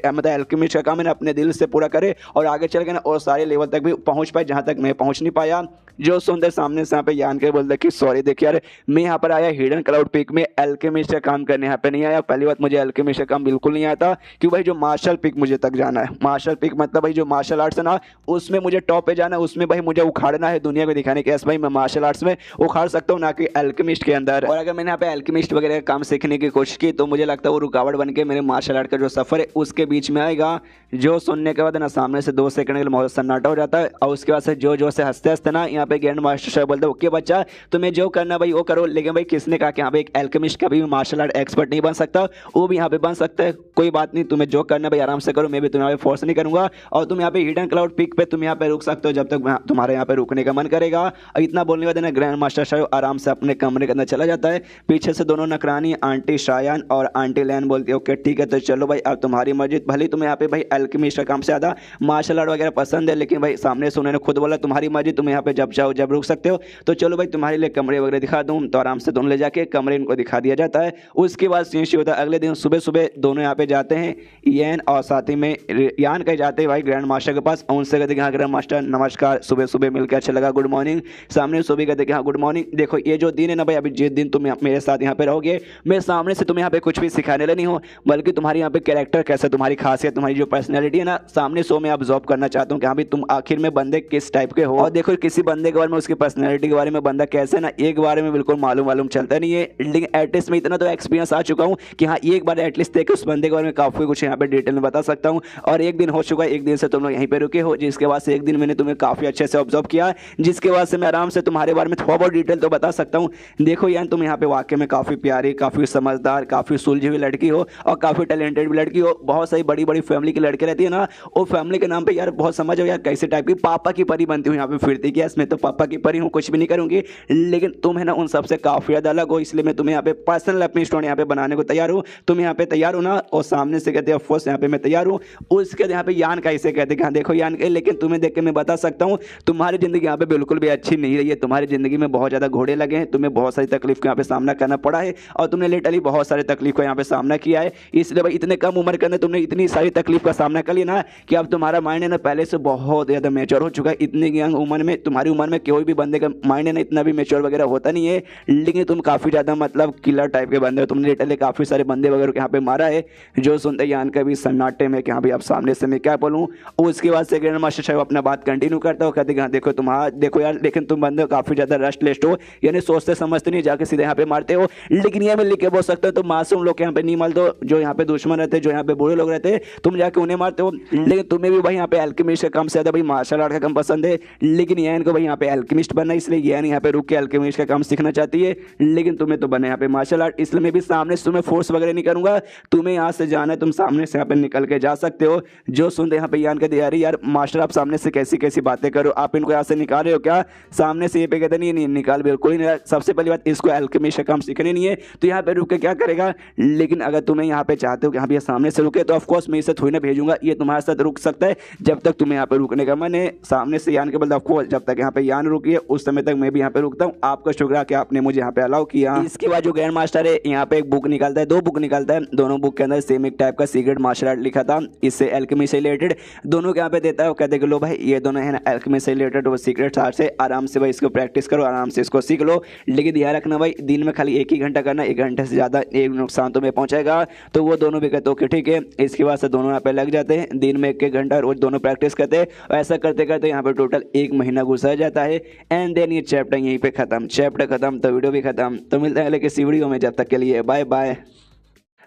मतलब एल्केमिस्ट का काम है ना अपने दिल से पूरा करे और आगे चल के ना और सारे लेवल तक भी पहुँच पाए जहाँ तक मैं पहुँच नहीं पाया। जो सुनते सामने से यहाँ पे यान के बोलते कि सॉरी देखिए यार मैं यहाँ पर आया हिडन क्लाउड पीक में एल्केमिस्ट का काम करने, यहाँ पे नहीं आया। पहली बात मुझे एल्केमिस्ट का काम बिल्कुल नहीं आता, क्योंकि भाई जो मार्शल पीक मुझे तक जाना है, मार्शल पीक मतलब भाई जो मार्शल आर्ट्स है ना उसमें मुझे टॉप पे जाना है, उसमें भाई मुझे उखाड़ना है दुनिया को दिखाने के भाई मैं मार्शल आर्ट्स में उखाड़ सकता हूँ, ना कि एल्केमिस्ट के अंदर। और अगर मैंने यहाँ पे एल्केमिस्ट वगैरह का काम सीखने की कोशिश की तो मुझे लगता है वो रुकावट बन के मेरे मार्शल आर्ट का जो सफर है उसके बीच में आएगा। जो सुनने के बाद ना सामने से 2 सेकंड के लिए बहुत सन्नाटा हो जाता है और उसके बाद से जो से हंसते हंसते ना यहाँ पे ग्रैंड मास्टर साहब बोलते ओके बच्चा तुम्हें जो करना भाई वो करो, लेकिन भाई किसने कहा कि यहाँ पे एक एल्केमिस्ट कभी भी मार्शल आर्ट एक्सपर्ट नहीं बन सकता, वो भी यहाँ पे बन सकता है, कोई बात नहीं, तुम्हें जो करना भाई आराम से करो, मैं भी तुम्हें यहाँ पे फोर्स नहीं करूंगा। और तुम यहाँ पे हिडन क्लाउड पीक पे तुम यहाँ पे रुक सकते हो जब तक तुम्हारे यहाँ पे रुकने का मन करेगा। और इतना बोलने के बाद ना ग्रैंड मास्टर साहब आराम से अपने कमरे के अंदर चला जाता है। पीछे से दोनों नकरानी आंटी शायान और आंटी लैन बोलती है ओके ठीक है तो चलो भाई अब तुम्हारी मर्जी, भले तुम्हें यहाँ पे भाई एल्केमिस्ट का काम से ज़्यादा मार्शल आर्ट वगैरह पसंद है, लेकिन भाई सामने से उन्होंने खुद बोला तुम्हारी मर्जी, तुम यहाँ पे जब चाहो जब रुक सकते हो, तो चलो भाई तुम्हारे लिए कमरे वगैरह दिखा दूँ। तो आराम से दोनों ले जाके कमरे इनको दिखा दिया जाता है। उसके बाद सीन होता है अगले दिन सुबह सुबह दोनों यहाँ पे जाते हैं, यान और साथ ही में यान कहे जाते हैं भाई ग्रैंड मास्टर के पास, उनसे कहते हैं हाँ ग्रैंड मास्टर नमस्कार, सुबह सुबह मिलकर अच्छा लगा, गुड मॉर्निंग। सामने सुबह कहते हैं हाँ गुड मॉर्निंग, देखो ये जो दिन है ना भाई अभी जिस दिन तुम मेरे साथ यहाँ पे रहोगे मैं सामने से तुम्हें यहाँ पे कुछ भी सिखाने वाला नहीं हूँ, बल्कि तुम्हारी यहाँ पे कैरेक्टर कैसा, तुम्हारी खासियत, तुम्हारी जो पर्सनैलिटी है ना सामने शो में ऑब्जॉर्व करना चाहता हूँ कि हाँ भाई तुम आखिर में बंदे किस टाइप के हो। और देखो किसी बंदे के बारे में उसकी पर्सनैलिटी के बारे में बंदा कैसे ना एक बारे में बिल्कुल मालूम चलता नहीं है, लेकिन एटलीस्ट में इतना तो एक्सपीरियंस आ चुका हूँ कि हाँ एक बार एटलीस्ट देख उस बंदे के बारे में काफ़ी कुछ यहाँ पे डिटेल में बता सकता हूँ। और एक दिन हो चुका है, एक दिन से तुम लोग यहीं पे रुके हो, जिसके बाद से एक दिन मैंने तुम्हें काफ़ी अच्छे से ऑब्जर्व किया, जिसके बाद से मैं आराम से तुम्हारे बारे में थोड़ा बहुत डिटेल तो बता सकता हूँ। देखो यार तुम यहाँ पे वाकई में काफ़ी प्यारी, काफ़ी समझदार, काफ़ी सुलझी हुई लड़की हो और काफ़ी टैलेंटेड भी लड़की हो। बहुत सारी बड़ी बड़ी फैमिली की लड़की रहती है ना, वो फैमिली के नाम पे यार बहुत समझ हो यार कैसे टाइप की पापा की परी बनती हूँ यहाँ पे फिरती कि मैं तो पापा की परी हूँ कुछ भी नहीं करूँगी, लेकिन तुम है ना उन सबसे काफ़ी ज़्यादा अलग हो, इसलिए मैं तुम्हें यहाँ पे पर्सनल अपनी स्टोरी यहाँ पे बनाने को तैयार हूँ। तुम यहाँ पे तैयार हो ना? और सामने से कहते हैं ऑफकोर्स यहाँ पे मैं तैयार हूँ। उसके यहाँ पे यान कैसे कहते हैं कि हाँ देखो यान के, लेकिन तुम्हें देख के मैं बता सकता हूँ तुम्हारी ज़िंदगी यहाँ पे बिल्कुल भी अच्छी नहीं रही है, तुम्हारी ज़िंदगी में बहुत ज़्यादा घोड़े लगे हैं, तुम्हें बहुत सारी तकलीफ का यहाँ पे सामना करना पड़ा है और तुमने लिटरली बहुत सारे तकलीफ का यहाँ पे सामना किया है। इसलिए भाई इतने कम उम्र के अंदर तुमने इतनी सारी तकलीफ का सामना कर लिया ना कि अब तुम्हारा माइंड है ना पहले से बहुत ज़्यादा मेच्योर हो चुका है। इतनी यंग उम्र में, तुम्हारी उम्र में कोई भी बंदे का माइंड है ना इतना भी मेच्योर वगैरह होता नहीं है, लेकिन तुम काफ़ी ज़्यादा मतलब किलर टाइप के बंदे हो। तुमने लिटरली काफ़ी सारे बंदे वगैरह यहाँ पे मारा है। जो सुनते यान का भी सन्नाटे में कि हाँ भाई अब सामने से मैं क्या बोलूँ। उसके बाद से ग्रैंड मास्टर साहब अपना बात कंटिन्यू करता हो, कहते हाँ देखो तुम्हारा देखो यार, लेकिन तुम बंदे काफ़ी ज़्यादा रेस्टलेस हो, यानी सोचते समझते नहीं जाके सीधे यहाँ पे मारते हो। लेकिन ये मैं लिख के बोल सकता हूँ तुम मासूम लोग यहाँ पे नहीं मार दो, जो यहाँ पे दुश्मन रहते, जो यहाँ पे बुरे लोग रहते तुम जाके उन्हें मारते हो। लेकिन तुम्हें भी भाई यहाँ पे एल्केमिस्ट का काम से ज़्यादा भाई मार्शल आर्ट का काम पसंद है, लेकिन यह इनको भाई यहाँ पे एल्केमिस्ट बनना है, इसलिए यह यहाँ पे रुक के एल्केमिस्ट का काम सीखना चाहती है, लेकिन तुम्हें तो बना यहाँ पे मार्शल आर्ट। इसलिए मैं भी सामने से तुम्हें फोर्स वगैरह नहीं करूंगा, तुम्हें यहाँ से जाना है, तुम सामने से यहाँ पे निकल के जा सकते हो। जो सुनते यहाँ पे यान कहते यार मास्टर आप सामने से कैसी कैसी बातें करो, आप इनको यहाँ से निकाल रहे हो क्या? सामने से ये पे कहते नहीं निकाल बिल्कुल ही नहीं। सबसे पहली बात इसको एल्केमिस्ट का काम सीखने नहीं है तो यहाँ पे रुक के क्या करेगा। लेकिन अगर तुम्हें यहाँ पे चाहते हो कि हाँ भैया सामने से रुके तो ऑफकोर्स मैं इसे थोड़ी ना भेजूंगा, ये तुम्हारे साथ रुक सकता है जब तक तुम्हें यहाँ पे रुकने का मन है। सामने से यान के बल ऑफकोर्स जब तक यहाँ पे यान रुकी है उस समय तक मैं भी यहाँ पे रुकता हूँ। आपका शुक्रिया कि आपने मुझे यहाँ पे अलाउ किया। इसके बाद जो ग्रैंड मास्टर है यहाँ पे एक बुक निकालता है, 2 बुक निकालता है, दोनों बुक के अंदर सेम एक टाइप का सीक्रेट मार्शल आर्ट लिखा था, इससे एल्केमी से रिलेटेड दोनों के यहाँ पे देता है। वो कहते हैं कि लो भाई ये दोनों है ना एल्केमी से रिलेटेड वो सीक्रेट आर्ट से, आराम से भाई इसको प्रैक्टिस करो, आराम से इसको सीख लो, लेकिन ध्यान रखना भाई दिन में खाली 1 ही घंटा करना, 1 घंटे से ज़्यादा एक नुकसान तुम्हें पहुँचेगा। तो वो दोनों भी कहते ओके ठीक है। इसके बाद से दोनों यहाँ पे लग जाते हैं, दिन में 1 घंटा रोज दोनों प्रैक्टिस करते हैं। ऐसा करते करते यहाँ पे टोटल 1 महीना गुजर जाता है एंड देन ये चैप्टर यहीं पे खत्म। चैप्टर खत्म तो वीडियो भी खत्म। तो मिलते हैं किसी वीडियो में, जब तक के लिए बाय बाय।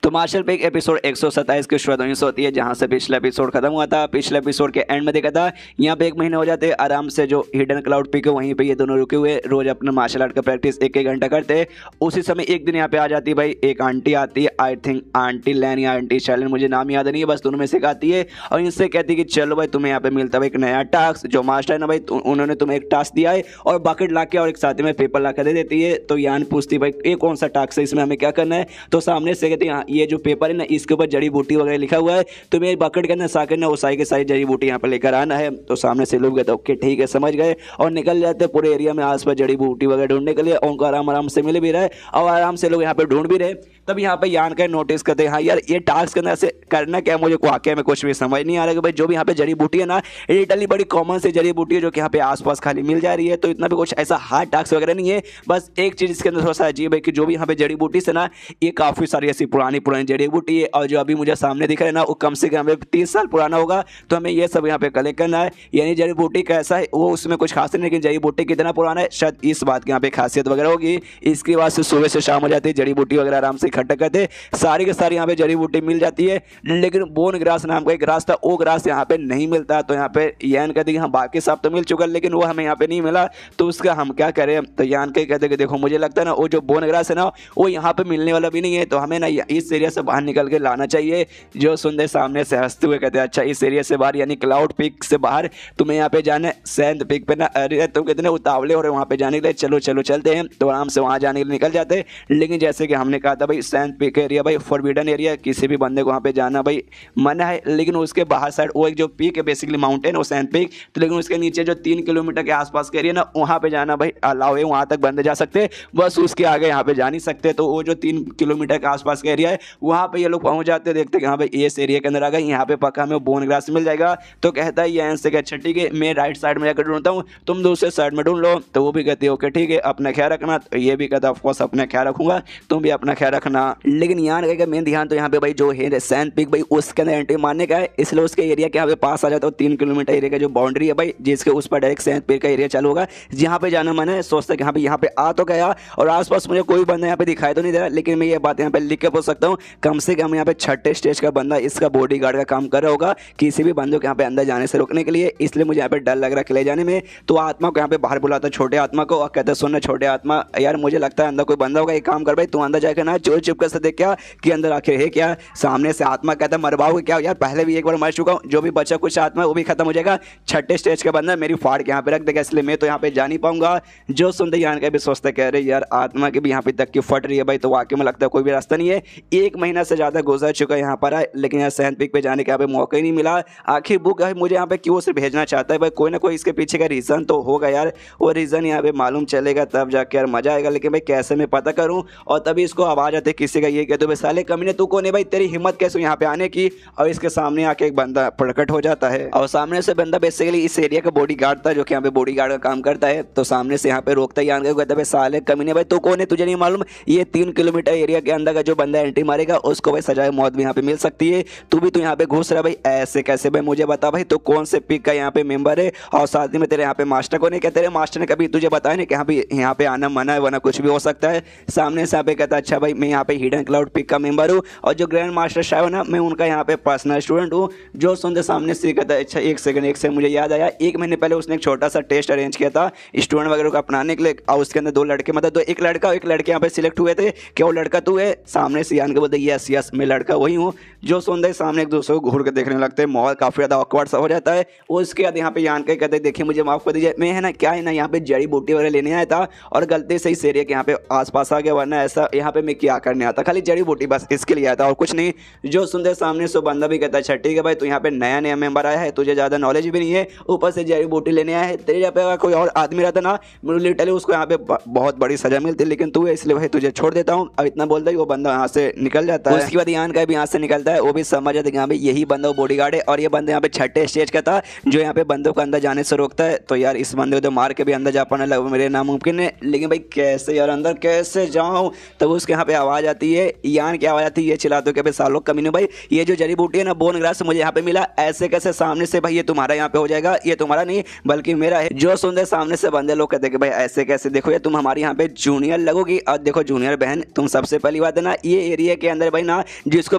तो मार्शल पे एक एपिसोड 127 की शुरुआत होती है जहां से पिछला एपिसोड खत्म हुआ था। पिछले एपिसोड के एंड में देखा था यहाँ पे 1 महीना हो जाते आराम से, जो हिडन क्लाउड पीक है वहीं पे ये दोनों रुके हुए रोज अपना मार्शल आर्ट का प्रैक्टिस 1-1 घंटा करते। उसी समय एक दिन यहाँ पे आ जाती है भाई एक आंटी आती है, आई थिंक आंटी लैन या आंटी शैलन, मुझे नाम याद नहीं है, बस दोनों में से आती है और इनसे कहती है कि चलो भाई तुम्हें यहाँ पे मिलता है एक नया टास्क। जो मास्टर है ना भाई उन्होंने तुम्हें एक टास्क दिया है और बकेट ला के और एक साथ में पेपर ला कर दे देती है। तो यान पूछती भाई ये कौन सा टास्क है, इसमें हमें क्या करना है। तो सामने से कहती है ये जो पेपर है ना इसके ऊपर जड़ी बूटी वगैरह लिखा हुआ है, तो मेरे बकेट के अंदर साकर ना वो सारी के सारी जड़ी बूटी यहाँ पर लेकर आना है। तो सामने से लोग कहते ओके ठीक है समझ गए और निकल जाते हैं पूरे एरिया में आसपास जड़ी बूटी वगैरह ढूंढने के लिए। और उनको आराम आराम से मिल भी रहा है और आराम से लोग यहाँ पे ढूंढ भी रहे। तब यहाँ पे यान का नोटिस करते हैं हाँ यार ये टास्क के अंदर से करना क्या, मुझे वाकई में कुछ भी समझ नहीं आ रहा कि भाई जो भी यहाँ पे जड़ी बूटी है ना इटली बड़ी कॉमन सी जड़ी बूटी है जो कि यहाँ पे आसपास खाली मिल जा रही है। तो इतना भी कुछ ऐसा हार्ड टास्क वगैरह नहीं है, बस एक चीज़ इसके अंदर थोड़ा सा अजीब है कि जो भी यहाँ पे जड़ी बूटी से ना ये काफ़ी सारी ऐसी पुरानी पुरानी जड़ी बूटी है और जो अभी मुझे सामने दिख रहा है ना वो कम से कम 30 साल पुराना होगा। तो हमें ये सब यहाँ पे कलेक्ट करना है। यानी जड़ी बूटी कैसा है वो उसमें कुछ खास नहीं, लेकिन जड़ी बूटी कितना पुराना है शायद इस बात की यहाँ पे खासियत वगैरह होगी। इसके बाद से सुबह से शाम हो जाती है, जड़ी बूटी वगैरह आराम से इकट्ठा करते, सारी के सारी यहाँ पे जड़ी बूटी मिल जाती है। लेकिन बोन ग्रास नाम का एक ग्रास था वो ग्रास यहाँ पे नहीं मिलता। तो यहाँ पे यान कहते कि हाँ बाकी सब तो मिल चुका लेकिन वो हमें यहाँ पे नहीं मिला, तो उसका हम क्या करें। तो यान के कहते कि देखो मुझे लगता है ना वो जो बोन ग्रास है ना वो यहाँ पे मिलने वाला भी नहीं है, तो हमें ना इस एरिया से बाहर निकल के लाना चाहिए। जो सुनते सामने से हंसते हुए कहते हैं अच्छा इस एरिया से बाहर यानी क्लाउड पीक से बाहर तुम्हें यहाँ पे जाना है सैंड पीक पे ना। अरे तुम कितने उतावले हो रहे वहाँ पे जाने के लिए, चलो चलो चलते हैं। तो आराम से वहाँ जाने के लिए निकल जाते। लेकिन जैसे कि हमने कहा था भाई सैंड पीक एरिया भाई फॉरबिडन एरिया, किसी भी बंदे को वहाँ पे जाना भाई मना है। लेकिन उसके बाहर साइड वो एक जो पीक है बेसिकली माउंटेन वो सैंड पीक, तो लेकिन उसके नीचे जो 3 किलोमीटर के आसपास का एरिया ना वहाँ पे जाना भाई अलाउ है, वहाँ तक बंदे जा सकते, बस उसके आगे यहाँ पे जा नहीं सकते। तो वो जो 3 किलोमीटर के आसपास का एरिया है वहाँ पे ये लोग पहुँच जाते, देखते कि हाँ भाई इस एरिया के अंदर आ गए, यहाँ पे पक्का हमें बोन ग्रास मिल जाएगा। तो कहता है ये से अच्छा ठीक है मैं राइट साइड में जाकर ढूंढता हूँ, तुम दूसरे साइड में ढूंढ लो। तो वो भी कहती है ओके ठीक है अपना ख्याल रखना। तो ये भी कहता है ऑफकोर्स अपना ख्याल रखूंगा, तुम भी अपना ख्याल रखना। लेकिन यहाँ रहेगा मेन ध्यान तो यहाँ पे भाई जो है सैंड पीक भाई उसके अंदर एंट्री मारने का है, इसलिए उसके एरिया के यहाँ पे पास आ जाता है। 3 किलोमीटर एरिया का जो बाउंड्री है भाई जिसके उस पर डायरेक्ट सैंड पीक का एरिया चालू होगा, जहाँ पे जाना मन है। सोचता है कि यहाँ पे आ तो गया और आसपास मुझे कोई बंदा यहाँ पे दिखाई तो नहीं दे रहा, लेकिन मैं ये बात यहाँ पे लिख के बोल सकता हूँ कम से कम यहाँ पे 6ठे स्टेज का बंदा इसका बॉडी गार्ड का काम कर रहा होगा किसी भी बंदों को यहाँ पे अंदर जाने से रोकने के लिए। इसलिए मुझे यहाँ पे डर लग रहा है किले जाने में। तो आत्मा को यहाँ पे बाहर बुलाता छोटे आत्मा को और कहता सुनना छोटे आत्मा यार मुझे लगता है अंदर कोई बंदा होगा, एक काम कर भाई तू अंदर जाकर ना चोर चिपकर से देख क्या कि अंदर आखिर है क्या। सामने से आत्मा कहता मरवाओगे क्या यार, पहले भी एक बार मर चुका हूँ, जो भी बचा कुछ आत्मा वो भी खत्म हो जाएगा। 6ठे स्टेज का बंदा मेरी फाड़ के यहाँ पे रख देगा, इसलिए मैं तो यहाँ पे जा नहीं पाऊंगा। जो सुनते यहाँ का भी सोचते कह रहे यार आत्मा की भी यहाँ पे तक की फट रही है भाई, तो वाकई में लगता है कोई भी रास्ता नहीं है। 1 महीना से ज़्यादा गुजर चुका है यहाँ पर आए, लेकिन यहाँ सैंड पीक पे जाने का यहाँ पे मौका ही नहीं मिला। आखिर बुक मुझे यहाँ पे क्यों से भेजना चाहता है भाई, कोई ना कोई इसके पीछे का रीज़न तो होगा यार, वो रीज़न यहाँ पे मालूम चलेगा तब जाके यार मजा आएगा। लेकिन भाई कैसे मैं पता करूँ, और तभी इसको आवाज़ आती है किसी का ये कहते भाई साले कमीने तू कौन है भाई, तेरी हिम्मत कैसे यहाँ पे आने की। और इसके सामने आके एक बंदा प्रकट हो जाता है और सामने से बंदा बेसिकली इस एरिया का बॉडी गार्ड था जो कि यहाँ पे बॉडी गार्ड का काम करता है। तो सामने से यहाँ पे रोकता ही आगे कहता है साले कमीने भाई तू कौन है, तुझे नहीं मालूम ये 3 किलोमीटर एरिया के अंदर का जो बंदा एंट्री मारेगा उसको भाई सजाए मौत भी यहाँ पे मिल सकती है। तू भी तो यहाँ पे घुस रहा भाई ऐसे कैसे भाई, मुझे बता भाई तो कौन से पिक का यहाँ पे मेंबर है और साथ ही में तेरे यहाँ पे मास्टर को नहीं कहते तेरे मास्टर ने कभी तुझे बताया नहीं कि यहाँ पे आना मना है वरना कुछ भी हो सकता है। सामने से यहाँ पे कहता अच्छा भाई मैं यहाँ पे हिडन क्लाउड पिक का मेंबर हूँ और जो ग्रैंड मास्टर साहब है ना मैं उनका यहाँ पे पर्सनल स्टूडेंट हूँ। जो सुनते सामने से कहता है अच्छा एक सेकंड मुझे याद आया 1 महीने पहले उसने एक छोटा सा टेस्ट अरेंज किया था स्टूडेंट वगैरह को अपनाने के लिए और उसके अंदर 2 लड़के मतलब 1 लड़का और 1 लड़के यहाँ पे सिलेक्ट हुए थे कि वो लड़का तू है। सामने से यान के बोलते यस यस मैं लड़का वही हूँ। जो सुनते सामने एक दूसरे को घूर के देखने लगते हैं, माहौल काफी ज्यादा ऑकवर्ड सा हो जाता है। उसके बाद यहाँ पे यान के कहते देखिए मुझे माफ कर दीजिए, मैं है ना क्या है ना यहाँ पे जड़ी बूटी वगैरह लेने आया था और गलती से इस एरिया के यहाँ पे आसपास आ गया, वरना ऐसा यहाँ पे मैं क्या करने आता, खाली जड़ी बूटी बस इसके लिए आया था और कुछ नहीं। जो सुनते सामने सो बंदा भी कहता है अच्छा ठीक है भाई, तू यहाँ पे नया नया मेंबर आया है, तुझे ज्यादा नॉलेज भी नहीं है, ऊपर से जड़ी बूटी लेने आया है। तेरे यहाँ पे अगर कोई और आदमी रहता ना लिटरली उसको यहाँ पे बहुत बड़ी सजा मिलती, लेकिन तू है इसलिए भाई तुझे छोड़ देता हूँ। अब इतना बोलता ही वो बंदा यहाँ से निकल जाता है। उसके बाद यान का भी यहाँ से निकलता है, वो भी समझ जाता है कि यहाँ पे यही बंदा वो बॉडीगार्ड है और ये बंदा यहाँ पे छठे स्टेज का था जो यहाँ पे बंदों को अंदर जाने से रोकता है। तो यार इस बंदे को तो मार के भी अंदर जा पाने लगा मेरे नामुमकिन है, लेकिन भाई कैसे यार अंदर कैसे जाऊँ। तब उसके यहाँ पे आवाज़ आती है, यान की आवाज़ आती है, ये चिल्ला दो कि भाई सालों कमीने भाई ये जो जड़ी बूटी है ना बोन ग्रास मुझे यहाँ पे मिला, ऐसे कैसे सामने से भाई ये तुम्हारा यहाँ पे हो जाएगा, ये तुम्हारा नहीं बल्कि मेरा है। जो सुनते सामने से बंदे लोग कहते कि भाई ऐसे कैसे, देखो ये तुम हमारे यहाँ पे जूनियर लगोगी। और देखो जूनियर बहन तुम सबसे पहली बात है ना ये एरिया के अंदर भाई ना जिसको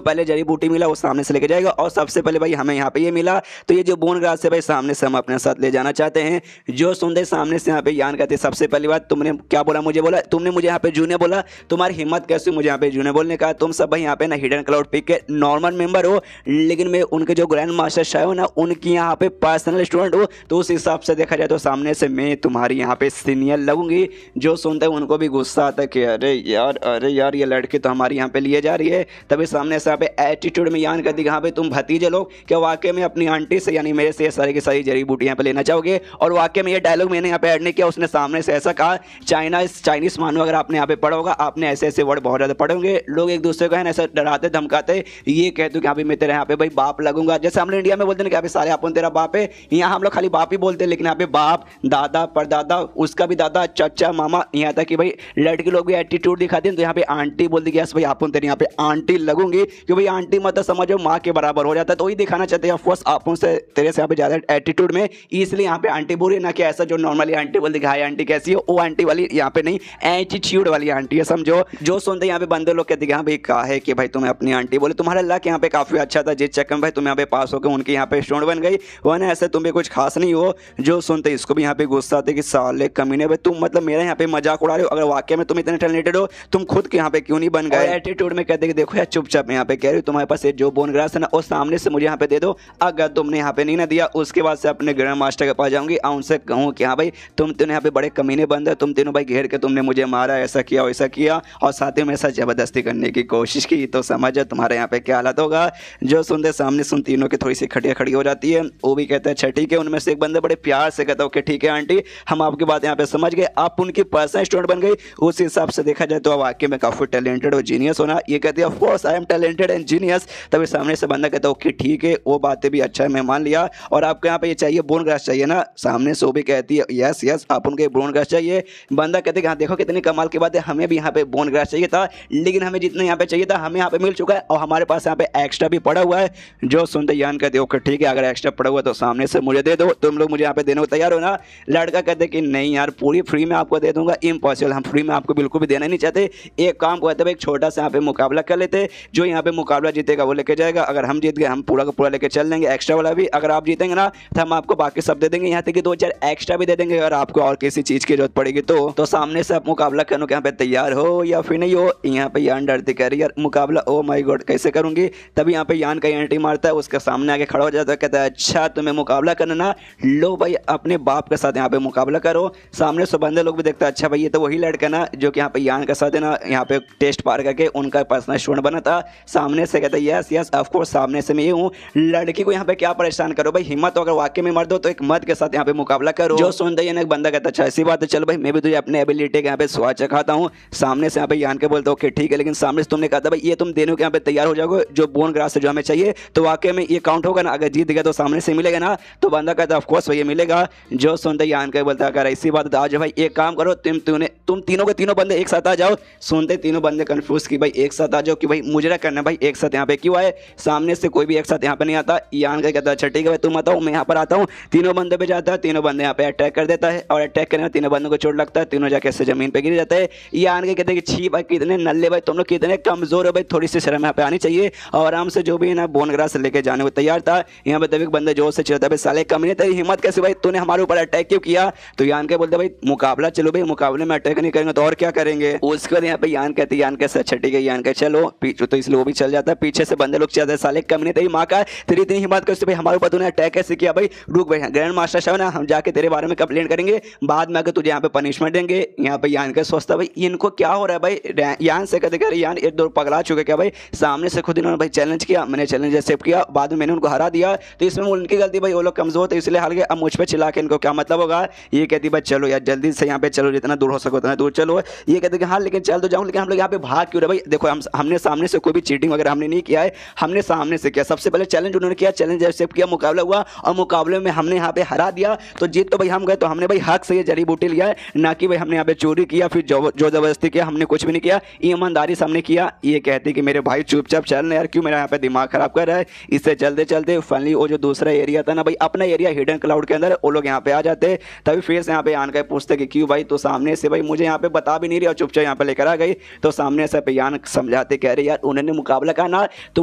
पहले जड़ी बूटी मिला वो सामने से लेके जाएगा और सबसे पहले भाई हमें यहाँ पे ये मिला, तो ये जो बोन ग्रास है भाई सामने से हम अपने साथ ले जाना चाहते हैं। जो सुनते सामने से यहाँ पे यान कहते सबसे पहली बात तुमने क्या बोला, मुझे बोला तुमने मुझे यहाँ पे जूनियर बोला, तुम्हारी हिम्मत कैसे मुझे यहाँ पे जूनियर बोलने का। तुम सब भाई यहाँ पे ना हिडन क्लाउड पिक के नॉर्मल मेंबर हो, लेकिन मैं उनके जो ग्रैंड मास्टर शाह हो ना उनकी यहाँ पे पर्सनल स्टूडेंट हो, तो उस हिसाब से देखा जाए तो सामने से मैं तुम्हारी यहाँ पे सीनियर लगूंगी। जो सुनते हैं उनको भी गुस्सा आता है कि अरे यार ये लड़की तो हमारी यहाँ पे लिए जा रही है। तभी सामने से यहाँ पे एटीट्यूड में यान कर दी यहाँ पे तुम भतीजे लोग क्या वाकई में अपनी आंटी से यानी मेरे से ये सारी की सारी जड़ी बूटी यहाँ पे लेना चाहोगे। और वाकई में ये डायलॉग मैंने यहाँ पे ऐड नहीं किया, उसने सामने से ऐसा कहा चाइनीज मानो अगर आपने यहाँ पे पढ़ा होगा आपने ऐसे ऐसे वर्ड बहुत ज़्यादा पढ़े होंगे, लोग एक दूसरे को है ना ऐसा डराते धमकाते ये कहते कि यहाँ पे मैं तेरे यहाँ पे भाई बाप लगूंगा। जैसे हम लोग इंडिया में बोलते हैं कि यहाँ पे सारे अपन तेरा बाप है, यहाँ हम लोग खाली बाप ही बोलते हैं, लेकिन यहाँ पे बाप दादा परदादा उसका भी दादा चाचा मामा, यहाँ तक कि भाई लड़के लोग भी एटीट्यूड दिखाते हैं तो यहाँ पे आंटी बोलती कि यस भाई अपन तेरे यहाँ पे आंटी लगूंगी, कि भाई आंटी मतलब समझो माँ के बराबर हो जाता है। तो वही दिखाना चाहते हैं ऑफकोर्स अपन से तेरे से यहाँ पे ज़्यादा एटीट्यूड में, इसलिए यहाँ पे आंटी बोल रही है, ना कि ऐसा जो नॉर्मली आंटी बोलती हाय आंटी कैसी हो, वो आंटी वाली यहाँ पे नहीं, एटीट्यूड वाली आंटी है समझो। जो सुनते यहाँ पे बंदे लोग कहते हैं हाँ भाई कहा है कि भाई तुम्हें अपनी आंटी बोले, तुम्हारा लक यहाँ पे काफी अच्छा था जिस चक्कर में भाई तुम यहाँ पे पास होकर उनके यहाँ पे स्टूडेंट बन गई, वरना ऐसे तुम भी कुछ खास नहीं हो। जो सुनते इसको भी यहाँ पे गुस्सा आते कि साले कमीने भाई तुम मतलब मेरा यहाँ पे मजाक उड़ा रहे हो, अगर वाकई में तुम इतने टैलेंटेड हो तुम खुद के यहाँ पे क्यों नहीं बन गए। एटीट्यूड में कहते कि देखो यार चुपचाप यहाँ पे कह रही हूँ तुम्हारे पास जो बोन ग्रास है ना वो सामने से मुझे यहाँ पे दे दो, अगर तुमने यहाँ पे नहीं ना दिया उसके बाद से अपने ग्रैंड मास्टर के पास जाऊंगी और उनसे कहूँ कि हाँ भाई तुम तीनों यहाँ पे बड़े कमीने बंद है, तुम तीनों भाई घेर के तुमने मुझे मारा ऐसा किया वैसा किया और साथ ही में ऐसा जबरदस्ती करने की कोशिश की, तो समझ तुम्हारे यहाँ पे क्या हालत होगा। जो सुनते सामने सुन तीनों की थोड़ी सी खटिया खड़ी हो जाती है, वो भी कहते हैं अच्छा ठीक है। उनमें से एक बंदे बड़े प्यार से कहता है ओके ठीक है आंटी हम आपकी बात यहाँ पे समझ गए, आप उनकी पर्सनल स्टूडेंट बन गई, उस हिसाब से देखा जाए तो आप वाकई में काफी टैलेंटेड और जीनियस होना। ये कहती है of course I am talented and genius. तभी सामने से बंदा कहता है ओके ठीक है वो बातें भी अच्छा है मैं मान लिया, और आपको यहाँ पे ये चाहिए बोन ग्रास चाहिए ना, सामने से वो भी कहती है यस यस आप उनके बोन ग्रास चाहिए। बंदा कहते हैं हाँ देखो कितनी कमाल की बात है, हमें भी यहाँ पे बोन ग्रास चाहिए था, लेकिन हमें जितना यहाँ पे चाहिए था हमें यहाँ पे मिल चुका है और हमारे पास यहाँ पे एक्स्ट्रा भी पड़ा हुआ है। जो सुनते यान कहते ओके ठीक है अगर एक्स्ट्रा पड़ा हुआ तो सामने से मुझे दे दो, तुम लोग मुझे यहाँ पे देने को तैयार हो ना। लड़का कहते कि नहीं यार पूरी फ्री में आपको दे दूंगा, इम्पॉसिबल, हम फ्री में आपको बिल्कुल भी देना नहीं चाहते। एक काम कहते हैं एक छोटा सा यहाँ पे मुकाबला कर लेते, जो यहाँ पे मुकाबला जीतेगा वो लेके जाएगा, अगर हम जीत गए हम पूरा का पूरा लेके चल देंगे एक्स्ट्रा वाला भी, अगर आप जीतेंगे ना तो हम आपको बाकी सब दे देंगे, यहाँ तक कि 2-4 एक्स्ट्रा भी दे देंगे अगर आपको और किसी चीज की जरूरत पड़ेगी तो सामने से आप मुकाबला करने के यहाँ पे तैयार हो या फिर नहीं हो। यहाँ पे यान डरती कह रही यार मुकाबला ओ माय गॉड कैसे करूंगी। तभी यहाँ पे यान का एंट्री मारता है, उसके सामने आके खड़ा हो जाता है, कहता है अच्छा तुम्हें मुकाबला करना ना, लो भाई अपने बाप के साथ यहाँ पे मुकाबला करो। सामने से बंदे लोग भी देखते हैं अच्छा भाई ये तो वही लड़का ना जो कि यहाँ पे यान के साथ है ना यहाँ पे टेस्ट पार करके उनका पर्सनल स्टूडेंट बना था। सामने से कहता है यस यस ऑफ कोर्स सामने से मैं ये हूँ, लड़की को यहाँ पे क्या परेशान करो भाई, हिम्मत हो अगर वाकई में मर्द हो तो एक मर्द के साथ यहाँ पे मुकाबला करो। जो सुनते ही एक बंदा कहता अच्छा ऐसी बात है चल भाई मैं भी तुझे अपने एबिलिटी के यहाँ पे स्वाद चखाता हूँ। सामने से यहाँ पे यान के बोलते ओके ठीक है, लेकिन सामने से तुमने कहा था भाई ये तुम देने के यहाँ पे तैयार हो जाओगे जो बोन ग्रास है जो हमें चाहिए, तो वाकई में ये काउंट होगा ना, अगर जीत गया तो सामने से मिलेगा ना। तो बंदा कहता है ऑफकोर्स ये मिलेगा। जो सुनते ही यान के बोलता है अगर ऐसी बात तो आज भाई एक काम करो तुम तीनों के तीनों बंदे एक साथ आ जाओ। सुनते तीनों बंदे कंफ्यूज कि भाई एक साथ आ जाओ कि भाई मुजरा करना भाई एक साथ यहाँ पे क्यों आए, सामने से कोई भी एक साथ यहाँ पे नहीं आता। यान का कहता है अच्छा ठीक है भाई तुम बताओ मैं यहाँ पर आता हूँ। तीनों बंदे पे जाता है, तीनों बंदे यहाँ पे अटैक कर देता है और अटैक करने में तीनों बंदों को चोट लगता है, तीनों जाके ऐसे जमीन पे गिर जाते हैं। यान के कहते हैं कि छी भाई कितने नल्ले भाई तुम लोग कितने कमजोर हो भाई, थोड़ी सी शर्म यहाँ पे आनी चाहिए। और आराम से जो भी ना बोन ग्रास लेके जाने को तैयार था। यहाँ पे तभी बंदे जोर से चिल्लाता है साले कमीने तेरी हिम्मत कैसे भाई, तूने हमारे ऊपर अटैक क्यों किया। तो यान के बोलते भाई मुकाबला चलो भाई, मुकाबले में अटैक नहीं करेंगे तो और क्या करेंगे। उसके बाद यहाँ पे यान कहते हैं यान कैसे अच्छा ठीक है यान के चलो पीछे, तो इसलिए वो भी चल जाता है। पीछे से बंदे लोग चलते हैं, साले कमीने तेरी माँ का तेरी इतनी हिम्मत कैसे भाई हमारे ऊपर तूने अटैक कैसे किया भाई, रुक भाई ग्रैंड मास्टर साहब ना हम जाके तेरे बारे में कंप्लेन करेंगे, बाद में आकर तुझे यहाँ पे पनिशमेंट देंगे। यहाँ पे यान का सोचता भाई इनको क्या हो रहा है भाई, यान से कहते कह यान एक दो पगला चुके क्या भाई, सामने से खुद इन्होंने भाई चैलेंज किया, मैंने चैलेंज एक्सेप्ट किया, बाद में मैंने उनको हरा दिया, तो इसमें उनकी गलती भाई, वो लोग कमजोर थे इसलिए हार गए, अब मुझ पर चिल्ला के इनको क्या मतलब होगा। ये कहती भाई चलो यार जल्दी से यहाँ पे चलो, जितना दूर हो सको उतना दूर चलो। ये कहते कि हाँ लेकिन चल तो जाऊँ, लेकिन हम लोग यहाँ पे भाग क्यों रहे भाई, देखो हमने सामने से कोई भी चीटिंग वगैरह हमने नहीं किया है, हमने सामने से किया, सबसे पहले चैलेंज उन्होंने किया, चैलेंज एक्सेप्ट किया, मुकाबला हुआ और मुकाबले में हमने यहाँ पे हरा दिया, तो जीत तो भाई हम गए, तो हमने भाई हक से ये जड़ी बूटी लिया है, ना कि भाई हमने यहाँ पे चोरी किया फिर जो जबरदस्ती किया, हमने कुछ भी नहीं किया, ईमानदारी से हमने किया। ये कहते कि मेरे भाई चुपचाप चलना यार, क्यों मेरा यहाँ पे दिमाग खराब कर रहा है। इससे चलते चलते फाइनली वो जो दूसरा एरिया था ना भाई, अपना एरिया हिडन क्लाउड के अंदर, वो लोग यहाँ पे आ जाते, तभी फिर से यहाँ पे यान का पूछते कि क्यों भाई, तो सामने से भाई मुझे यहाँ पे बता भी नहीं रही और चुपचाप यहाँ पे लेकर आ गई, तो सामने से यान समझाते कह रहे यार उन्होंने मुकाबला कहा ना, तो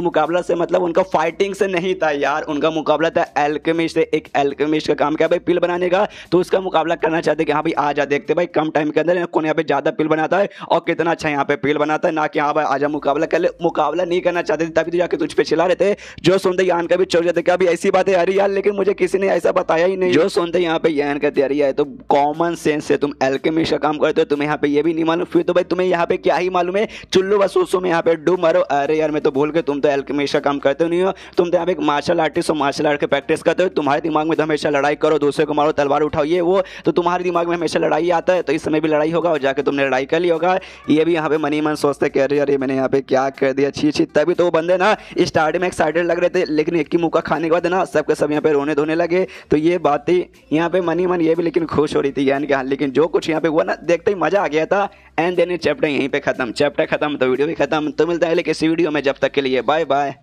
मुकाबला से मतलब उनका फाइटिंग से नहीं था यार, उनका मुकाबला था एल्केमिस्ट से, एक एल्केमिस्ट का काम क्या भाई पिल बनाने का, तो उसका मुकाबला करना चाहते कि हाँ भाई आ जा देखते भाई कम टाइम के अंदर कौन यहाँ पे ज्यादा पिल बनाता है और कितना अच्छा यहाँ पे पिल बनाता है, ना कि हाँ भाई आजा मुकाबला कर ले। मुकाबला नहीं करना चाहते थे तभी तो जाके तुझ पे चिल्ला रहे थे, जो सुनते यान का भी चौक जाते क्या भी ऐसी बात है यार, लेकिन मुझे किसी ने ऐसा बताया ही नहीं। जो सुनते यहाँ पे यान का तैयारी है तो कॉमन सेंस से तुम एल्केमिस्ट का काम करते हो, तुम्हें यहाँ पे ये भी नहीं मालूम, फिर तो भाई तुम्हें यहाँ पे क्या ही मालूम है, चुल्लू बसूसों में यहाँ पे डूब मारो। अरे यार मैं तो भूल गया, तुम तो एल्केमिस्ट का काम करते नहीं हो, तुम तो यहाँ पे एक मार्शल आर्टिस्ट हो, मार्शल आर्ट की प्रैक्टिस करते हो, तुम्हारे दिमाग में तो हमेशा लड़ाई करो, दूसरे को मारो, तलवार उठाओ, ये वो, तो तुम्हारे दिमाग में हमेशा लड़ाई आता है, तो इस समय भी लड़ाई होगा और जाके तुमने लड़ाई कर ली होगा। ये भी यहाँ पे मनी मन सोचते कह रहे अरे मैंने यहाँ पे क्या कर दिया, छी छी। तभी तो वो बंदे ना स्टार्टिंग में एक्साइटेड लग रहे थे, लेकिन एक ही मुक्का खाने के बाद ना सबके सब यहाँ पे रोने धोने लगे, तो ये बात थी यहाँ पे मनी मन ये भी लेकिन खुश हो रही थी यानी कि हाँ, लेकिन जो कुछ यहाँ पे हुआ ना देखते ही मजा आ गया था। एंड देन चैप्टर यहीं पे खत्म, चैप्टर खत्म तो वीडियो भी खत्म, तो मिलता है अगले किसी वीडियो में, जब तक के लिए बाय बाय।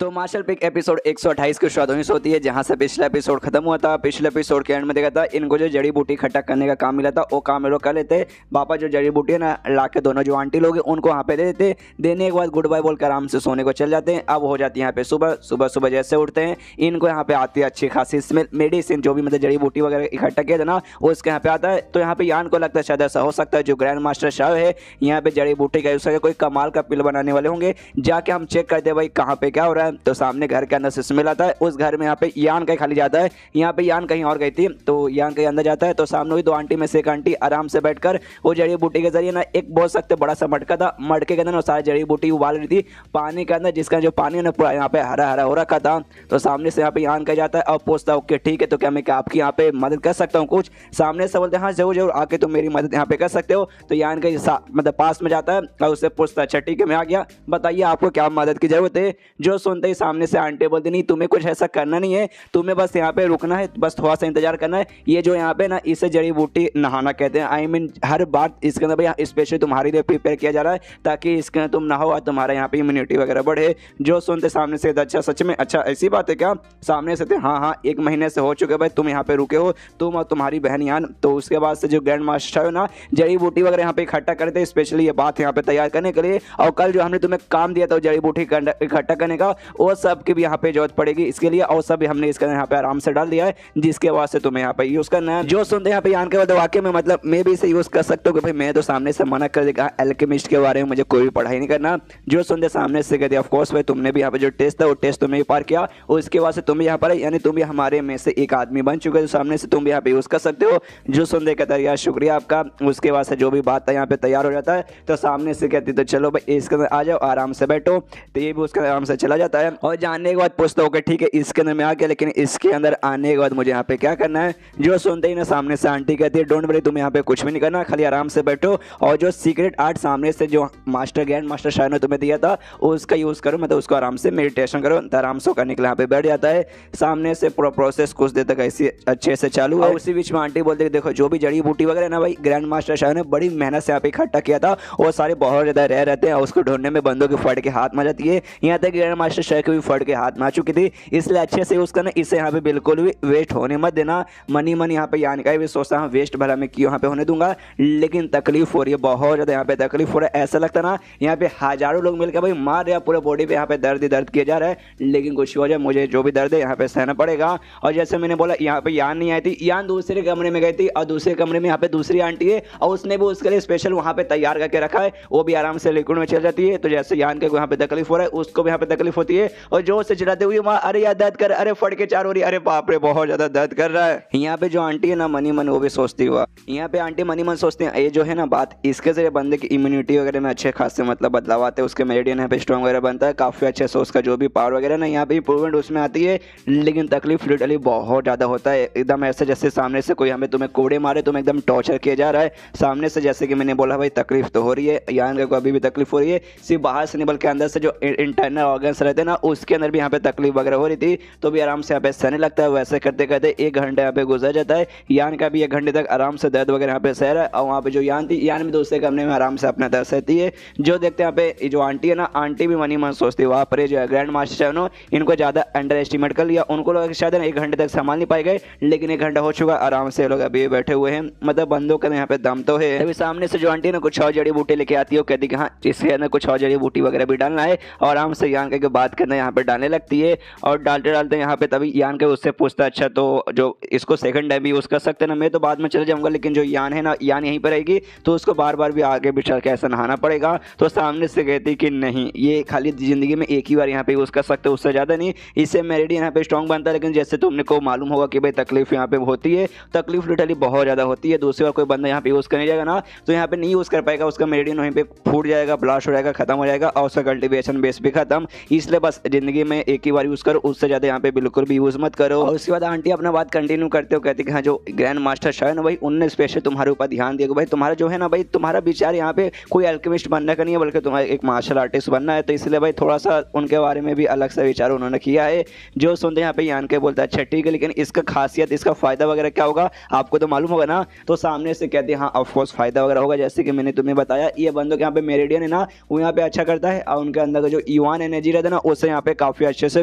तो मार्शल पिक एपिसोड 128 की शुरुआत वहीं से होती है जहां से पिछला एपिसोड खत्म हुआ था। पिछले एपिसोड के एंड में देखा था इनको जो जड़ी बूटी इकट्ठा करने का काम मिला था वो काम ये लोग कर लेते, पापा जो जड़ी बूटी है ना ला के दोनों जो आंटी लोग हैं उनको वहाँ पे दे देते, देने के बाद गुड बाय बोलकर आराम से सोने को चल जाते हैं। अब हो जाती है यहाँ पे सुबह, सुबह जैसे उठते हैं इनको यहाँ पे आती है अच्छी खासी स्मेल, मेडिसिन जो भी मतलब जड़ी बूटी वगैरह इकट्ठा किया था ना वो इसके यहाँ पे आता है। तो यहाँ पे यान को लगता है शायद ऐसा हो सकता है जो ग्रैंड मास्टर शाह है यहाँ पे जड़ी बूटी का यूज करके कोई कमाल का पिल बनाने वाले होंगे, जाके हम चेक करते भाई कहाँ पे क्या हो रहा है। तो सामने घर के अंदर से स्मेल आता है, उस घर में यहाँ पे यान कहीं खाली जाता है, यहाँ पे यान कहीं और गई थी, तो यान कहीं अंदर जाता है, तो सामने हुई दो आंटी में से एक आंटी आराम से बैठकर वो जड़ी बूटी के जरिए ना एक बोल सकते बड़ा सा मटका था, मटके के अंदर ना सारी जड़ी बूटी उबाल रही थी पानी के अंदर, जिसका जो पानी ना पूरा यहाँ पे हरा हरा हो रखा था। तो सामने से यहाँ पे यान कह जाता है और पूछता है ओके ठीक है तो क्या मैं आपकी यहाँ पे मदद कर सकता हूँ कुछ, सामने से बोलते हैं हाँ जरूर जरूर आके तुम मेरी मदद यहाँ पे कर सकते हो। तो यान के मतलब पास में जाता है और उससे पूछता है अच्छा ठीक है मैं आ गया, बताइए आपको क्या मदद की जरूरत है। जो सुनते ही सामने से आंटी बोलती नहीं तुम्हें कुछ ऐसा करना नहीं है, तुम्हें बस यहाँ पे रुकना है, बस थोड़ा सा इंतजार करना है। ये जो यहाँ पे ना इसे जड़ी बूटी नहाना कहते हैं, आई मीन हर बार इसके अंदर भाई स्पेशली तुम्हारे लिए प्रिपेयर किया जा रहा है ताकि इसके अंदर तुम नहाओ और तुम्हारा यहाँ पे इम्यूनिटी वगैरह बढ़े। जो सुनते सामने से अच्छा सच में अच्छा ऐसी बात है क्या, सामने से थे हाँ 1 महीने से हो चुके भाई तुम यहाँ पे रुके हो, तुम और तुम्हारी बहन यान। तो उसके बाद से जो ग्रैंड मास्टर है ना जड़ी बूटी वगैरह यहाँ पे इकट्ठा करते स्पेशली ये बात यहाँ पे तैयार करने के लिए, और कल जो हमने तुम्हें काम दिया था जड़ी बूटी इकट्ठा करने का वो सब की भी यहाँ पे जरूरत पड़ेगी इसके लिए, और सब हमने इसके यहाँ पे आराम से डाल दिया है जिसके बाद से तुम्हें यहाँ पे यूज करना है। जो सुनते यहाँ पे यान के बाद वाकई में मतलब मैं भी इसे यूज कर सकता हूँ कि भाई मैं तो सामने से मना कर देगा एल्केमिस्ट के बारे में मुझे कोई भी पढ़ाई नहीं करना। जो सुनते सामने से कहते ऑफकोर्स भाई तुमने भी यहाँ पे जो टेस्ट था वो टेस्ट तुमने भी पार किया और इसके बाद से तुम भी यहाँ पर यानी तुम भी हमारे में से एक आदमी बन चुके हो, सामने से तुम भी यहाँ पे यूज कर सकते हो। जो सुनते कहता है यार शुक्रिया आपका। उसके बाद से जो भी बात था यहाँ पे तैयार हो जाता है, तो सामने से कहती तो चलो भाई इसके अंदर आ जाओ आराम से बैठो, तो ये भी उसके आराम से चला जाता है। और जानने के बाद पूछता हूँ ठीक है इसके अंदर मैं आ गया, लेकिन इसके अंदर आने के बाद मुझे यहाँ पे क्या करना है। जो सुनते ही ना सामने से आंटी कहती है डोंट वरी तुम यहाँ पे कुछ भी नहीं करना, खाली आराम से बैठो और जो सीक्रेट आर्ट सामने से जो मास्टर ग्रैंड मास्टर शाह ने तुम्हें दिया था उसका यूज करो, मतलब उसको आराम से मेडिटेशन करो, तो आराम से करने के लिए यहाँ पे बैठ जाता है। सामने से पूरा प्रोसेस कुछ देर तक ऐसी अच्छे से चालू है। उसी बीच में आंटी बोलते हैं देखो जो भी जड़ी बूटी वगैरह ना भाई ग्रैंड मास्टर शाह ने बड़ी मेहनत से यहाँ पे इकट्ठा किया था, वो सारे बहुत ज्यादा रह रहते हैं, उसको ढूंढने में बंदों की फट के हाथ में जाती है। यहाँ तक ग्रैंड मास्टर मास्टर शेफ की भी फट के हाथ में आ चुकी थी, इसलिए अच्छे से यूज़ करना, इसे यहाँ पे बिल्कुल भी वेस्ट होने मत देना। मनी यहाँ पे यान का भी सोचता हूँ वेस्ट भला मैं क्यों यहाँ पे होने दूंगा, लेकिन तकलीफ हो रही है, बहुत ज़्यादा यहाँ पे तकलीफ हो रहा है। ऐसा लगता ना यहाँ पे हजारों लोग मिलकर भाई मार रहे हैं, पूरे बॉडी पे यहाँ पे दर्द ही दर्द किया जा रहा है, लेकिन कुछ हो जाए मुझे जो भी दर्द है यहाँ पे सहना पड़ेगा। और जैसे मैंने बोला यहाँ पे यान नहीं आई थी, यान दूसरे कमरे में गई थी और दूसरे कमरे में यहाँ पे दूसरी आंटी है और उसने भी उसके लिए स्पेशल वहाँ पे तैयार करके रखा है, वो भी आराम से लिक्विड में चल जाती है। तो जैसे यान के यहाँ पे तकलीफ हो रहा है उसको भी यहाँ पे तकलीफ होती है और जोर से चिल्लाते हुए वहाँ अरे यार दर्द कर, अरे फट के चार हो रही है, अरे बाप रे बहुत ज्यादा दर्द कर रहा है। यहाँ पे जो आंटी है ना मनी मन वो भी सोचती हुआ, यहाँ पे आंटी मनी मन सोचते हैं ये जो है ना बात, इसके जरिए बंदे की इम्यूनिटी वगैरह में अच्छे खासे मतलब बदलाव आते हैं, उसके मेरिडियन यहाँ पे स्ट्रॉन्ग वगैरह बनता है, काफी अच्छे से उसका जो भी पावर वगैरह ना यहाँ पे इंप्रूवमेंट उसमें आती है। लेकिन तकलीफ लिटरली बहुत ज्यादा होता है, एकदम ऐसे जैसे सामने से कोई हमें तुम्हें कोड़े मारे, तुम्हें एकदम टॉर्चर किया जा रहा है सामने से। जैसे कि मैंने बोला भाई तकलीफ तो हो रही है, यान को अभी भी तकलीफ हो रही है, सिर्फ बाहर से नहीं बल्कि अंदर से जो इंटरनल ऑर्गन्स रहते हैं ना उसके अंदर भी यहाँ पे तकलीफ वगैरह हो रही थी, तो भी आराम से यहाँ पे सहने लगता है। वैसे करते करते 1 घंटा यहाँ पे गुजर जाता है, यान का भी 1 घंटे तक आराम से दर्द वगैरह यहाँ पे सह रहा है। और वहाँ पे जो यान थी, यान भी दूसरे कमरे में आराम से अपना दर्द सहती है। जो देखते हैं यहाँ पे जो आंटी है ना, आंटी भी मनी मन सोचती है वहाँ पर जो ग्रैंड मास्टर है ना इनको ज़्यादा अंडर एस्टिमेट कर लिया, उनको लगा शायद 1 घंटे तक संभाल नहीं पाए गए, लेकिन 1 घंटा हो चुका, आराम से लोग अभी बैठे हुए हैं, मतलब बंदों का यहाँ पे दम तो है। अभी सामने से जो आंटी ना कुछ और जड़ी बूटी लेके आती है, वो कहती है हाँ इसके अंदर कुछ और जड़ी बूटी वगैरह भी डालना है, और आराम से यान के बात करना यहाँ पे डालने लगती है। और डालते डालते यहाँ पे तभी यान के उससे पूछता अच्छा तो जो इसको सेकंड टाइम भी यूज़ कर सकते हैं ना, मैं तो बाद में चले जाऊंगा, लेकिन जो यान है ना यान यहीं पर रहेगी तो उसको बार बार भी आगे बिछा के ऐसा नहाना पड़ेगा। तो सामने से कहती कि नहीं ये खाली ज़िंदगी में एक ही बार यहाँ पे यूज़ कर सकते हो, उससे ज़्यादा नहीं, इससे मेरिडियन यहाँ पे स्ट्रॉन्ग बनता है। लेकिन जैसे तुमने को मालूम होगा कि भाई तकलीफ यहाँ पे होती है, तकलीफ लिटरली बहुत ज़्यादा होती है, दूसरी बार कोई बंदा यहाँ पे यूज़ करने जाएगा ना तो यहाँ पे नहीं यूज़ कर पाएगा, उसका मेरिडियन वहीं पे फूट जाएगा, ब्लास्ट हो जाएगा, खत्म हो जाएगा और उसका कल्टिवेशन बेस भी खत्म। इसलिए बस जिंदगी में एक ही बार यूज़ करो, उससे ज़्यादा यहाँ पे बिल्कुल भी यूज़ मत करो। और उसके बाद आंटी अपना बात कंटिन्यू करते हो, कहती कि हाँ जो ग्रैंड मास्टर शाह है ना भाई उनने स्पेशल तुम्हारे ऊपर ध्यान दिया भाई तुम्हारा जो है ना भाई तुम्हारा विचार यहाँ पे कोई अल्केमिस्ट बनने का नहीं है, बल्कि तुम्हारा एक मार्शल आर्टिस्ट बनना है, तो इसलिए भाई थोड़ा सा उनके बारे में भी अलग सा विचार उन्होंने किया है। जो सुनते यहाँ पे यान के बोलता है अच्छा ठीक है, लेकिन इसका खासियत इसका फायदा वगैरह क्या होगा आपको तो मालूम होगा ना। तो सामने से कहते हैं हाँ ऑफकोर्स फायदा वगैरह होगा, जैसे कि मैंने तुम्हें बताया ये बंदों के यहाँ पे मेरिडियन है ना वो यहाँ पे अच्छा करता है, और उनके अंदर का जो ईवान एनर्जी रहता है ना उससे यहाँ पे काफी अच्छे से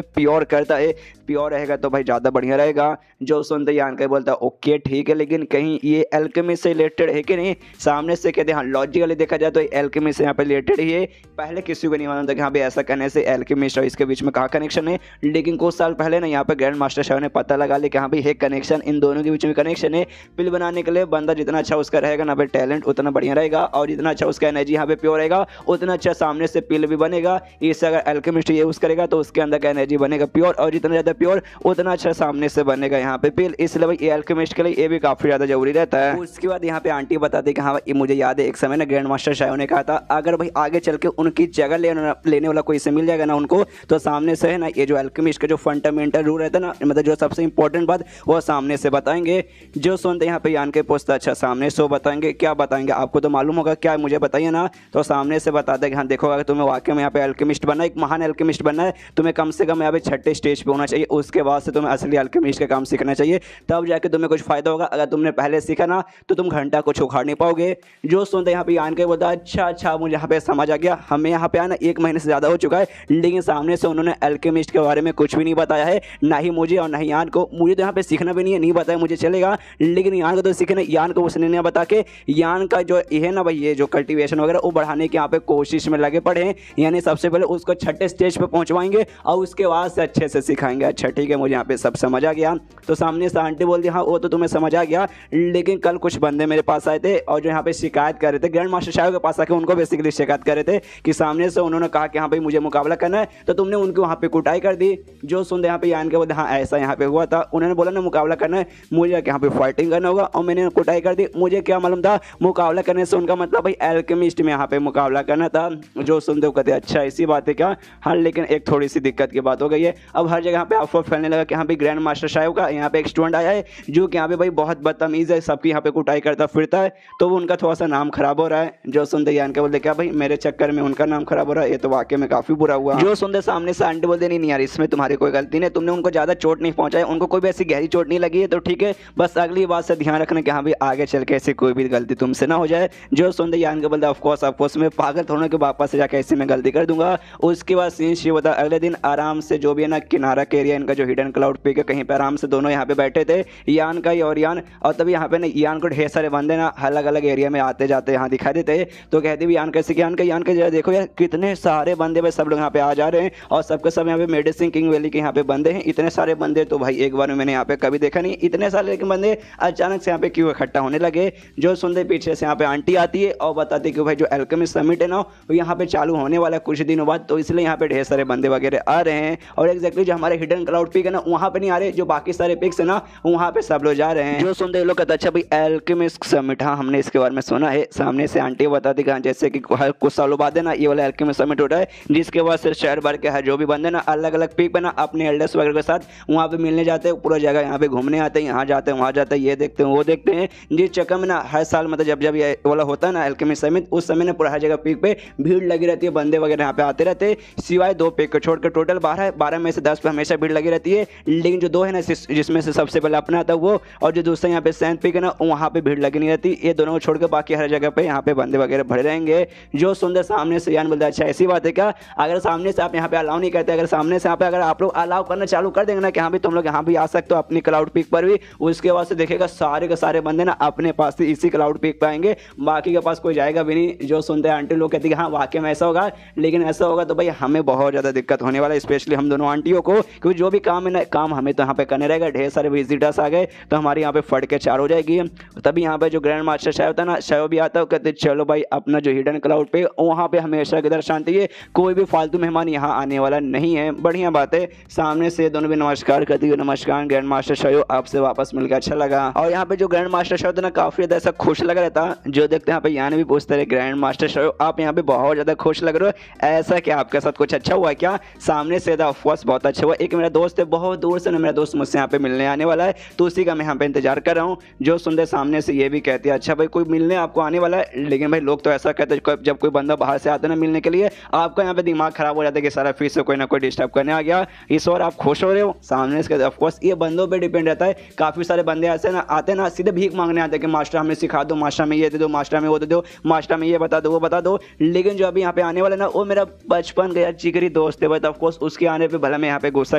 प्योर करता है, प्योर रहेगा तो भाई ज़्यादा बढ़िया रहेगा। जो सुनते यान के बोलता है ओके ठीक है, लेकिन कहीं ये एल्केमिस्ट से रिलेटेड है कि नहीं। सामने से कहते हैं हाँ लॉजिकली देखा जाए तो एल्केमिस्ट से यहाँ पे रिलेटेड ही है, पहले किसी को नहीं मालूम था कि हाँ भाई ऐसा करने से एल्केमिस्ट और इसके बीच में कहाँ कनेक्शन है, लेकिन कुछ साल पहले ना यहाँ पे ग्रैंड मास्टर शाह ने पता लगा लिया कि हाँ भाई है कनेक्शन, इन दोनों के बीच में कनेक्शन है। पिल बनाने के लिए बंदा जितना अच्छा उसका रहेगा ना भाई टैलेंट उतना बढ़िया रहेगा, और जितना अच्छा उसका एनर्जी यहाँ पे प्योर रहेगा उतना अच्छा सामने से पिल भी बनेगा। इससे अगर एल्केमिस्ट ये यूज़ करेगा तो उसके अंदर का एनर्जी बनेगा प्योर, और जितना ज़्यादा प्योर उतना अच्छा सामने से बनेगा यहाँ पे पिल, इसलिए भाई एल्केमिस्ट के लिए ये भी काफ़ी ज़्यादा जरूरी रहता है। उसके बाद यहाँ पे आंटी बताती कि हाँ भाई मुझे याद है एक समय ना ग्रैंड मास्टर शाह ने कहा था अगर भाई आगे चल के उनकी जगह लेने वाला कोई से मिल जाएगा ना उनको, तो सामने से है ना ये जो एल्केमिस्ट का जो फंडामेंटल रूल रहता है ना, मतलब जो सबसे इंपॉर्टेंट बात वो सामने से बताएंगे। जो सुनते यहाँ पे यान के पूछता अच्छा सामने से बताएंगे, क्या बताएंगे आपको तो मालूम होगा, क्या मुझे बताइए ना। तो सामने से बताते हैं कि हाँ देखो अगर तुम्हें वाकई में यहाँ पे एल्केमिस्ट बनना है, एक महान एल्केमिस्ट बनना है, तुम्हें कम से कम यहाँ पे 6ठे स्टेज पे होना चाहिए, उसके बाद से तुम्हें असली एल्केमिस्ट का काम सीखना चाहिए, तब जाके तुम्हें कुछ फायदा होगा। अगर तुमने पहले सीखा ना तो तुम घंटा कुछ उखाड़ नहीं पाओगे। जो सुनते यहाँ पे यान के बोलता अच्छा मुझे यहाँ पे समझ आ गया, हमें यहाँ पे आना 1 महीने से ज़्यादा हो चुका है, लेकिन सामने से उन्होंने एल्केमिस्ट के बारे में कुछ भी नहीं बताया है, ना ही मुझे और ना ही यान को। मुझे तो यहाँ पे सीखना भी नहीं है, नहीं बताया मुझे चलेगा, लेकिन यान को तो सीखना, यान को उसने नहीं बता के यान का जो है ना भाई ये जो कल्टीवेशन वगैरह वो बढ़ाने की यहाँ पे कोशिश में लगे पड़े हैं, यानी सबसे पहले उसको 6ठे स्टेज पे पहुंचवाएंगे और उसके बाद से अच्छे से सिखाएंगे। अच्छा ठीक है मुझे यहाँ पे सब समझ आ गया। तो सामने से आंटी बोलती हाँ वो तो तुम्हें समझ आ गया, लेकिन कल कुछ बंदे मेरे पास आए थे और जो यहाँ पे शिकायत कर रहे थे, ग्रैंड मास्टर शाह के पास आके उनको बेसिकली शिकायत कर रहे थे कि सामने से उन्होंने कहा कि हाँ भाई मुझे मुकाबला करना है, तो तुमने उनकी वहाँ पे कुटाई कर दी। जो सुनते यहाँ पे यान के बोलते हाँ ऐसा यहाँ पे हुआ था, उन्होंने बोला ना मुकाबला करना है, मुझे यहाँ पे फाइटिंग करना होगा, और मैंने कुटाई कर दी। मुझे क्या मालूम था मुकाबला करने से उनका मतलब भाई एल्केमिस्ट में यहाँ पे मुकाबला करना था। जो सुनते कहते अच्छा ऐसी बात है क्या, हाँ लेकिन एक थोड़ी सी दिक्कत की बात हो गई है, अब हर जगह पे अफवाह फैलने लगा कि हाँ भाई ग्रैंड मास्टर शाह का यहाँ पे एक स्टूडेंट आया है जो कि यहाँ पे भाई बहुत बदतमीज है, सबकी यहाँ पे कुटाई करता फिरता है, तो उनका थोड़ा सा नाम खराब हो रहा है। जो सुनते यान के बोलते क्या भाई मेरे चक्कर में उनका नाम खराब हो रहा है, ये तो वाकई में काफी बुरा हुआ। जो सुनते सामने से आंटी बोलते नहीं यार इसमें तुम्हारी कोई गलती नहीं, तुमने उनको ज्यादा चोट नहीं पहुंचाई, उनको कोई भी ऐसी गहरी चोट नहीं लगी है, तो ठीक है बस अगली बात से ध्यान रखना कि हाँ भाई आगे चल के ऐसी कोई भी गलती तुमसे ना हो जाए। जो सुनते यान के बोलते ऑफकोर्स मैं पागल थोड़े के वापस से जाकर ऐसे में गलती कर दूंगा। उसके बाद सीन चीज बता, अगले दिन आराम से जो भी है ना किनारा के एरिया इनका जो हिडन क्लाउड पीक है कहीं पे आराम से दोनों यहाँ पे बैठे थे, यान का और यान। और तभी यहाँ पे ना यान को ढेर सारे बंदे ना अलग अलग एरिया में आते जाते यहाँ दिखाई देते। तो कहते भी यान कैसे, यान का जरा देखो यार कितने सारे बंदे भाई, सब लोग यहाँ पे आ जा रहे हैं और सबके सब यहाँ पे मेडिसिन किंग वैली के यहाँ पे बंदे हैं। इतने सारे बंदे तो भाई एक बार में मैंने यहाँ पे कभी देखा नहीं, इतने सारे लेकिन बंदे अचानक से यहाँ पे क्यों इकट्ठा होने लगे। जो सुनते पीछे से यहाँ पे आंटी आती है और बताती कि भाई जो अल्केमिस्ट समिट है ना वो यहाँ पे चालू होने वाला है कुछ दिनों बाद, तो इसलिए यहाँ पे ढेर सारे बंदे वगैरह आ रहे हैं। और एग्जैक्टली जो हमारे हिडन क्लाउड पीक है ना वहाँ पे नहीं आ रहे, जो बाकी सारे पिक्स है ना वहाँ पे सब लोग जा रहे हैं। जो सुनते लोग कहते अच्छा भाई अल्केमिस्ट समिट, हाँ हमने इसके बारे में सुना है। सामने से आंटी बताती कि जैसे कि कुछ सालों बाद है ना ये वाला अल्केमिस्ट समिट होता है, जिसके बाद सिर्फ शहर भर के है जो भी बंदे ना अलग अलग पीक पे ना अपने एल्डर्स वगैरह के साथ वहाँ पे मिलने जाते हैं, पूरा जगह यहाँ पे घूमने आते हैं, यहाँ जाते हैं वहाँ जाते हैं, ये देखते हैं वो देखते हैं। जिस चक्कर में ना हर साल मतलब जब जब ये वाला होता है ना अल्केमिस्ट समिट, उस समय ना पूरा हर जगह पीक पे भीड़ लगी रहती है, बंदे वगैरह यहाँ पे आते रहते हैं। सिवाय 2 पीक को छोड़कर टोटल 12 में से 10 पे हमेशा भीड़ लगी रहती है। लेकिन जो 2 है ना जिसमें से सबसे पहले अपना आता है वो, और जो दूसरा यहाँ पे सेंट पीक है ना वहाँ पे भीड़ लगी नहीं रहती। ये दोनों को छोड़कर बाकी हर जगह पे यहाँ पे बंदे वगैरह भरे रहेंगे। जो सुंदर सामने से यान बोलता है अच्छा ऐसी बात है क्या, अगर सामने से आप यहाँ पे अलाउ नहीं करते, अगर सामने से यहाँ पे अगर आप लोग अलाउ करना चालू कर देंगे ना कि हाँ भी तुम लोग यहाँ भी आ सकते हो अपनी क्लाउड पीक पर भी, उसके बाद से देखेगा सारे के सारे बंदे ना अपने पास से इसी क्लाउड पीक पे आएंगे, बाकी के पास कोई जाएगा भी नहीं। जो सुनते हैं आंटी लोग कहती है हाँ वाकई में ऐसा होगा, लेकिन ऐसा होगा तो भाई हमें बहुत ज़्यादा दिक्कत होने वाला है, स्पेशली हम दोनों आंटियों को, क्योंकि जो भी काम है ना काम हमें तो यहाँ पे करने रहेगा। ढेर सारे विजिटर्स आ गए तो हमारे यहाँ पे फट के चार हो जाएगी। तभी यहाँ पे जो ग्रैंड मास्टर शायद होता है ना, शायद भी आता है, कहते चलो भाई अपना जो हिडन क्लाउड पे वहाँ पे हमेशा की तरह शांति है, कोई भी फालतू मेहमान यहाँ आने वाला नहीं है। बढ़िया बात है। सामने से दोनों भी नमस्कार करती हुई, नमस्कार ग्रैंड मास्टर शायद आपसे वापस मिलकर अच्छा लगा। और यहाँ पे जो ग्रैंड मास्टर शायद ना काफी ज्यादा ऐसा खुश लग रहा था। जो देखते हैं यहाँ पे यहाँ भी पूछते रहे ग्रैंड मास्टर शायद आप यहाँ पे बहुत ज्यादा खुश लग रहे हो, ऐसा क्या आपके साथ कुछ अच्छा हुआ क्या? सामने से ऑफकोर्स बहुत अच्छा हुआ। एक मेरा दोस्त है बहुत दूर से ना, मेरा दोस्त मुझसे यहाँ पे मिलने आने वाला है, तो उसी का मैं यहाँ पे इंतजार कर रहा हूँ। जो सुनते सामने से ये भी कहती है अच्छा भाई कोई मिलने आपको आने वाला है, लेकिन भाई लोग तो ऐसा कहते हैं जब कोई बंदा बाहर से आता है ना मिलने के लिए, आपका यहाँ पे दिमाग खराब हो जाता है कि सारा फिर से कोई ना कोई डिस्टर्ब करने आ गया, इस और आप खुश हो रहे हो। सामने से ऑफकोर्स ये बंदों पे डिपेंड रहता है। काफी सारे बंदे ऐसे ना आते ना सीधे भीख मांगने आते हैं कि मास्टर हमें सिखा दो, मास्टर में ये दे दो, मास्टर में वो दे दो, मास्टर में ये बता दो वो बता दो। लेकिन जो अभी यहाँ पे आने वाला ना वो मेरा बचपन का जिगरी दोस्त है, बट ऑफकोर्स उसके आने पे भला मैं यहाँ पे गुस्सा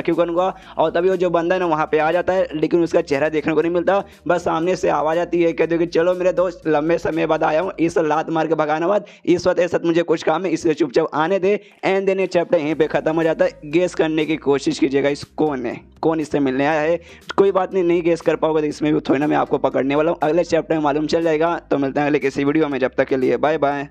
क्यों करूँगा। और तभी वो जो बंदा है ना वहाँ पे आ जाता है, लेकिन उसका चेहरा देखने को नहीं मिलता, बस सामने से आवाज आती है कहते हो कि चलो मेरे दोस्त लंबे समय बाद आया हूँ, इस लात मार के भगाना बाद, इस वक्त ऐसा मुझे कुछ काम है इसलिए चुपचाप आने दे। एंड देन ये चैप्टर यहीं पे खत्म हो जाता है। गेस करने की कोशिश कीजिएगा इस कौन है, कौन इससे मिलने आया है। कोई बात नहीं, नहीं गेस कर पाओगे तो इसमें भी थोड़ी ना मैं आपको पकड़ने वाला हूँ, अगले चैप्टर में मालूम चल जाएगा। तो मिलते हैं अगले किसी वीडियो में, जब तक के लिए बाय बाय।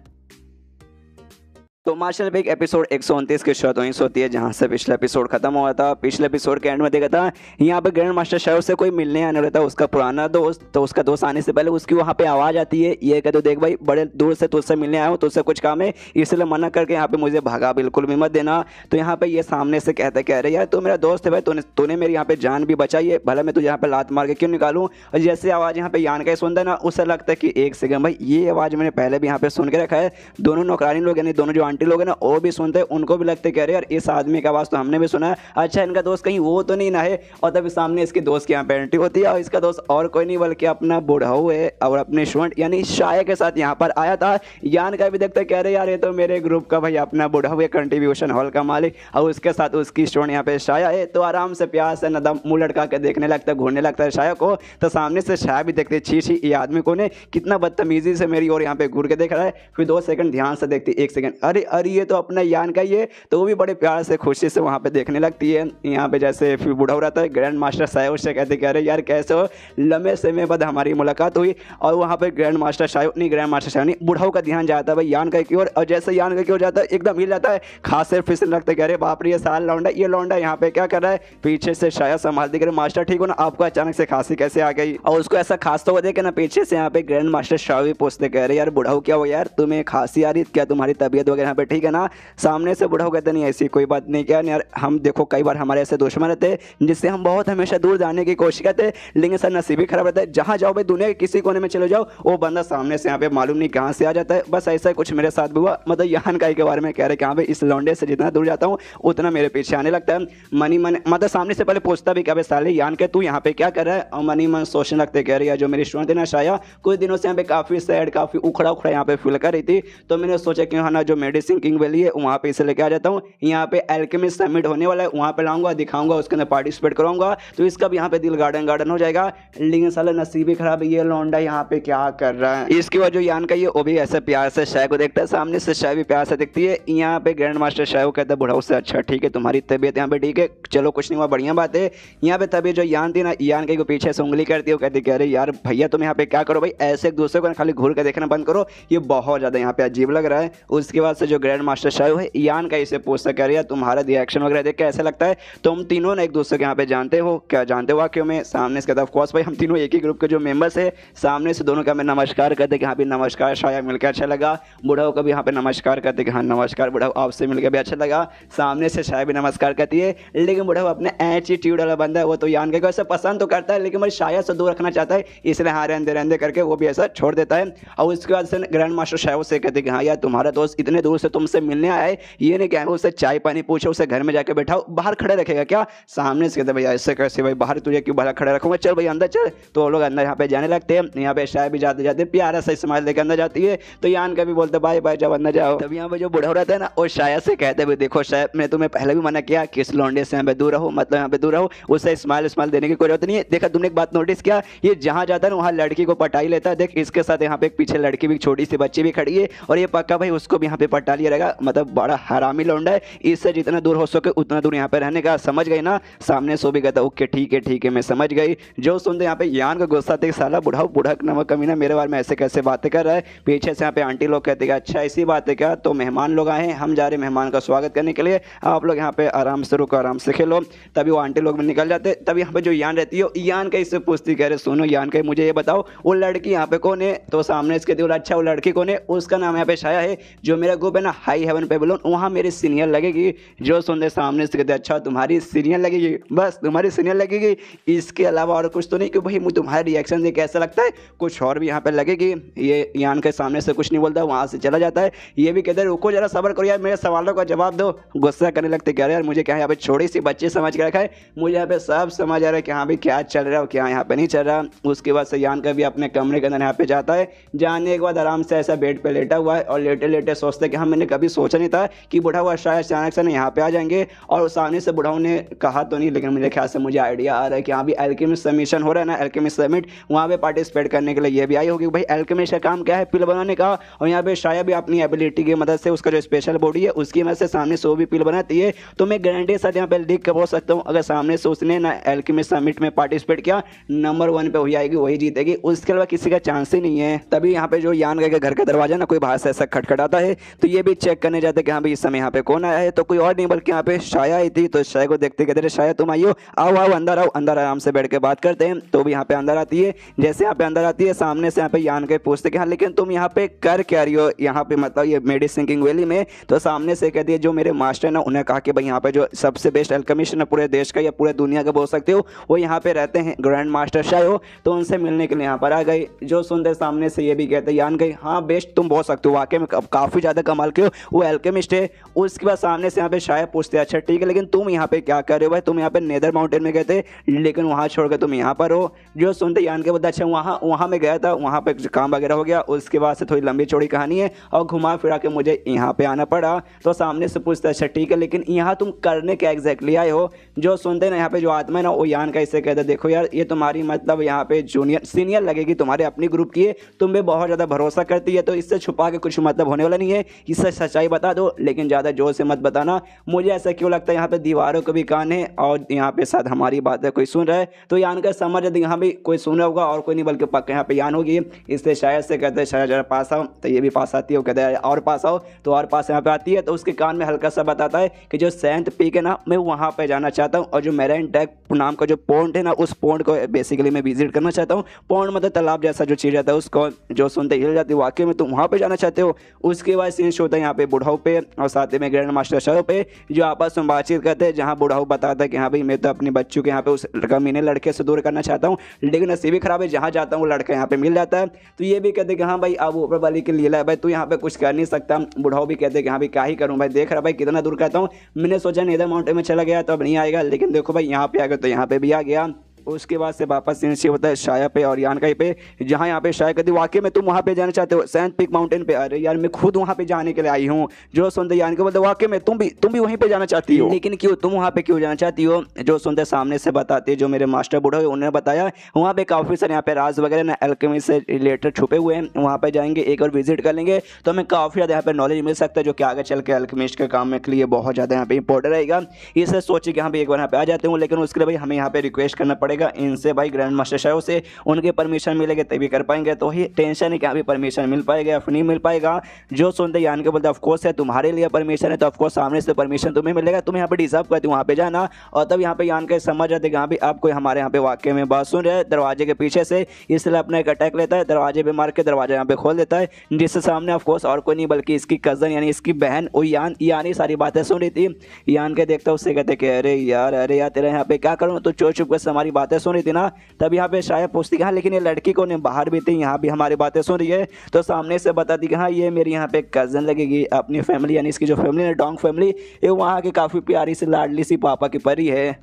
तो मार्शल पे एक एपिसोड 129 की शुरुआत वहीं से होती है जहां से पिछला एपिसोड खत्म हुआ था। पिछले एपिसोड के एंड में देखा था यहाँ पे ग्रैंड मास्टर शायद से कोई मिलने आने वाला था, उसका पुराना दोस्त। तो उसका दोस्त आने से पहले उसकी वहाँ पे आवाज़ आती है, ये कहते देख भाई बड़े दूर से तुझसे मिलने आया हूँ, तुझसे कुछ काम है इसलिए मना करके यहाँ पे मुझे भागा, बिल्कुल भी मत देना। तो यहाँ पे ये सामने से कहते कह रहे यार तू मेरा दोस्त है भाई, तूने मेरी यहाँ पे जान भी बचाई है, भला मैं तुझे यहाँ पे लात मार के क्यों निकालूँ। और जैसे आवाज़ यहाँ पे यान का सुनता है ना, उससे लगता है कि एक सेकंड भाई ये आवाज़ मैंने पहले भी यहाँ पे सुन के रखा है। दोनों नौकरानी लोग यानी दोनों जो आंटी लोग हैं ना वो भी सुनते हैं, उनको भी लगते कह रहे यार इस आदमी का आवाज़ तो हमने भी सुना है, अच्छा इनका दोस्त कहीं वो तो नहीं ना है। और तभी सामने इसके दोस्त की यहाँ पे एंट्री होती है, और इसका दोस्त और कोई नहीं बल्कि अपना बुढ़ाऊ है और अपने स्टूडेंट यानी शाया के साथ यहाँ पर आया था। यान का भी देखते कह रहे यार ये तो मेरे ग्रुप का भाई अपना बुढ़ाऊ है, कंट्रीब्यूशन हॉल का मालिक, और उसके साथ उसकी स्टूडेंट यहाँ पे शाया है। तो आराम से प्यार से नदम मुँह लटका के देखने लगता है, घूरने लगता है शाया को। तो सामने से शाया भी देखते छी छी ये आदमी को ने कितना बदतमीजी से मेरी और यहाँ पे घूर के देख रहा है। फिर 2 सेकंड ध्यान से देखती, 1 सेकंड, अरे अरे ये तो अपना यान का ही है। तो वो भी बड़े प्यार से खुशी से वहाँ पे देखने लगती है। यहाँ पे जैसे फिर बूढ़ा हो रहता है, ग्रैंड मास्टर साहब उससे कहते कह रहे यार कैसे हो, लंबे समय बाद हमारी मुलाकात हुई। और वहाँ पे ग्रैंड मास्टर साहब नहीं बूढ़ाओं का ध्यान जाता है भाई यान का की ओर, और जैसे यान का की ओर जाता है एकदम हिल जाता है, खास से फिसल लगता है, कह रहे बाप रे ये साल लौंडा, ये लौंडा यहाँ पे क्या कर रहा है। पीछे से शायद संभालते कह मास्टर ठीक हो ना, आपको अचानक से खांसी कैसे आ गई। और उसको ऐसा खांसता हुआ देखे ना पीछे से यहाँ पे ग्रैंड मास्टर शाह भी पूछते कह रहे यार बुढ़ाऊ क्या हो यार, तुम्हें खांसी आ रही, क्या तुम्हारी तबीयत वगैरह यहाँ पे ठीक है ना। सामने से बुढ़ाऊ कहते नहीं ऐसी कोई बात नहीं, क्या यार हम देखो कई बार हमारे ऐसे दुश्मन रहते हैं जिससे हम बहुत हमेशा दूर जाने की कोशिश करते हैं, लेकिन सर नसीब ही खराब रहता है। जहाँ जाओ भाई दुनिया के किसी कोने में चले जाओ, वो बंदा सामने से यहाँ पे मालूम नहीं कहाँ से आ जाता है। बस ऐसा कुछ मेरे साथ भी हुआ। मतलब यान का के बारे में कह रहे कि हाँ भाई इस लौंडे से जितना दूर जाता हूँ उतना मेरे पीछे आने लगता है। मनी मन मतलब सामने से पहले पूछता भी क्या भाई साले यान के तू यहाँ पे क्या कर रहा है। और मनी मन सोचने लगते कह रही है जो मेरी स्टूडेंट थी ना शाया, कुछ दिनों से यहाँ पे काफ़ी सैड, काफ़ी उखड़ा यहाँ पे फील कर रही थी। तो मैंने सोचा कि हाँ ना जो मेडिसिन मेडिसिन किंग वैली है वहाँ पे इसे लेके आ जाता हूँ। यहाँ पे एल्केमिस्ट समिट होने वाला है, वहाँ पे लाऊंगा, दिखाऊंगा, उसके अंदर पार्टिसिपेट कराऊंगा, तो इसका भी यहाँ पे दिल गार्डन हो जाएगा। लेकिन साला नसीब ही खराब है, ये लौंडा यहाँ पे क्या कर रहा है। इसके बाद जो यान का ये वो भी ऐसे प्यार से शाय को देखता है, सामने से शाय भी प्यार से दिखती है। यहाँ पे ग्रैंड मास्टर शाय को कहता है बुढ़ाऊ से, अच्छा ठीक है तुम्हारी तबीयत यहाँ पे ठीक है, चलो कुछ नहीं हुआ, बढ़िया बात है। यहाँ पे तभी जो यान थी ना, यान के पीछे से उंगली करती है, वो कहती है अरे यार भैया तुम यहाँ पे क्या करो भाई, ऐसे एक दूसरे को खाली घूर कर देखना बंद करो, ये बहुत ज़्यादा यहाँ पे अजीब लग रहा है। उसके बाद से जो ग्रैंड मास्टर शाय है यान का इसे पूछता कह रही है तुम्हारा रिएक्शन वगैरह देख के ऐसा लगता है तुम तीनों ने एक दूसरे के यहाँ पे जानते हो क्या, जानते हो वाक्यों में। सामने से कहता है ऑफ कोर्स भाई हम तीनों एक ही ग्रुप के जो मेंबर्स है। सामने से दोनों का मैं नमस्कार करते कि हाँ भी नमस्कार शाया मिलकर अच्छा लगा। बुढ़ाओ का भी यहाँ पे नमस्कार करते कि हाँ नमस्कार बुढ़ाओ आपसे मिलकर भी अच्छा लगा। सामने से शाया भी नमस्कार करती है, लेकिन बुढ़ाओ अपने एटीट्यूड वाला बंदा है, वो तो यान के ऐसा पसंद तो करता है लेकिन भाई शाया से दूर रखना चाहता है, इसलिए हाँ रहने रहने करके वो भी ऐसा छोड़ देता है। और उसके बाद से ग्रैंड मास्टर शाया से कहते कि हाँ यार तुम्हारा दोस्त इतने दूर से तुमसे मिलने आया है, ये नहीं क्या उससे चाय पानी पूछो, उसे घर में जाके बैठाओ, बाहर खड़े रखेगा क्या। सामने से कहते भैया ऐसे कैसे भाई, बाहर तुझे क्यों बाहर खड़े रखूंगा, चल भाई अंदर चल। तो वो लोग अंदर यहाँ पे जाने लगते हैं। यहाँ पे शायद भी जाते जाते प्यारा सा स्माइल लेकर अंदर जाती है, तो यान का भी बोलते बाय बाय जब अंदर जाओ। तब यहाँ पे जो बूढ़ा रहता है ना वो शायद से कहते भाई देखो शायद मैं तुम्हें पहले भी मना किया कि इस लौंडे से यहाँ पे दूर रहो, मतलब यहाँ पे दूर रहो, उससे स्माइल देने की कोई जरूरत नहीं है। देखा तुमने एक बात नोटिस किया, ये जहाँ जाता है ना वहाँ लड़की को पटा ही लेता है। देख इसके साथ यहाँ पे एक पीछे लड़की भी छोटी सी बच्ची भी खड़ी है, और ये पक्का भाई उसको भी यहाँ पे पटा लिया रहेगा, मतलब बड़ा हरामी लौंडा है। इससे जितना दूर हो सके उतना दूर यहाँ पे रहने का, समझ गई ना। सामने सो भी कहता ओके ठीक है मैं समझ गई। जो सुनते यहाँ पे यान का गुस्सा थे साला बुढ़ाओ बूढ़ा नमक कमीना मेरे बारे में ऐसे कैसे बातें कर रहा है। पीछे से यहाँ पे आंटी लोग कहते हैं अच्छा ऐसी बात है क्या, तो मेहमान लोग आए हैं, हम जा रहे मेहमान का स्वागत करने के लिए, आप लोग यहाँ पे आराम से रुको, आराम से खेलो। तभी वो आंटी लोग भी निकल जाते। तभी यहाँ पे जो यान रहती है यान का इससे पूछती कह रहे सुनो यान का मुझे ये बताओ वो लड़की यहाँ पे कौन है। तो सामने इसके दिल अच्छा वो लड़की कौन है, उसका नाम यहाँ पे शाया है, जो मेरा ग्रुप है ना हाई हेवन पेबलोन वहाँ मेरी सीनियर लगेगी। जो सुनते सामने से कहते अच्छा तुम्हारी सीनियर लगेगी, बस तुम्हारी सीनियर लगेगी, इसके अलावा और कुछ तो नहीं। कि भाई मुझे तुम्हारा रिएक्शन देख कैसा लगता है, कुछ और भी यहाँ पे लगेगी। ये यान के सामने से कुछ नहीं बोलता, वहाँ से चला जाता है। ये भी कहते हैं रुको जरा सब्र करो यार, मेरे सवालों का जवाब दो। गुस्सा करने लगते कह रहे यार मुझे क्या यहाँ पे छोटी सी बच्ची समझ के रखा है, मुझे यहाँ पे सब समझ आ रहा है कि हाँ भाई क्या चल रहा है और क्या यहाँ पे नहीं चल रहा। उसके बाद से यान का भी अपने कमरे के अंदर यहाँ पे जाता है। जाने के बाद आराम से ऐसा बेड पे लेटा हुआ है और लेटे लेटे सोचते कि हाँ मैंने कभी सोचा नहीं था कि बुढ़ा हुआ शायद अचानक से यहाँ पे आ जाएंगे। और सामने से बुढ़ाऊ ने कहा तो नहीं, लेकिन मेरे ख्याल से मुझे आइडिया आ रहा है कि हाँ भी एल्केमिस्ट समिशन हो रहा है ना, एल्केमिस्ट समिट, वहाँ पे पार्टिसिपेट करने के लिए ये भी आई होगी। भाई एल्केमिस्ट का काम क्या है, पिल बनाने का, और यहाँ पे शायद भी अपनी एबिलिटी की मदद से उसका जो स्पेशल बॉडी है उसकी मदद से सामने से वो भी पिल बनाती है। तो मैं गारंटी के साथ यहाँ पे लिख के बोल सकता हूँ अगर सामने से उसने ना एल्केमिस्ट समिट में पार्टिसिपेट किया, नंबर 1 पे हुई आएगी, वही जीतेगी, उसके अलावा किसी का चांस ही नहीं है। तभी यहाँ पे जो यान का घर का दरवाजा ना कोई बाहर से ऐसा खटखटाता है, तो ये भी चेक करने जाते कि हाँ भाई इस समय यहाँ पे कौन आया है। तो कोई और नहीं बल्कि यहाँ पे शाया आई थी। तो शाया को देखते कहते शाया तुम आई हो, आओ आओ अंदर आओ, अंदर आराम से बैठ के बात करते हैं। तो भी यहाँ पे अंदर आती है। जैसे यहाँ पे अंदर आती है सामने से यहाँ पे यान के पूछते कि हाँ लेकिन तुम यहाँ पे कर क्या रही हो यहाँ पे, मतलब ये मेडिसिन किंग वैली में। तो सामने से कहती है जो मेरे मास्टर ना उन्हें कहा कि भाई यहाँ पे जो सबसे बेस्ट एल्केमिस्ट ना पूरे देश का या पूरे दुनिया का बोल सकते हो वो यहाँ पे रहते हैं, ग्रैंड मास्टर शायो, तो उनसे मिलने के लिए यहाँ पर आ गई। जो सुनते सामने से ये भी कहते यान गई हाँ बेस्ट तुम बोल सकते हो, वाकई में काफ़ी ज़्यादा कमाल के हो, वो एल्केमिस्ट है। उसके बाद सामने से यहाँ पे शायद पूछते अच्छा ठीक है लेकिन तुम यहाँ पे क्या कर रहे हो भाई, तुम यहाँ पे नेदर माउंटेन में गए थे लेकिन वहाँ छोड़ के तुम यहाँ पर हो। जो सुनते यान के बोलते अच्छा वहाँ मैं गया था, वहाँ पे काम वगैरह हो गया, उसके बाद से थोड़ी लंबी चौड़ी कहानी है और घुमा फिरा के मुझे यहाँ पे आना पड़ा। तो सामने से पूछते अच्छा ठीक है लेकिन यहाँ तुम करने क्या एग्जैक्टली आए हो। जो सुनते ना यहाँ पे जो आत्मा है ना वो यान का इससे कहते देखो यार ये तुम्हारी मतलब यहाँ पे जूनियर सीनियर लगेगी, तुम्हारे अपनी ग्रुप की है, तुम पे बहुत ज़्यादा भरोसा करती है, तो इससे छुपा के कुछ मतलब होने वाला नहीं है, इससे सच्चाई बता दो लेकिन ज़्यादा जोर से मत बताना। मुझे ऐसा क्यों लगता है यहाँ पे दीवारों को भी कान है और यहाँ पे साथ हमारी बातें कोई सुन रहा है। तो यान का समझ यहाँ भी कोई सुन रहा होगा और कोई नहीं बल्कि पक्का यहाँ पे यान होगी। इससे शायद से कहते हैं शायद जरा पास आओ, तो ये भी पास आती है, वो कहते हैं और पास आओ, तो और पास यहाँ पे आती है। तो उसके कान में हल्का सा बताता है कि जो सेंट पीक है ना मैं वहाँ पे जाना चाहता हूँ, और जो मैराइन टैग नाम का जो पॉइंट है ना उस पॉइंट को बेसिकली मैं विजिट करना चाहता हूँ। पॉइंट मतलब तालाब जैसा जो चीज़ रहता है उसको। जो सुनते हिल जाती है वाकई में तुम वहाँ पे जाना चाहते हो। उसके बाद सीन होता है यहाँ पे बुढ़ाऊ पे और साथ में ग्रैंड मास्टर शाह पे जो आपस में बातचीत करते हैं, जहाँ बुढ़ाऊ बताता है कि हाँ भाई मैं तो अपने बच्चों के यहाँ पे उस कमीने लड़के से दूर करना चाहता हूँ, लेकिन नसीब ही खराब है जहाँ जाता हूँ लड़का यहाँ पे मिल जाता है। तो ये भी कहते हैं कि हाँ भाई अब ऊपर वाली की लीला है भाई, तू यहाँ पे कुछ कर नहीं सकता। बुढ़ाऊ भी कहते हैं कि हाँ भाई क्या ही करूँ भाई, देख रहा भाई कितना दूर कहता हूँ, मैंने सोचा नेदर माउंटेन में चला गया तो अब नहीं आएगा, लेकिन देखो भाई यहाँ पे आ गया तो यहाँ पे भी आ गया। उसके बाद से वापस सीन शिफ्ट होता है शाया पे और यानकाई पे, जहाँ यहाँ पे शाया कहती वाकई में तुम वहाँ पे जाना चाहते हो सैंड पीक माउंटेन पे? अरे यार मैं खुद वहाँ पे जाने के लिए आई हूँ। जो सुनते यानकाई बोलते वाकई में तुम भी वहीं पे जाना चाहती हो, लेकिन क्यों, तुम वहाँ पे क्यों जाना चाहती हो? जो सुनते सामने से बताते जो मेरे मास्टर बूढ़ा है उन्होंने बताया वहाँ पे काफ़ी सारे यहाँ पे राज वगैरह ना एल्केमी से रिलेटेड छुपे हुए हैं, वहाँ पे जाएंगे एक और विजिट कर लेंगे तो हमें काफ़ी ज़्यादा यहाँ पे नॉलेज मिल सकता है जो कि आगे चल के एल्केमिस्ट के काम में के लिए बहुत ज़्यादा यहाँ पे इंपॉर्टेंट रहेगा। इसे सोचिए कि यहाँ पे एक बार यहाँ पे आ जाते हूँ, लेकिन उसके लिए भाई हमें यहाँ पे रिक्वेस्ट करना पड़ेगा इनसे भाई ग्रैंड मास्टर शाह से, उनके परमिशन मिलेगा तभी कर पाएंगे। तो ही टेंशन है कि अभी परमिशन मिल पाएगा या फिर नहीं मिल पाएगा। जो सुनते यान के बोलते ऑफकोर्स है तुम्हारे लिए परमिशन है तो ऑफकोर्स सामने से परमिशन तुम्हें मिलेगा, तुम यहाँ पे डिजर्व करते हो वहाँ पे जाना। और तब यहाँ पे यान के समझ जाते यहाँ पे आपको हमारे यहाँ पे वाकई में बात सुन रहे हैं दरवाजे के पीछे से, इसलिए अपना एक अटैक लेता है, दरवाजे पे मार के दरवाजा यहाँ पे खोल देता है, जिससे सामने ऑफकोर्स और कोई नहीं बल्कि इसकी कजन यानी इसकी बहन वो यानी सारी बातें सुन रही थी। यान के देखता उससे कहते कि अरे यार तेरा यहाँ पे क्या करूँ, तो चुप चुप कर हमारी बातें सुन रही थी ना। तब यहाँ पे शायद पूछती कि हाँ लेकिन ये लड़की को नहीं बाहर भी थी, यहाँ भी हमारी बातें सुन रही है। तो सामने से बताती कि हाँ ये मेरी यहाँ पे कज़न लगेगी, अपनी फैमिली यानी इसकी जो फैमिली है डोंग फैमिली, ये वहाँ की काफ़ी प्यारी सी लाडली सी पापा की परी है।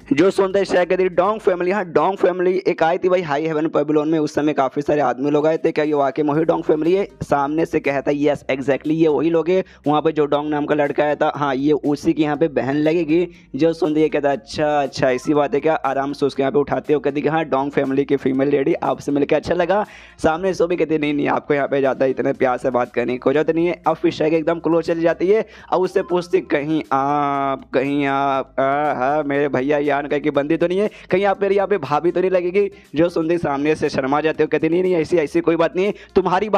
जो सुनते शायद कहती डोंग फैमिली, हाँ डोंग फैमिली एक आई थी भाई हाई हेवन पेबलोन में, उस समय काफ़ी सारे आदमी लोग आए थे, क्या ये वाकई में वही डोंग फैमिली है? सामने से कहता है यस एग्जैक्टली ये वही लोग है, वहाँ पे जो डोंग नाम का लड़का आया था हाँ ये उसी की यहाँ पे बहन लगेगी। जो सुनते ये कहता है अच्छा ऐसी बात है क्या? आराम से उसके यहाँ पे उठाते हो, कहती कि हाँ डोंग फैमिली की फीमेल लेडी आपसे मिलकर अच्छा लगा। सामने से भी कहती नहीं आपको यहाँ पे जाता है इतने प्यार से बात करने की जरूरत नहीं है। अब फिर शायद एकदम क्लोज चली जाती है और उससे पूछती कहीं आप हाँ मेरे भैया यान की बंदी तो नहीं है, कहीं आप मेरी यहाँ पे भाभी तो नहीं लगेगी? जो सुनते सामने से शर्मा जाते हो, कहते नहीं ऐसी कोई बात नहीं है, तुम्हारी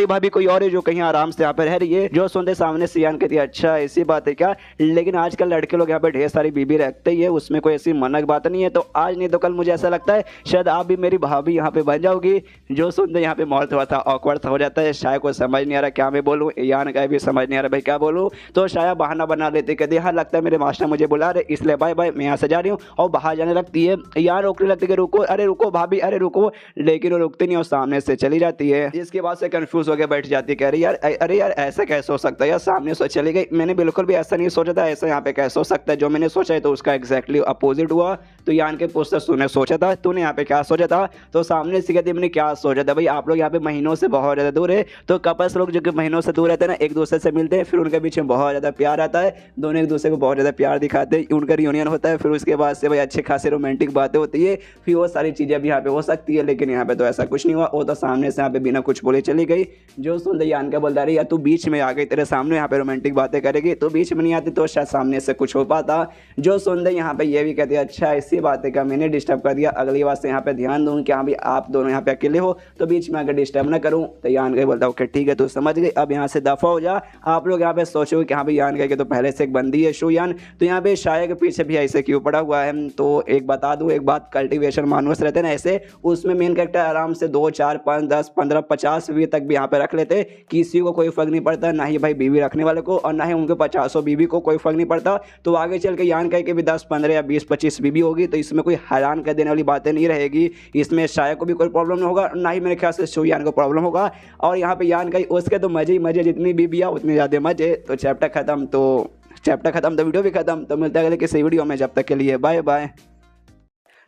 भाभी कोई और है जो कहीं आराम से यहाँ पे रह रही है। जो सुनते सामने से यान कहती है अच्छा ऐसी बात है क्या? लेकिन आजकल लड़के लोग यहाँ पे ढेर सारी बीबी रखते ही है, उसमें कोई ऐसी मनक बात नहीं है, तो आज नहीं तो कल मुझे ऐसा लगता है शायद आप भी मेरी भाभी यहाँ पे बन जाओगी। जो सुनते यहाँ पे मौत थोड़ा सा ऑकवर्ड हो जाता है, शायद को समझ नहीं आ रहा क्या मैं बोलूँ, यान का भी समझ नहीं आ रहा भाई क्या बोलूँ। तो शायद बहाना बना लेते, कहते हाँ लगता है मेरे मास्टर मुझे बुला रहे इसलिए बाय बाय मैं यहाँ से जा रही हूँ, और बाहर जाने लगती है। यार रोकने लगती है रुको, अरे रुको भाभी अरे रुको, लेकिन वो रुकती नहीं और सामने से चली जाती है। इसके बाद से कंफ्यूज होकर बैठ जाती है, कह रही यार अरे यार ऐसा कैसे हो सकता है यार, सामने से चली गई, मैंने बिल्कुल भी ऐसा नहीं सोचा था, ऐसा यहाँ पे कैसे हो सकता है, जो मैंने सोचा है तो उसका एग्जैक्टली अपोजिट हुआ। तो यान के पूछता तूने सोचा था, तूने यहाँ पे क्या सोचा था? तो सामने से कहती मैंने क्या सोचा था भाई, आप लोग यहाँ पे महीनों से बहुत ज़्यादा दूर है, तो कपल्स लोग जो कि महीनों से दूर रहते हैं ना एक दूसरे से मिलते हैं, फिर उनके बीच में बहुत ज़्यादा प्यार आता है, दोनों एक दूसरे को बहुत ज़्यादा प्यार दिखाते हैं, उनका रियूनियन होता है, फिर उसके बाद से भाई अच्छे खासे रोमांटिक बातें होती है, फिर वो सारी चीज़ें भी यहाँ पे हो सकती है। लेकिन यहाँ पे तो ऐसा कुछ नहीं हुआ, वो तो सामने से यहाँ पे बिना कुछ बोले चली गई। जो सुनते यान का बोलता रही यार तू बीच में आ गई, तेरे सामने यहाँ पे रोमांटिक बातें करेगी, तो बीच में नहीं आती तो शायद सामने से कुछ हो पाता। जो सुनते यहाँ पे ये भी कहती है अच्छा ऐसी बात है क्या, मैंने डिस्टर्ब कर दिया, अगली बार से यहाँ पे ध्यान दूँ कि हाँ भाई आप दोनों यहाँ पे अकेले हो तो बीच में अगर डिस्टर्ब ना करूँ। तो यान का बोलता ओके ठीक है तू समझ गई, अब यहाँ से दफा हो जा। आप लोग यहाँ पे सोचो कि हाँ भाई यान का तो पहले से एक बंदी है शू यान, तो यहाँ पे शायद के पीछे भी ऐसे क्यों पड़ा हुआ है। तो एक बता दूँ एक बात, कल्टीवेशन मानुस रहते हैं ना ऐसे, उसमें मेन कैरेक्टर आराम से 2 4 5 10 15 50 बीवी तक भी यहाँ पे रख लेते, किसी को कोई फर्क नहीं पड़ता, ना ही भाई बीवी रखने वाले को और ना ही उनके 50 बीवी को कोई फर्क नहीं पड़ता। तो आगे चल के यान कह के भी 10 15 या 20 25 बीवी होगी तो इसमें कोई हैरान कर देने वाली बातें नहीं रहेगी, इसमें शायद को भी कोई प्रॉब्लम नहीं होगा, ना ही मेरे ख्याल से शो यान को प्रॉब्लम होगा। और यहाँ पे यान का उसके तो मजे ही मजे, जितनी बीबियाँ उतनी ज़्यादा मजे। तो चैप्टर खत्म तो वीडियो भी खत्म। तो मिलता है अगले किसी वीडियो में, जब तक के लिए बाय बाय।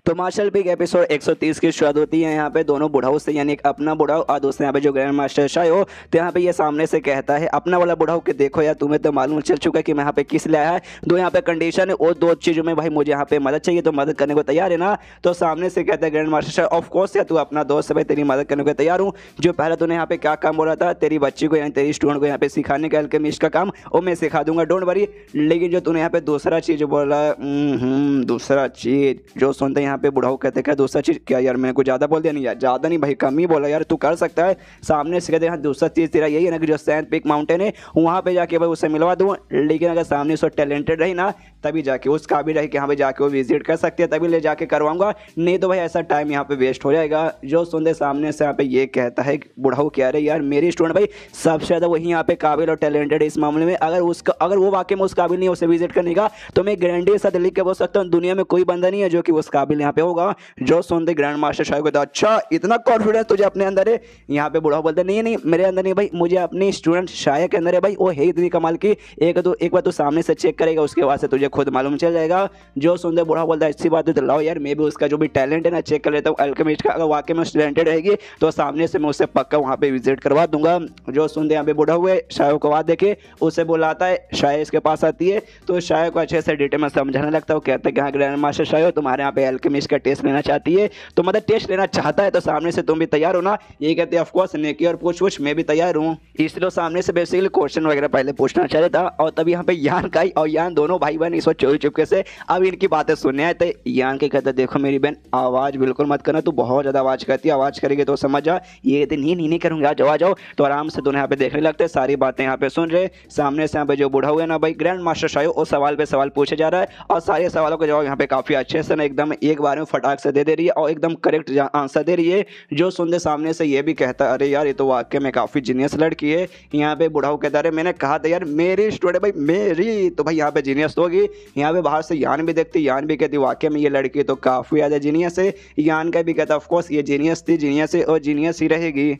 तो मार्शल पिक एपिसोड 130 की शुरुआत होती है यहाँ पे दोनों बुढ़ाओं से, यानी एक अपना बुढ़ाओ और दूसरे यहाँ पे जो ग्रैंड मास्टर शाह हो। तो यहाँ पे ये सामने से कहता है अपना वाला बुढ़ाओ कि देखो यार तुम्हें तो मालूम चल चुका है कि मैं यहाँ पे किस लिए आया है, दो यहाँ पे कंडीशन है और 2 चीज़ों में भाई मुझे यहाँ पे मदद चाहिए, तो मदद करने को तैयार है ना? तो सामने से कहता है grand master Shah of course यार तू अपना दोस्त है भाई, तेरी मदद करने को तैयार हूँ। जो पहले तूने यहाँ पे क्या काम बोला था तेरी बच्ची को यानी तेरी स्टूडेंट को यहाँ पे सिखाने का अल्केमिस्ट का काम, वो मैं सिखा दूंगा डोंट वरी। लेकिन जो तूने यहाँ पे दूसरा चीज़ बोला, दूसरा चीज़ जो सुनते यहाँ पे बुढ़ाओ कहते दूसरा चीज क्या यार, मैंने कुछ ज्यादा बोल दिया? नहीं यार ज्यादा नहीं भाई कम ही बोला यार, तू कर सकता है। सामने से कहते हैं दूसरा चीज तेरा यही है ना कि जो सैंड पीक माउंटेन है वहां पे जाके भाई उसे मिलवा दूं, लेकिन अगर सामने से टैलेंटेड रही ना तभी जाके उस काबिल रही कि हाँ भाई जाके वो विजिट कर सकती है, तभी ले जाके करवाऊंगा, नहीं तो भाई ऐसा टाइम यहाँ पे वेस्ट हो जाएगा। जो सुनते सामने से यहाँ पे ये कहता है बुढ़ाऊ क्या रहे यार मेरी स्टूडेंट भाई सबसे ज्यादा वही यहाँ पे काबिल और टैलेंटेड है इस मामले में, अगर वो वाकई में उस काबिल नहीं है उसे विजिट करने का तो मैं गारंटी के साथ लिख के बोल सकता हूँ दुनिया में कोई बंदा नहीं है जो कि उस काबिल यहाँ पे होगा। जो सुनते ग्रैंड मास्टर शायद कहता अच्छा इतना कॉन्फिडेंस तुझे अपने अंदर है। यहाँ पे बूढ़ा बोलता नहीं नहीं मेरे अंदर नहीं भाई, मुझे अपनी स्टूडेंट शाया के अंदर है भाई, वो है इतनी कमाल की, एक बार तू सामने से चेक करेगा उसके बाद से तुझे खुद मालूम चल जाएगा। जो सुनते बूढ़ा बोलता है अच्छी बात है, तो लाओ यार मैं भी उसका जो भी टैलेंट है ना चेक कर लेता हूँ अल्केमिस्ट का, अगर वाकई में टैलेंटेड रहेगी तो सामने से मैं उससे पक्का वहाँ पे विजिट करवा दूंगा। जो सुनते यहाँ पे बूढ़ा हुए शाया को बात देखे उससे बुलाता है, शाया इसके पास आती है तो शाया को अच्छे से डिटेल में समझाने लगता है। वो कहता है कि हाँ ग्रैंड मास्टर शाया तुम्हारे यहाँ पे अल्केमिस्ट का टेस्ट लेना चाहती है, तो मतलब टेस्ट लेना चाहता है तो सामने से तुम भी तैयार हो ना। ये कहते हैं ऑफकोर्स नेकी और पूछ मैं भी तैयार हूँ। इसलिए सामने से बेसिकली क्वेश्चन वगैरह पहले पूछना चाह रहा था। और तभी यहाँ पे यान का और यान दोनों भाई बहन इस वक्त चोरी चुपके से अब इनकी बातें सुनने आए थे। यान के कहते देखो मेरी बहन आवाज़ बिल्कुल मत करना, तू बहुत ज़्यादा आवाज़ करती है, आवाज़ करेगी तो समझ जा। ये कहते नहीं करूँगा, आ जाओ। तो आराम से दोनों यहाँ पे देखने लगते हैं, सारी बातें यहाँ पे सुन रहे। सामने से यहाँ पे जो बूढ़ा हुआ है ना भाई ग्रैंड मास्टर शायो वो सवाल पे सवाल पूछे जा रहा है और सारे सवालों का जवाब यहाँ पे काफ़ी अच्छे से ना एकदम एक बार में फटाक से दे रही है और एकदम करेक्ट आंसर दे रही है। जो सुनते सामने से ये भी कहता है अरे यार ये तो वाकई में काफ़ी जीनियस लड़की है। यहाँ पे बूढ़ा कहता है अरे मैंने कहा था यार मेरी स्टूडेंट भाई मेरी, तो भाई यहाँ पे जीनियस तो होगी। यहाँ पे बाहर से यान भी देखती, यान भी कहती वाकई में ये लड़की तो काफ़ी ज़्यादा जीनियस है। यान का भी कहता ऑफकोर्स ये जीनियस थी, जीनियस है और जीनियस ही रहेगी।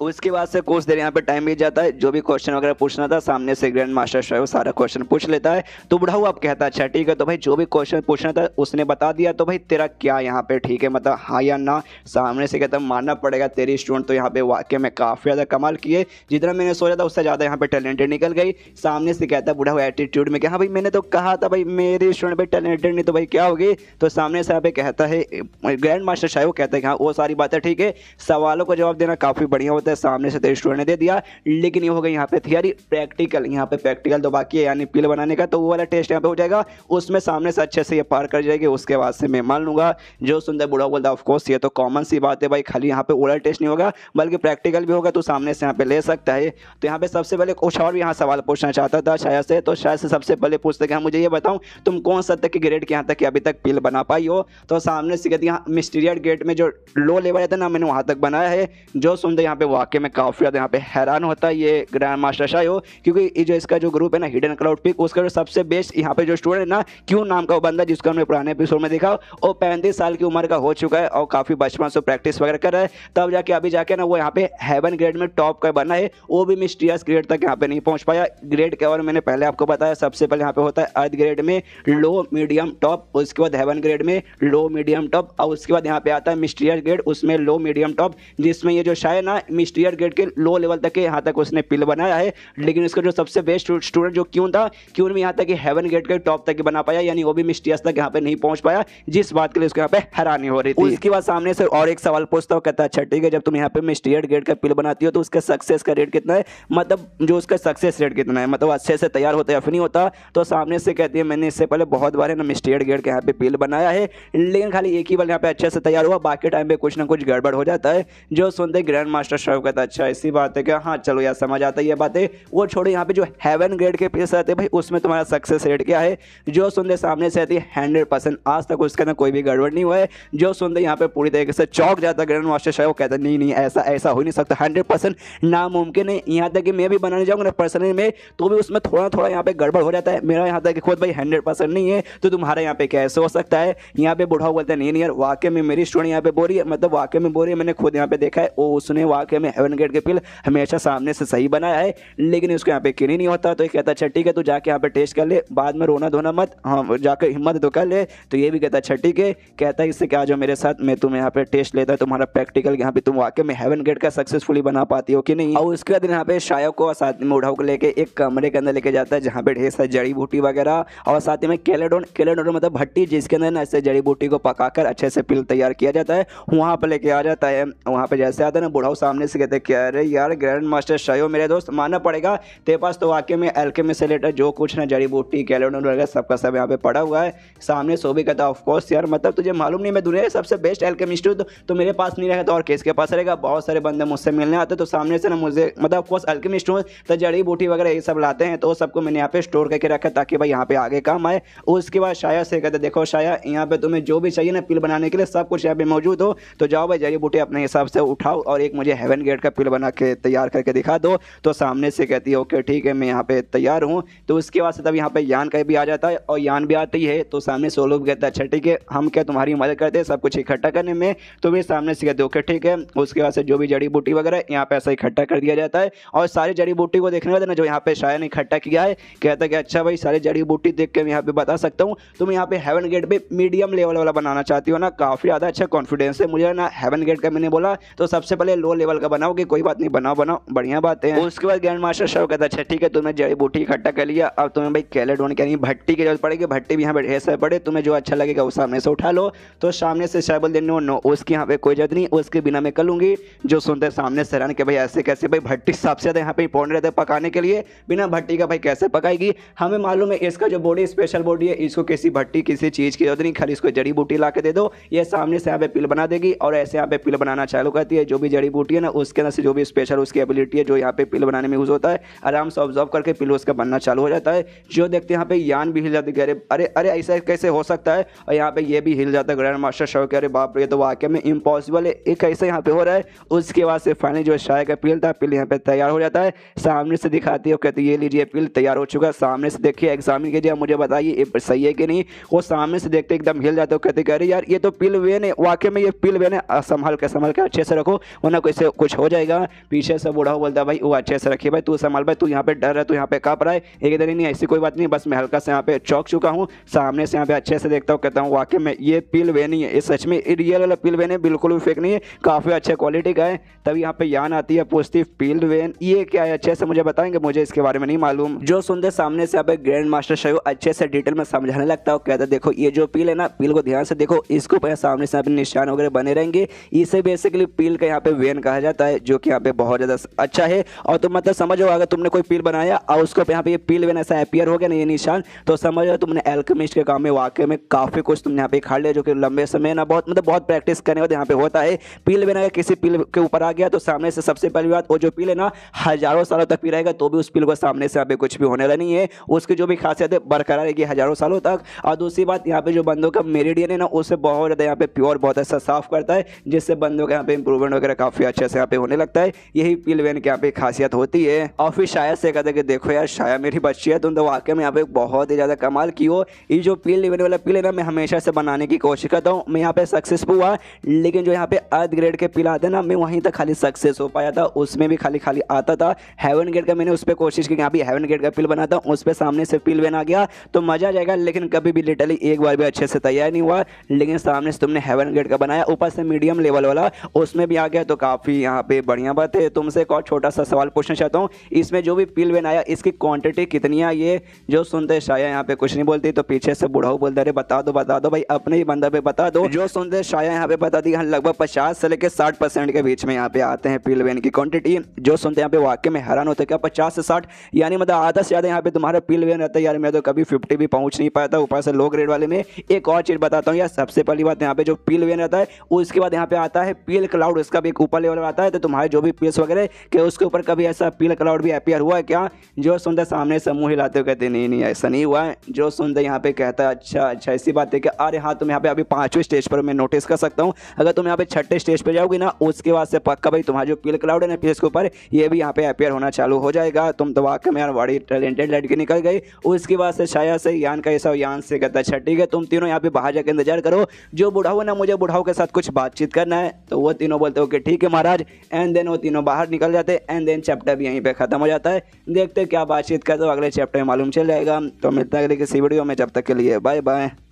उसके बाद से कुछ देर यहाँ पे टाइम बीत जाता है। जो भी क्वेश्चन वगैरह पूछना था सामने से ग्रैंड मास्टर शायद सारा क्वेश्चन पूछ लेता है। तो बूढ़ा हुआ अब कहता है अच्छा ठीक है, तो भाई जो भी क्वेश्चन पूछना था उसने बता दिया, तो भाई तेरा क्या यहाँ पे ठीक है मतलब हाँ या ना। सामने से कहता मानना पड़ेगा तेरी स्टूडेंट तो यहाँ पे वाकई में काफ़ी ज़्यादा कमाल की है, जितना मैंने सोचा था उससे ज़्यादा यहाँ पे टैलेंटेड निकल गई। सामने से कहता है बूढ़ा हुआ एटीट्यूड में कि हाँ भाई मैंने तो कहा था भाई मेरी स्टूडेंट भाई टैलेंटेड नहीं तो भाई क्या होगी। तो सामने से यहाँ पे कहता है ग्रैंड मास्टर शायद वो कहता है कि हाँ वो सारी बातें ठीक है, सवालों का जवाब देना काफ़ी बढ़िया होता है, सामने से तेरी स्टूडेंट ने दे दिया। लेकिन ये हो गई यहाँ पे थियरी, प्रैक्टिकल यहाँ पे प्रैक्टिकल तो बाकी है यानी पिल बनाने का, तो वो वाला टेस्ट यहाँ पे हो जाएगा, उसमें सामने से अच्छे से ये पार कर जाएगी, उसके बाद से मैं मान लूंगा। जो सुंदर बूढ़ा बोलता ऑफ कोर्स ये तो कॉमन सी बात है भाई, खाली यहाँ पे ओरल टेस्ट नहीं होगा बल्कि प्रैक्टिकल भी होगा, तो सामने से यहाँ पे ले सकता है। तो यहाँ पे सबसे पहले कुछ और भी यहाँ सवाल पूछना चाहता था शायद से, तो शायद से सबसे पहले पूछते कि हाँ मुझे ये बताऊँ तुम कौन सा तक की ग्रेड के यहाँ तक अभी तक पिल बना पाई हो। तो सामने से कहती है मिस्टीरियस गेट में जो लो लेवल है ना मैंने वहाँ तक बनाया है। जो सुनते यहाँ पे वाकई में काफ़ी ज़्यादा यहाँ पे हैरान होता है ये ग्रैंड मास्टर शायो, क्योंकि ये जो इसका जो ग्रुप है ना हिडन क्लाउड पिक, उसका जो सबसे बेस्ट यहाँ पे जो स्टूडेंट है ना क्यों नाम का वो बंदा जिसको हमने पुराने एपिसोड में देखा, वो 35 साल की उम्र का हो चुका है और काफ़ी बचपन से प्रैक्टिस वगैरह कर रहा है, तब जाके अभी जाके ना वो यहाँ पे हेवन ग्रेड में टॉप का बना है। वो भी मिस्टीरियस ग्रेड तक यहाँ पे नहीं पहुँच पाया। ग्रेड के और मैंने पहले आपको बताया सबसे पहले यहाँ पे होता है अर्थ ग्रेड में लो मीडियम टॉप, उसके बाद हेवन ग्रेड में लो मीडियम टॉप, और उसके बाद यहाँ पे आता है मिस्टीरियस ग्रेड उसमें लो मीडियम टॉप, जिसमें ये जो शायद ना मिस्टीरियस ग्रेड के लो लेवल तक के यहाँ तक उसने पिल बनाया है। लेकिन इसका जो सबसे बेस्ट स्टूडेंट जो क्यों था, क्यों में यहाँ तक कि हेवन गेट के टॉप तक बना पाया, यानी वो भी मिस्टीरियस तक यहाँ पे नहीं पहुंच पाया, जिस बात के लिए उसको यहाँ पे हैरानी हो रही थी। उसके बाद सामने से और एक सवाल पूछता हूँ, कहता है अच्छा ठीक है जब तुम यहाँ पे मिस्टीरियस गेट का पिल बनाती हो तो उसका सक्सेस का रेट कितना है, मतलब जो उसका सक्सेस रेट कितना है, मतलब अच्छे से तैयार होता है या फिर नहीं होता। तो सामने से कहती है मैंने इससे पहले बहुत बार ना मिस्टीरियस गेट के यहाँ पे पिल बनाया है, लेकिन खाली एक ही बार यहाँ पे अच्छे से तैयार हुआ, बाकी टाइम पे कुछ ना कुछ गड़बड़ हो जाता है। जो सुनते ग्रैंड मास्टर शाह कहता है अच्छा ऐसी बात है क्या, हाँ चलो यार समझ आता है ये बातें, वो छोड़ो यहाँ पे जो हेवन ग्रेड के पीस आते हैं भाई उसमें तुम्हारा सक्सेस रेट क्या है। जो सुनते सामने से आती है 100%, आज तक उसके अंदर कोई भी गड़बड़ नहीं हुआ है। जो सुनते यहाँ पे पूरी तरीके से चौक जाता है ग्रैंड मास्टर शाह, वो कहता है नहीं ऐसा हो नहीं सकता, 100% नामुमकिन है। यहाँ तक कि मैं भी बनाने जाऊँगा ना पर्सनली में तो भी उसमें थोड़ा यहाँ पे गड़बड़ हो जाता है, मेरा यहाँ तक कि खुद भाई 100% नहीं है, तो तुम्हारा यहाँ पे कैसे हो सकता है। यहाँ पे बूढ़ा बोलता है नहीं यार वाकई में मेरी स्टूडेंट यहाँ पे बोल रही है, मतलब वाकई में बोल रही है, मैंने खुद यहाँ पे देखा है, उसने वाकई में हेवन गेट के पिल हमेशा सामने से सही बनाया है, लेकिन उसको यहाँ पे क्यों नहीं होता। तो ये कहता अच्छा ठीक है तू जाके यहाँ पे टेस्ट कर ले, बाद में रोना धोना मत, हाँ जाकर हिम्मत तो कर ले। तो ये भी कहता अच्छा ठीक है, कहता है इससे क्या जो मेरे साथ मैं तुम्हें यहाँ पे टेस्ट लेता है तुम्हारा प्रैक्टिकल, यहाँ पे तुम वाकई में हेवन गेट का सक्सेसफुली बना पाती हो कि नहीं। और उसके बाद यहाँ पे शाया को साथ में उठाओ को लेके एक कमरे के अंदर लेके जाता है जहाँ पे ढेर सारी जड़ी बूटी वगैरह और साथ ही में केलेडोन मतलब भट्टी जिसके अंदर ना ऐसे जड़ी बूटी को पकाकर अच्छे से पिल तैयार किया जाता है, वहाँ पे लेके आ जाता है। वहाँ पे जैसे आता है ना बुढ़ाऊ सामने से कहते हैं अरे यार ग्रैंड मास्टर शायो मेरे दोस्त मानना पड़ेगा तेरे पास तो वाकई में एल्केमिस्ट से रिलेटेड जो कुछ ना जड़ी बूटी कैलेडोन वगैरह सबका सब यहाँ पे पड़ा हुआ है। सामने सो भी कहता ऑफ कोर्स यार मतलब तुझे मालूम नहीं मैं दुनिया के सबसे बेस्ट एल्केमिस्ट हूँ, तो मेरे पास नहीं रहेगा तो और किसके पास रहेगा, बहुत सारे बंदे मुझसे मिलने आते तो सामने से ना मुझे मतलब ऑफ कोर्स एल्केमिस्ट हूँ तो जड़ी बूटी वगैरह ये सब लाते हैं, तो सबको मैंने यहाँ पे स्टोर करके रखा ताकि भाई यहाँ पे आगे काम आए। उसके बाद शाया से कहते देखो शाया यहाँ पे तुम्हें जो भी चाहिए ना पिल बनाने के लिए सब कुछ यहाँ पे मौजूद हो, तो जाओ भाई जड़ी बूटी अपने हिसाब से उठाओ और एक मुझे हेवन गेट का पिल बना के तैयार करके दिखा दो। तो सामने से कहती है ओके ठीक है मैं यहाँ पे तैयार हूँ। तो उसके बाद से तब यहाँ पे यान का भी आ जाता है और यान भी आती है। तो सामने सोलो भी कहता है अच्छा ठीक है हम क्या तुम्हारी मदद करते हैं सब कुछ इकट्ठा करने में। तो वे सामने से कहते ओके ठीक है। उसके बाद से जो भी जड़ी बूटी वगैरह यहाँ पे ऐसा इकट्ठा कर दिया जाता है और सारी जड़ी बूटी को देखने वाले ना जो यहाँ पे शाया ने इकट्ठा किया है कहता है कि अच्छा भाई सारी जड़ी बूटी देख के मैं यहाँ पे बता सकता हूँ तुम यहाँ पे हेवन गेट पे मीडियम लेवल वाला बनाना चाहती हो ना, काफी ज्यादा अच्छा कॉन्फिडेंस है मुझे ना। हेवन गेट का मैंने बोला तो सबसे पहले लो लेवल का बनाओगे, कोई बात नहीं बनाओ बनाओ बढ़िया बात है। उसके बाद ग्रैंड मास्टर शाह कहता है अच्छा ठीक है तुमने जड़ी बूटी इकट्ठा कर लिया, अब तुम्हें भाई कैलेडोन यानी भट्टी की जरूरत पड़ेगी, भट्टी भी यहाँ पे ढेर सारे पड़े, तुम्हें जो अच्छा लगेगा वो सामने से उठा लो। तो सामने से शाह बोल दे नो नो उसकी यहाँ पे कोई जरूरत नहीं, उसके बिना मैं कर लूंगी। जो सुनते सामने से हैरान कि भाई ऐसे कैसे, भाई भट्टी सबसे ज्यादा यहाँ पे इंपॉर्टेंट रहता है पकाने के लिए, बिना भट्टी का भाई कैसे पकाएगी। हमें मालूम है इसका जो बॉडी स्पेशल बॉडी है, इसको किसी भट्टी किसी चीज की जरूरत नहीं, खाली इसको जड़ी बूटी ला के दे दो, ये सामने से यहाँ पे पिल बना देगी और ऐसे यहाँ पे पिल बनाना चालू करती है। जो भी जड़ी बूटी है ना उसके अंदर से जो भी स्पेशल उसकी एबिलिटी है जो यहाँ पे पिल बनाने में यूज होता है, आराम से ऑब्जर्व करके पिल उसका बनना चालू हो जाता है। जो देखते हैं यहाँ पे यान भी हिल जाती है, अरे अरे ऐसा कैसे हो सकता है, और यहाँ पे ये भी हिल जाता है। ग्रैंड मास्टर शाह कह रहे बाप रे तो वाकई में इम्पॉसिबल है, एक कैसे यहाँ पे हो रहा है। उसके बाद से फाइनली जो शाह का पिल था, पिल यहाँ पे तैयार हो जाता है, सामने से दिखाती है, कहती है ये लीजिए पिल तैयार हो चुका है, सामने से देखिए एग्जामिन कीजिए मुझे बताइए ये सही है कि नहीं। वो सामने से देखते एकदम हिल जाते हो, कहते कह रहे यार ये तो पिल वेन है, वाकई में ये पिल वेन है, संभाल के अच्छे से रखो वरना कैसे कुछ हो जाएगा। पीछे से बूढ़ा बोलता है भाई वो अच्छे से रखिए भाई, तू संभाल भाई, तू यहाँ पे डर है, तू यहाँ पे कांप रहा है। एक इधर ही नहीं ऐसी कोई बात नहीं, बस मैं हल्का से यहाँ पे चौक चुका हूँ। सामने से यहाँ पे अच्छे से देखता हूँ, कहता हूँ वाकई में ये पिल वेन ही है, ये सच में रियल वाला पिल वेन है, बिल्कुल भी फेक नहीं है, काफी अच्छे क्वालिटी का है। तब यहाँ पे यान आती है, पूछती पिल वेन ये क्या है, अच्छे से मुझे बताएंगे, मुझे इसके बारे में नहीं मालूम। जो सुनते सामने से यहाँ पे ग्रैंड मास्टर शाह अच्छे से डिटेल में समझाने लगता है, कहता देखो ये जो पिल है ना, पिल को ध्यान से देखो, इसको पहले सामने से निशान वगैरह बने रहेंगे, इसे बेसिकली पिल का यहाँ पे वेन कहा जाता है, जो कि यहाँ पे बहुत ज्यादा अच्छा है। और तुम मतलब समझो अगर तुमने कोई पिल बनाया और उसको यहाँ पे ये पिल वेन ऐसा अपीयर हो गया ना ये निशान, तो समझो तुमने एल्केमिस्ट के काम में वाकई में काफी कुछ तुमने यहाँ पे खा लिया, जो कि लंबे समय ना बहुत मतलब बहुत प्रैक्टिस करने के बाद यहाँ पे होता है। पिल वेन अगर किसी पिल के ऊपर आ गया तो सामने से सबसे पहली बात वो जो पिल है ना हजारों सालों तक भी रहेगा, तो भी उस पिल को सामने से यहाँ पे कुछ भी होने वाला नहीं है, उसकी जो भी खासियत है बरकरार रहेगी हजारों सालों तक। और दूसरी बात यहाँ पे जो बंदों का मेरिडियन है ना उससे बहुत ज्यादा यहाँ पे प्योर बहुत अच्छा साफ करता है, जिससे बंदों का यहाँ पे इंप्रूवमेंट वगैरह काफी अच्छे से यहाँ पे होने लगता है। यही पिल वेन की यहाँ पे खासियत होती है। और फिर शायद से कहते कि देखो यार शायद मेरी बच्ची है, तुम तो वाकई में यहाँ पे बहुत ही ज्यादा कमाल की हो। ये जो पिल वेन वाला पिल है ना मैं हमेशा से बनाने की कोशिश करता हूँ, मैं यहाँ पे सक्सेसफुल हुआ, लेकिन जो यहाँ पे अर्थ ग्रेड के पिल आते हैं ना मैं वहीं तक खाली सक्सेस हो पाया था, उसमें भी खाली खाली आता था। हेवन गेट का मैंने उस पर कोशिश की, यहाँ भी हेवन गेट का पिल बनाता हूँ, उस पर सामने से पिल वेन आ गया तो मजा आ जाएगा, लेकिन कभी भी लिटरली एक बार भी अच्छे से तैयार नहीं हुआ। लेकिन सामने से तुमने हेवन गेट का बनाया, ऊपर से मीडियम लेवल वाला उसमें भी आ गया, तो काफी यहाँ पे बढ़िया बात है। तुमसे एक और छोटा सा सवाल पूछना चाहता हूँ, इसमें जो भी पिल वेन आया इसकी क्वांटिटी कितनी आई है। जो सुनते शाया यहाँ पे कुछ नहीं बोलती, तो पीछे से बूढ़ा बोलता है बता दो भाई, अपने ही बंदा पे बता दो। जो सुनते शाया यहाँ पे बता दी लगभग 50 से लेकर 60% के बीच में यहाँ पे आते हैं पिल वेन की क्वांटिटी। जो सुनते यहाँ पे वाकई में हैरान होते क्या 50 से 60 यानी मतलब आधा से ज्यादा यहाँ पे तुम्हारा पिल वेन रहता है यार, मैं तो कभी 50 भी पहुंच नहीं पाया था, ऊपर से लो ग्रेड वाले में। एक और चीज बताता हूँ यार, सबसे पहली बात यहाँ पे जो पिल वेन रहता है उसके बाद यहाँ पे आता है पिल क्लाउड, उसका भी एक ऊपर लेवल आता है। तो तुम्हारे जो भी पिल्स वगैरह के उसके ऊपर कभी ऐसा पिल क्लाउड भी अपीयर हुआ है क्या। जो सुनते सामने से मुंह हिलाते हो कहते नहीं ऐसा नहीं हुआ है। जो सुनते यहाँ पे कहता है अच्छा ऐसी बात है कि अरे हाँ तुम यहाँ पे अभी 5वें स्टेज पर मैं नोटिस कर सकता हूँ, अगर तुम यहाँ पे 6ठे स्टेज पे जाओगी ना उसके बाद से पक्का भाई तुम्हारा जो पिल क्लाउड है ना पिल्स के ऊपर ये भी यहाँ पे अपीयर होना चालू हो जाएगा। तुम तो वाकई में यार बड़ी टैलेंटेड लड़की निकल गई। उसके बाद से शायद से यान का ऐसा यान से कहता है ठीक है तुम तीनों यहाँ पे बाहर जाकर इंतजार करो, जो बुढ़ाओ ना मुझे बुढ़ाओ के साथ कुछ बातचीत करना है। तो वो तीनों बोलते ओके ठीक है महाराज, एंड देन वो तीनों बाहर निकल जाते, एंड देन चैप्टर भी यहीं पे खत्म हो जाता है। देखते क्या बातचीत करते हो अगले चैप्टर में मालूम चल जाएगा। तो मिलता है अगले किसी वीडियो में, जब तक के लिए बाय बाय।